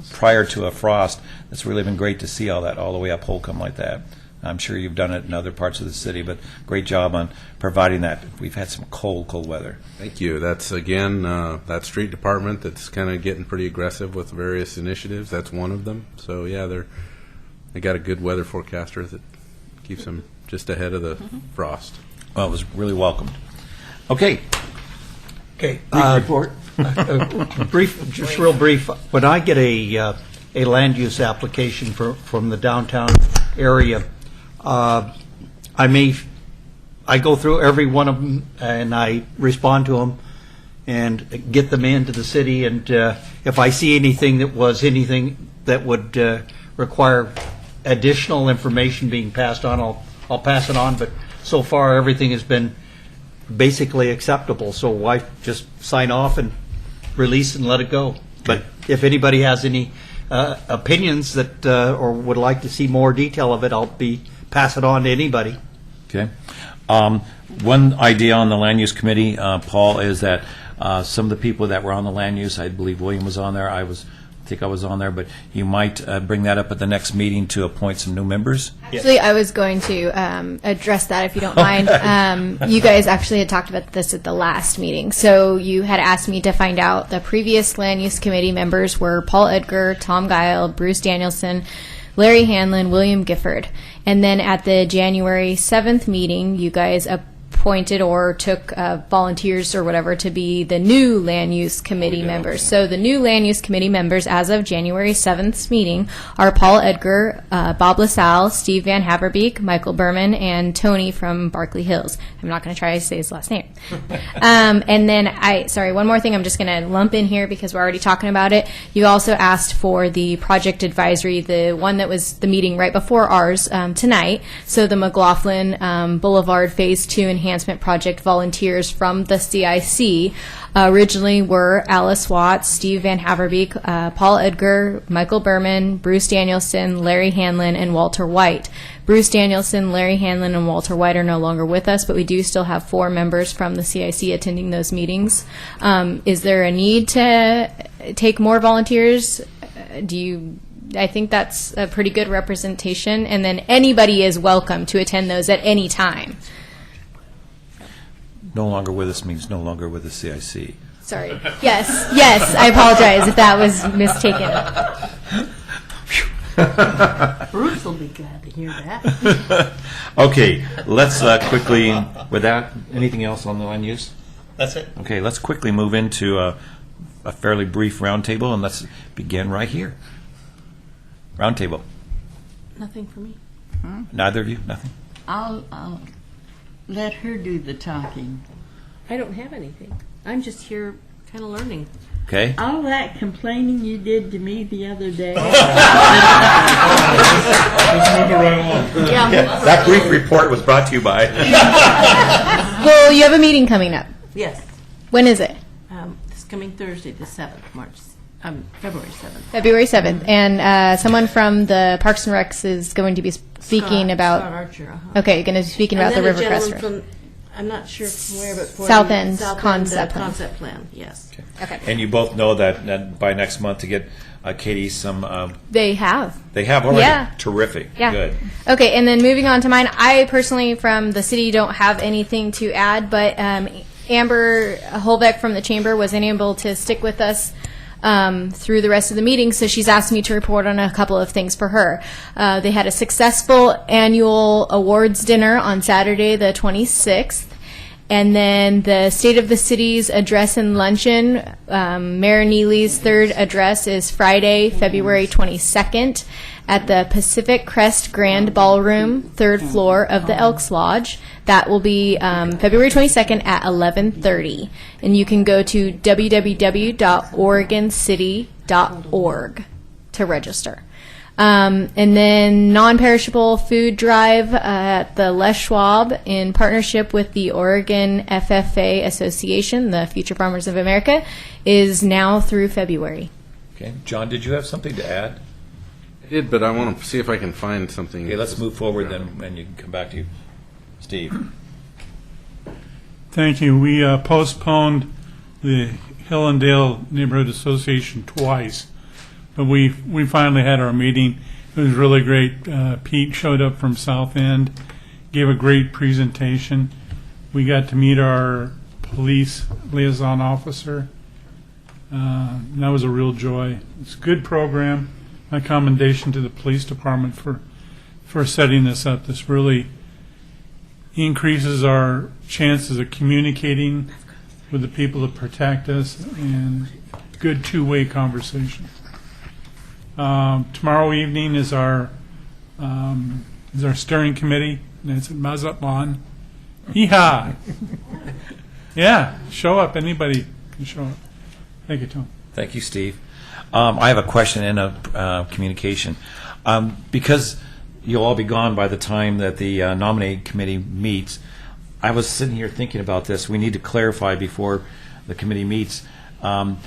prior to a frost. It's really been great to see all that all the way up Holcomb like that. I'm sure you've done it in other parts of the city, but great job on providing that. We've had some cold weather. Thank you. That's, again, that street department that's kind of getting pretty aggressive with various initiatives. That's one of them. So, yeah, they got a good weather forecaster that keeps them just ahead of the frost. Well, it was really welcomed. Okay. Okay. report. Brief, just real brief. When I get a land use application from the downtown area, I go through every one of them and I respond to them and get them into the city. And if I see anything that would require additional information being passed on, I'll pass it on. But so far, everything has been basically acceptable. So why just sign off and release and let it go? But if anybody has any opinions that or would like to see more detail of it, I'll pass it on to anybody. Okay. One idea on the land use committee, Paul, is that some of the people that were on the land use, I believe William was on there, I think I was on there, but you might bring that up at the next meeting to appoint some new members. Actually, I was going to address that if you don't mind. You guys actually had talked about this at the last meeting. So you had asked me to find out the previous land use committee members were Paul Edgar, Tom Guile, Bruce Danielson, Larry Hanlon, William Gifford. And then at the January 7th meeting, you guys appointed or took volunteers or whatever to be the new land use committee members. So the new land use committee members as of January 7th's meeting are Paul Edgar, Bob LaSalle, Steve Van Haverbeek, Michael Berman, and Tony from Berkeley Hills. I'm not going to try to say his last name. And then sorry, one more thing I'm just going to lump in here because we're already talking about it. You also asked for the project advisory, the one that was the meeting right before ours tonight. So the McLaughlin Boulevard Phase 2 Enhancement Project volunteers from the CIC originally were Alice Watts, Steve Van Haverbeek, Paul Edgar, Michael Berman, Bruce Danielson, Larry Hanlon, and Walter White. Bruce Danielson, Larry Hanlon, and Walter White are no longer with us, but we do still have 4 members from the CIC attending those meetings. Is there a need to take more volunteers? I think that's a pretty good representation, and then anybody is welcome to attend those at any time. No longer with us means no longer with the CIC. Sorry. Yes, I apologize if that was mistaken. Bruce will be glad to hear that. Okay, let's quickly, with that, anything else on the land use? That's it. Okay, let's quickly move into a fairly brief roundtable, and let's begin right here. Roundtable. Nothing for me. Neither of you? Nothing? I'll let her do the talking. I don't have anything. I'm just here kind of learning. Okay. All that complaining you did to me the other day. That brief report was brought to you by... Well, you have a meeting coming up. Yes. When is it? This coming Thursday, the 7th, February 7th. February 7th. And someone from the Parks and Recs is going to be speaking about... Scott Archer. Okay, you're going to be speaking about the Rivercrest Road. I'm not sure from where, but for South the End concept plan. concept plan, yes. Okay. And you both know that by next month to get Katie some... They have. They have already? Yeah. Terrific. Yeah. Good. Okay, and then moving on to mine, I personally from the city don't have anything to add, but Amber Holbeck from the Chamber was unable to stick with us through the rest of the meeting, so she's asked me to report on a couple of things for her. They had a successful annual awards dinner on Saturday the 26th, and then the State of the City's address and luncheon. Mayor Neely's third address is Friday, February 22nd at the Pacific Crest Grand Ballroom, third floor of the Elks Lodge. That will be February 22nd at 11:30. And you can go to www.oregoncity.org to register. And then non-perishable food drive at the Les Schwab in partnership with the Oregon FFA Association, the Future Farmers of America, is now through February. Okay. John, did you have something to add? I did, but I want to see if I can find something. Okay, let's move forward then, and you can come back to you. Steve. Thank you. We postponed the Hill and Dale Neighborhood Association twice, but we finally had our meeting. It was really great. Pete showed up from South End, gave a great presentation. We got to meet our police liaison officer. And that was a real joy. It's a good program. My commendation to the police department for setting this up. This really increases our chances of communicating with the people that protect us, and good two-way conversation. Tomorrow evening is our steering committee, and it's at Mazatlan. Yeehaw! Yeah, show up. Anybody can show up. Thank you, Tom. Thank you, Steve. I have a question and a communication. Because you'll all be gone by the time that the nominating committee meets, I was sitting here thinking about this. We need to clarify before the committee meets. I'm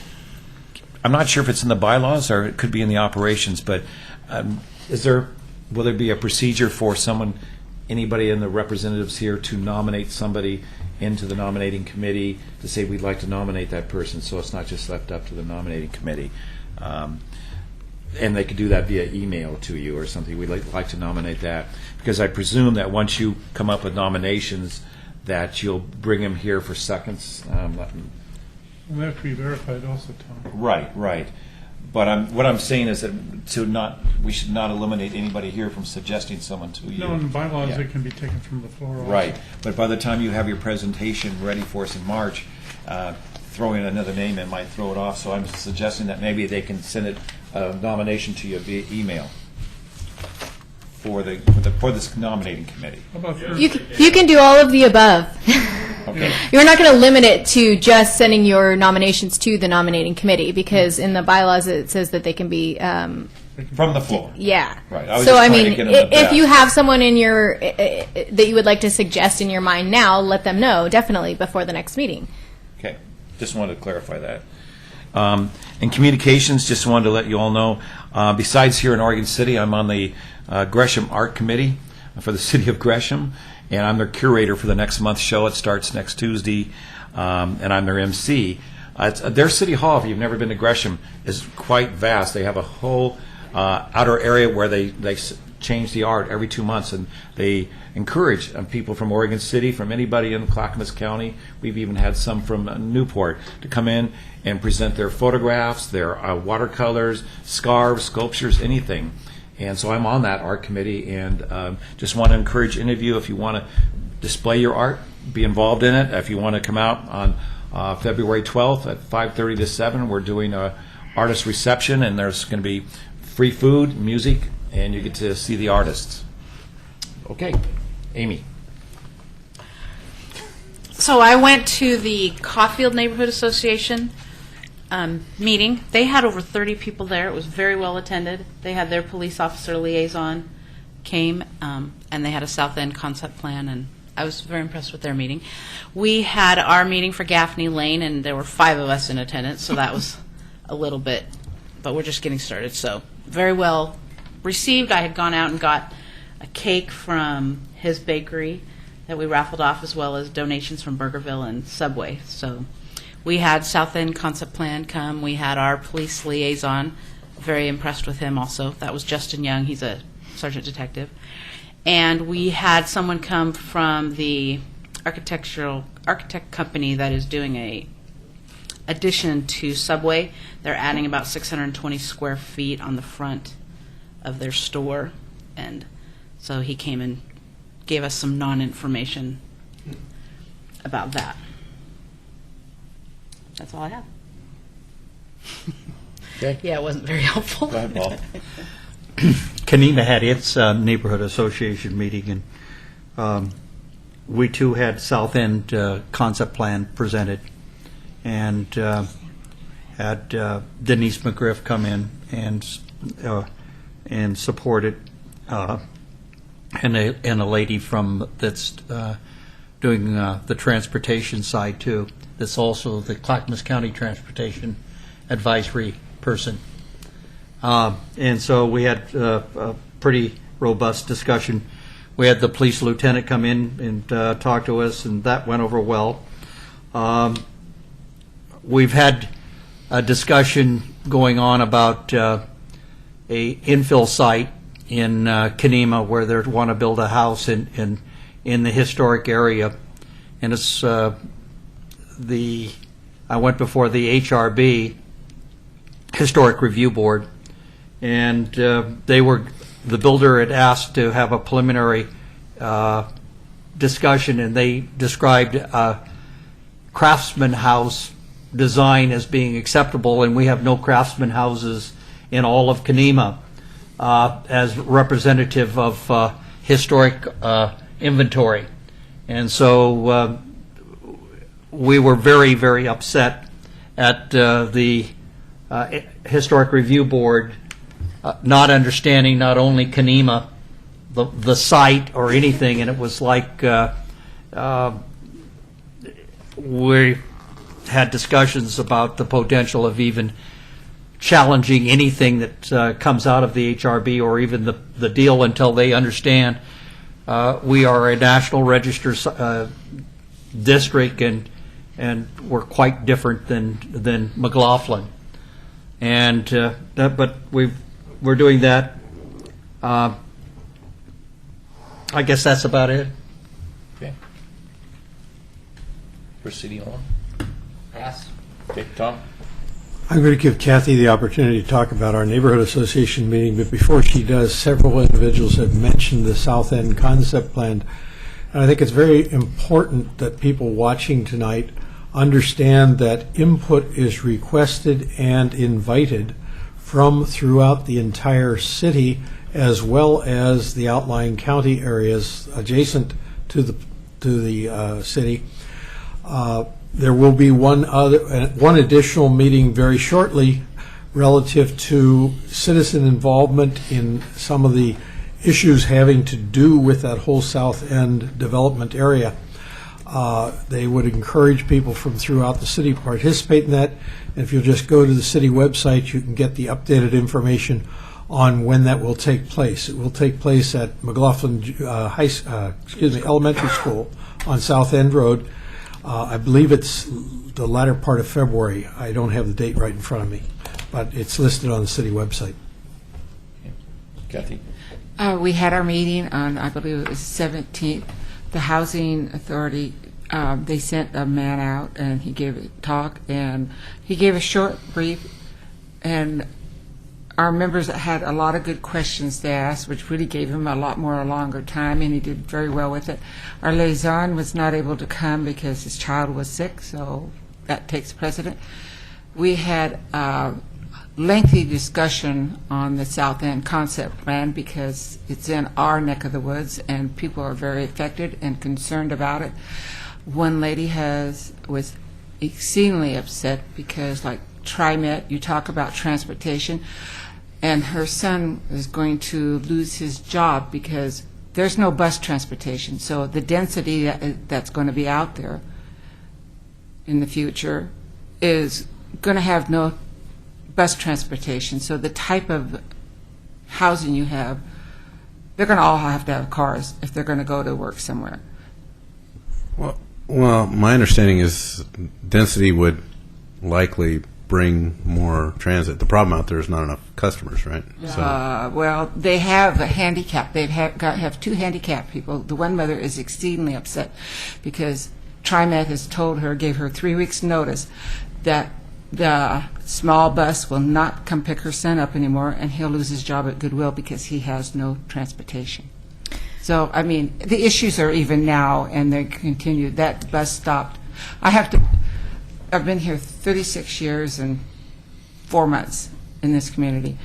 not sure if it's in the bylaws or it could be in the operations, but will there be a procedure for anybody in the representatives here to nominate somebody into the nominating committee to say we'd like to nominate that person, so it's not just left up to the nominating committee? And they could do that via email to you or something. We'd like to nominate that, because I presume that once you come up with nominations, that you'll bring them here for seconds. Will have to be verified also, Tom. Right. But what I'm saying is that we should not eliminate anybody here from suggesting someone to you. No, in the bylaws, Yeah. it can be taken from the floor also. Right, but by the time you have your presentation ready for us in March, throwing another name in might throw it off, so I'm suggesting that maybe they can send a nomination to you via email for this nominating committee. How about You can do all of the above. Okay. You're not going to limit it to just sending your nominations to the nominating committee, because in the bylaws it says that they can be From the floor. Yeah. Right. I was So just I trying to mean, get them the if best. you have someone in your that you would like to suggest in your mind now, let them know definitely before the next meeting. Okay, just wanted to clarify that. In communications, just wanted to let you all know, besides here in Oregon City, I'm on the Gresham Art Committee for the City of Gresham, and I'm their curator for the next month's show. It starts next Tuesday, and I'm their MC. Their City Hall, if you've never been to Gresham, is quite vast. They have a whole outer area where they change the art every 2 months, and they encourage people from Oregon City, from anybody in Clackamas County. We've even had some from Newport to come in and present their photographs, their watercolors, scarves, sculptures, anything. And so I'm on that art committee, and just want to encourage any of you, if you want to display your art, be involved in it. If you want to come out on February 12th at 5:30 to 7, we're doing a artist reception, and there's going to be free food, music, and you get to see the artists. Okay, Amy. So I went to the Caulfield Neighborhood Association meeting. They had over 30 people there. It was very well attended. They had their police officer liaison came, and they had a South End concept plan, and I was very impressed with their meeting. We had our meeting for Gaffney Lane, and there were 5 of us in attendance, so that was a little bit, but we're just getting started. So very well received. I had gone out and got a cake from his bakery that we raffled off, as well as donations from Burgerville and Subway. So we had South End Concept Plan come. We had our police liaison. Very impressed with him also. That was Justin Young. He's a sergeant detective. And we had someone come from the architect company that is doing a addition to Subway. They're adding about 620 square feet on the front of their store. And so he came and gave us some non-information about that. That's all I have. Okay. Yeah, it wasn't very helpful. Go ahead, Paul. Kenema had its neighborhood association meeting, and we too had South End concept plan presented, and had Denise McGriff come in and support it, and a lady from that's doing the transportation side too. That's also the Clackamas County Transportation Advisory person. And so we had a pretty robust discussion. We had the police lieutenant come in and talk to us, and that went over well. We've had a discussion going on about a infill site in Kenema where they want to build a house in the historic area, and it's I went before the HRB, Historic Review Board, and the builder had asked to have a preliminary discussion, and they described craftsman house design as being acceptable, and we have no craftsman houses in all of Kenema as representative of historic inventory. And so we were very, very upset at the Historic Review Board not understanding not only Kenema, the site or anything, and it was like we had discussions about the potential of even challenging anything that comes out of the HRB or even the deal until they understand we are a National Register district and we're quite different than McLaughlin. And but we're doing that. I guess that's about it. Okay. Proceeding on. Pass. Okay, Tom? I'm going to give Kathy the opportunity to talk about our neighborhood association meeting, but before she does, several individuals have mentioned the South End concept plan. And I think it's very important that people watching tonight understand that input is requested and invited from throughout the entire city, as well as the outlying county areas adjacent to the city. There will be one additional meeting very shortly relative to citizen involvement in some of the issues having to do with that whole South End development area. They would encourage people from throughout the city to participate in that. And if you'll just go to the city website, you can get the updated information on when that will take place. It will take place at McLaughlin Elementary School on South End Road. I believe it's the latter part of February. I don't have the date right in front of me, but it's listed on the city website. Kathy? We had our meeting on, I believe it was the 17th. The Housing Authority, they sent a man out, and he gave a talk, and he gave a short brief, and our members had a lot of good questions to ask, which really gave him a longer time, and he did very well with it. Our liaison was not able to come because his child was sick, so that takes precedent. We had a lengthy discussion on the South End concept plan because it's in our neck of the woods, and people are very affected and concerned about it. One lady was exceedingly upset because, like TriMet, you talk about transportation, and her son is going to lose his job because there's no bus transportation. So the density that's going to be out there in the future is going to have no bus transportation. So the type of housing you have, they're going to all have to have cars if they're going to go to work somewhere. Well, my understanding is density would likely bring more transit. The problem out there is not enough customers, right? Well, they have a handicap. They have two handicapped people. The one mother is exceedingly upset because TriMet has told her, gave her 3 weeks' notice, that the small bus will not come pick her son up anymore, and he'll lose his job at Goodwill because he has no transportation. So, I mean, the issues are even now, and they continue. That bus stopped. I've been here 36 years and 4 months in this community.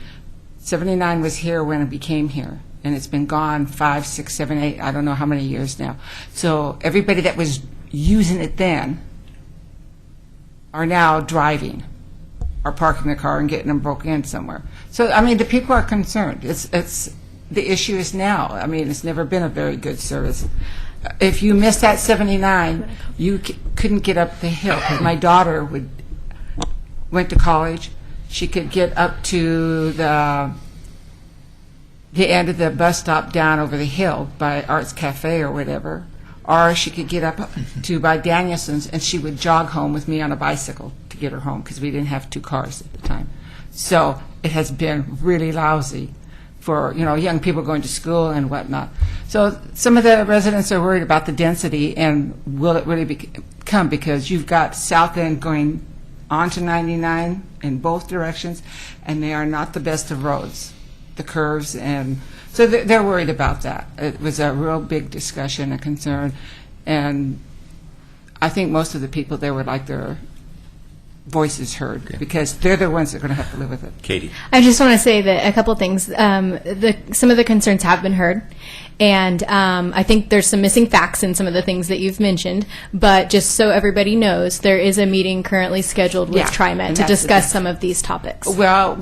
79 was here when it became here, and it's been gone 5, 6, 7, 8, I don't know how many years now. So everybody that was using it then are now driving or parking their car and getting them broken in somewhere. So, I mean, the people are concerned. The issue is now. I mean, it's never been a very good service. If you missed that 79, you couldn't get up the hill. My daughter went to college. She could get up to the end of the bus stop down over the hill by Arts Cafe or whatever, or she could get up to by Danielson's, and she would jog home with me on a bicycle to get her home because we didn't have 2 cars at the time. So it has been really lousy for young people going to school and whatnot. So some of the residents are worried about the density and will it really come, because you've got South End going on to 99 in both directions, and they are not the best of roads, the curves, and so they're worried about that. It was a real big discussion and concern, and I think most of the people there would like their voices heard, because they're the ones that are going to have to live with it. Katie. I just want to say that a couple things. Some of the concerns have been heard, and I think there's some missing facts in some of the things that you've mentioned. But just so everybody knows, there is a meeting currently scheduled with Yeah, TriMet and to that's discuss some of these topics. Well,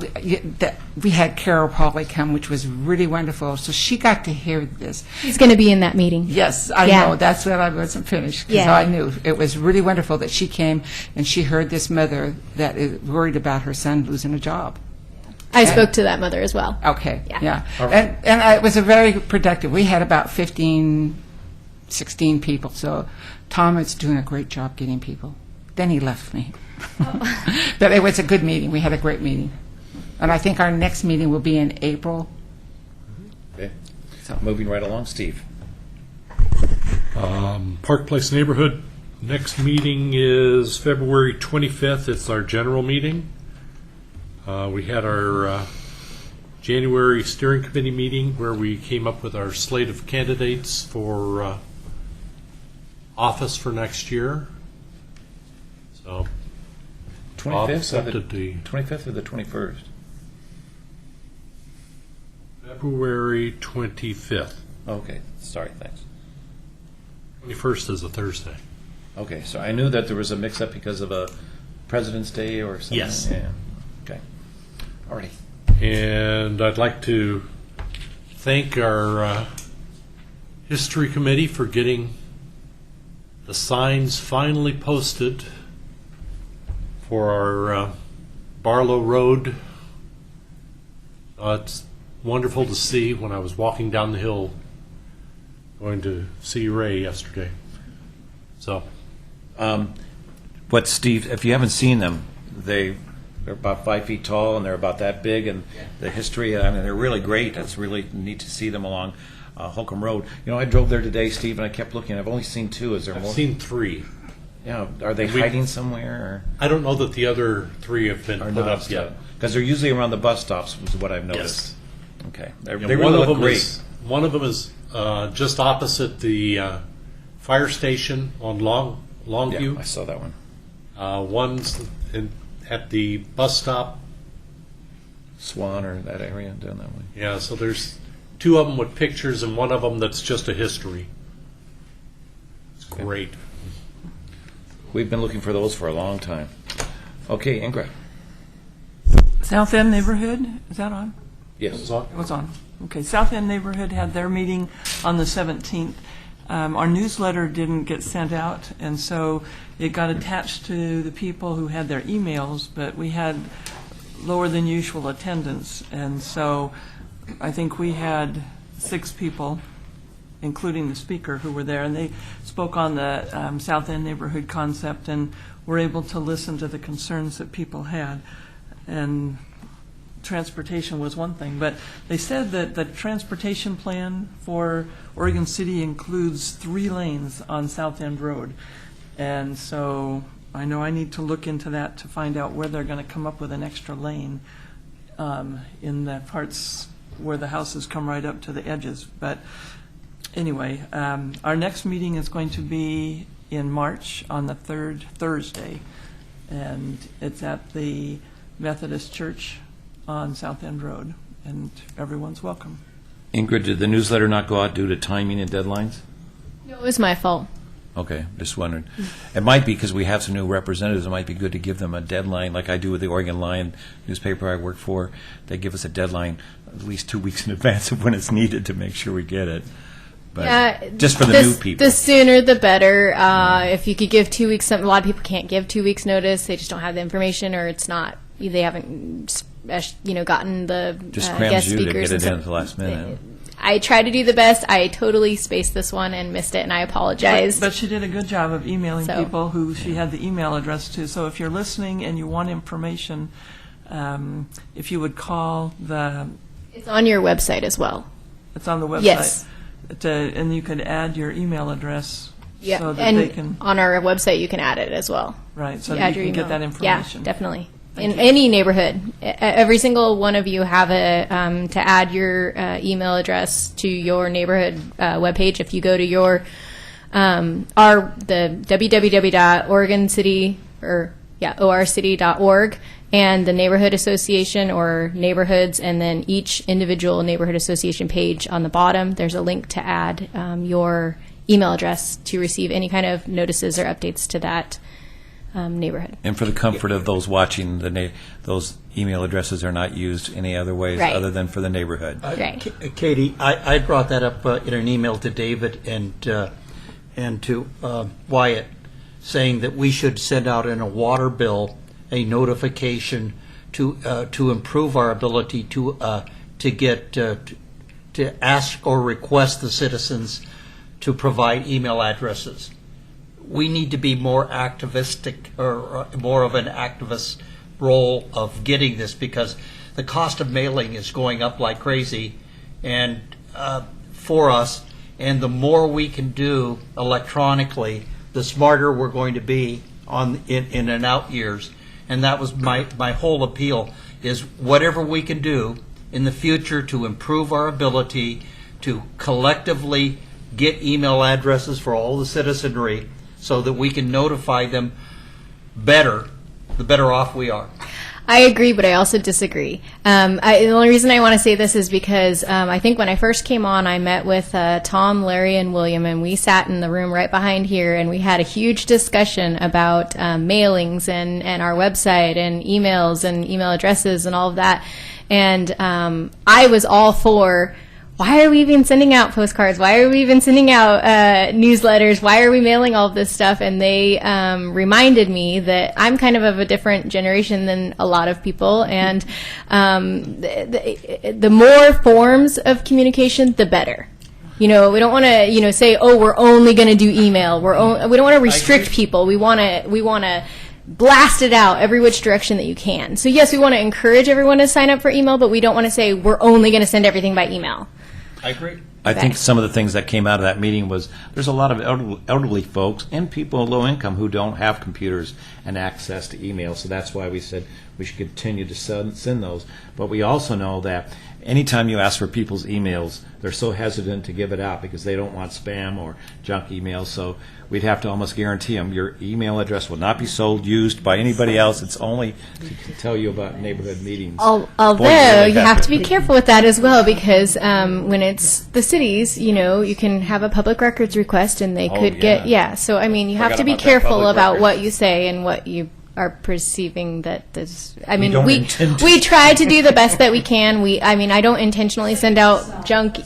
we had Carol Pauley come, which was really wonderful. So she got to hear this. He's going to be in that meeting. Yes, I Yeah. know. That's what I wasn't finished, because Yeah. I knew. It was really wonderful that she came and she heard this mother that is worried about her son losing a job. I spoke to that mother as well. Okay, Yeah. And it was a very productive. We had about 15, 16 people. So Tom is doing a great job getting people. Then he left me. But it was a good meeting. We had a great meeting. And I think our next meeting will be in April. Okay. Moving right along, Steve. Park Place Neighborhood, next meeting is February 25th. It's our general meeting. We had our January steering committee meeting where we came up with our slate of candidates for office for next year. So, Bob 25th or accepted the 25th or the 21st? February 25th. Okay, sorry, thanks. 21st is a Thursday. Okay, so I knew that there was a mix-up because of a President's Day or something. Yes. Yeah. Okay. Alrighty. And I'd like to thank our history committee for getting the signs finally posted for our Barlow Road. It's wonderful to see when I was walking down the hill going to see Ray yesterday. So, What, Steve, if you haven't seen them, they're about 5 feet tall and they're about that big, and the history, I mean, they're really great. It's really neat to see them along Holcomb Road. You know, I drove there today, Steve, and I kept looking. I've only seen 2. Is there I've more? seen 3. Yeah, are they hiding somewhere? I don't know that the other 3 have been Or put not up yet. Because they're usually around the bus stops, is what I've noticed. Okay. They Yeah, really look great. One of them is just opposite the fire station on Longview. Yeah, I saw that one. One's at the bus stop. Swan or that area down that way. Yeah, so there's 2 of them with pictures and one of them that's just a history. It's great. We've been looking for those for a long time. Okay, Ingrid. South End Neighborhood, is that on? Yes. It's on. It was on. Okay, South End Neighborhood had their meeting on the 17th. Our newsletter didn't get sent out, and so it got attached to the people who had their emails, but we had lower than usual attendance, and so I think we had 6 people, including the speaker, who were there, and they spoke on the South End neighborhood concept and were able to listen to the concerns that people had. And transportation was one thing, but they said that the transportation plan for Oregon City includes 3 lanes on South End Road. And so I know I need to look into that to find out where they're going to come up with an extra lane in the parts where the houses come right up to the edges. But anyway, our next meeting is going to be in March on the 3rd Thursday, and it's at the Methodist Church on South End Road, and everyone's welcome. Ingrid, did the newsletter not go out due to timing and deadlines? No, it was my fault. Okay, just wondering. It might be because we have some new representatives. It might be good to give them a deadline, like I do with the Oregon Lion newspaper I work for. They give us a deadline at least 2 weeks in advance of when it's needed to make sure we get it. But Yeah, just for the new people. The sooner the better. If you could give 2 weeks, a lot of people can't give 2 weeks notice. They just don't have the information, or it's not. They haven't, gotten the just guest crams you to speakers. get and it in stuff. at the last minute. I try to do the best. I totally spaced this one and missed it, and I apologize. But she did a good job of emailing So. people who she had the email address to. So if you're listening and you want information, if you would call the... It's on your website as well. It's on the website. Yes. And you could add your email address Yeah, so that and they can... on our website you can add it as well. Right, so You that add you your can get email. that information. Yeah, definitely. Thank In you. any neighborhood, every single one of you have to add your email address to your neighborhood webpage. If you go to your the orcity.org and the neighborhood association or neighborhoods, and then each individual neighborhood association page on the bottom, there's a link to add your email address to receive any kind of notices or updates to that neighborhood. And for the comfort of those watching, those email addresses are not used any other ways Right. other than for the neighborhood. Right. Katie, I brought that up in an email to David and to Wyatt, saying that we should send out in a water bill a notification to improve our ability to get to ask or request the citizens to provide email addresses. We need to be more activistic or more of an activist role of getting this, because the cost of mailing is going up like crazy, and for us, and the more we can do electronically, the smarter we're going to be in and out years. And that was my whole appeal, is whatever we can do in the future to improve our ability to collectively get email addresses for all the citizenry so that we can notify them better, the better off we are. I agree, but I also disagree. The only reason I want to say this is because I think when I first came on, I met with Tom, Larry, and William, and we sat in the room right behind here, and we had a huge discussion about mailings and our website and emails and email addresses and all of that. And I was all for, why are we even sending out postcards? Why are we even sending out newsletters? Why are we mailing all of this stuff? And they reminded me that I'm kind of a different generation than a lot of people. And the more forms of communication, the better. We don't want to, say, oh, we're only going to do email. We don't want to restrict people. We want to blast it out every which direction that you can. So yes, we want to encourage everyone to sign up for email, but we don't want to say we're only going to send everything by email. I agree. I think some of the things that came out of that meeting was there's a lot of elderly folks and people low income who don't have computers and access to email, so that's why we said we should continue to send those. But we also know that anytime you ask for people's emails, they're so hesitant to give it out because they don't want spam or junk emails, so we'd have to almost guarantee them your email address will not be used by anybody else. It's only to tell you about neighborhood meetings. Although you have to be careful with that as well, because when it's the cities, you can have a public records request and they could get, so I mean, you have to be careful about what you say and what you are perceiving that this, I mean, we try to do the best that we can. I don't intentionally send out junk,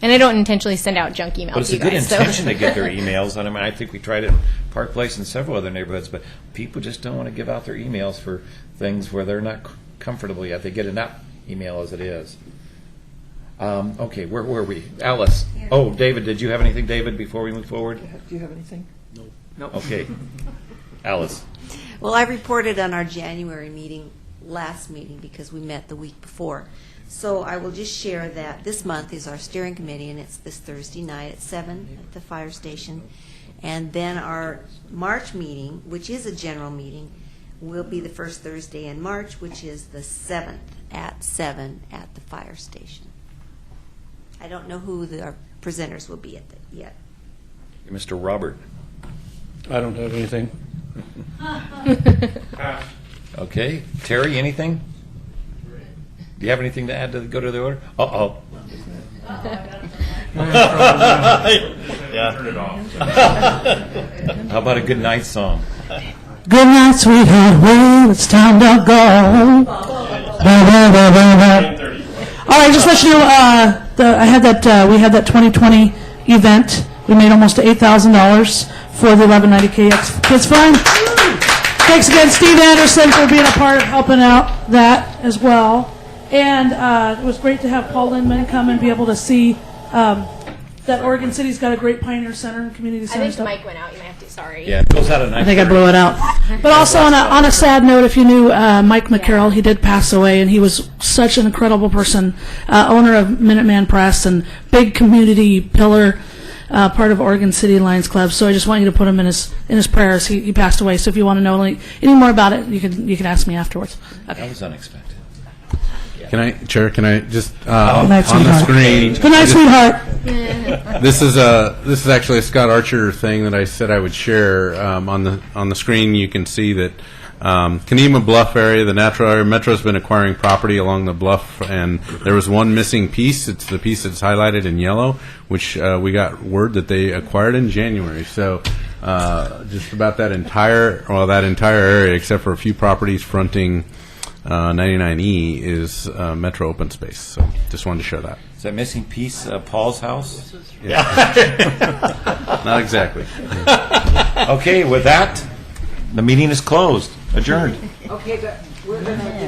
and I don't intentionally send out junk emails. But it's a good intention to get their emails. And I think we tried it in Park Place and several other neighborhoods, but people just don't want to give out their emails for things where they're not comfortable yet. They get enough email as it is. Okay, where were we? Alice. Oh, David, did you have anything, David, before we move forward? Do you have anything? No. Okay. Alice. Well, I reported on our January last meeting, because we met the week before. So I will just share that this month is our steering committee, and it's this Thursday night at 7 at the fire station. And then our March meeting, which is a general meeting, will be the first Thursday in March, which is the 7th at 7 at the fire station. I don't know who our presenters will be yet. Mr. Robert. I don't have anything. Okay. Terry, anything? Do you have anything to add to go to the order? Uh-oh. Turn it off. How about a good night song? Good night, sweetheart. Well, it's time to go. All right, just let you know, we had that 2020 event. We made almost $8,000 for the 1190 KX Kids Fund. Thanks again, Steve Anderson, for being a part of helping out that as well. And it was great to have Paul Lindman come and be able to see that Oregon City's got a great Pioneer Center and community center. I think stuff. the mic went out. You might have to. Sorry. Yeah, it goes out at 9:30. I think I blew it out. But also on a sad note, if you knew Mike McCarroll, he did pass away, and he was such an incredible person, owner of Minuteman Press and big community pillar, part of Oregon City Lions Club. So I just want you to put him in his prayers. He passed away. So if you want to know any more about it, you can ask me afterwards. Okay. That was unexpected. Yeah. Chair, can I just, Good night, on the sweetheart. screen? Good night, sweetheart. This is actually a Scott Archer thing that I said I would share. On the screen, you can see that Kenema Bluff area, the natural area, Metro's been acquiring property along the bluff, and there was one missing piece. It's the piece that's highlighted in yellow, which we got word that they acquired in January. So just about that entire area, except for a few properties fronting 99E, is Metro open space. So just wanted to share that. Is that missing piece Paul's house? Not exactly. Okay, with that, the meeting is closed, adjourned. Okay, but we're gonna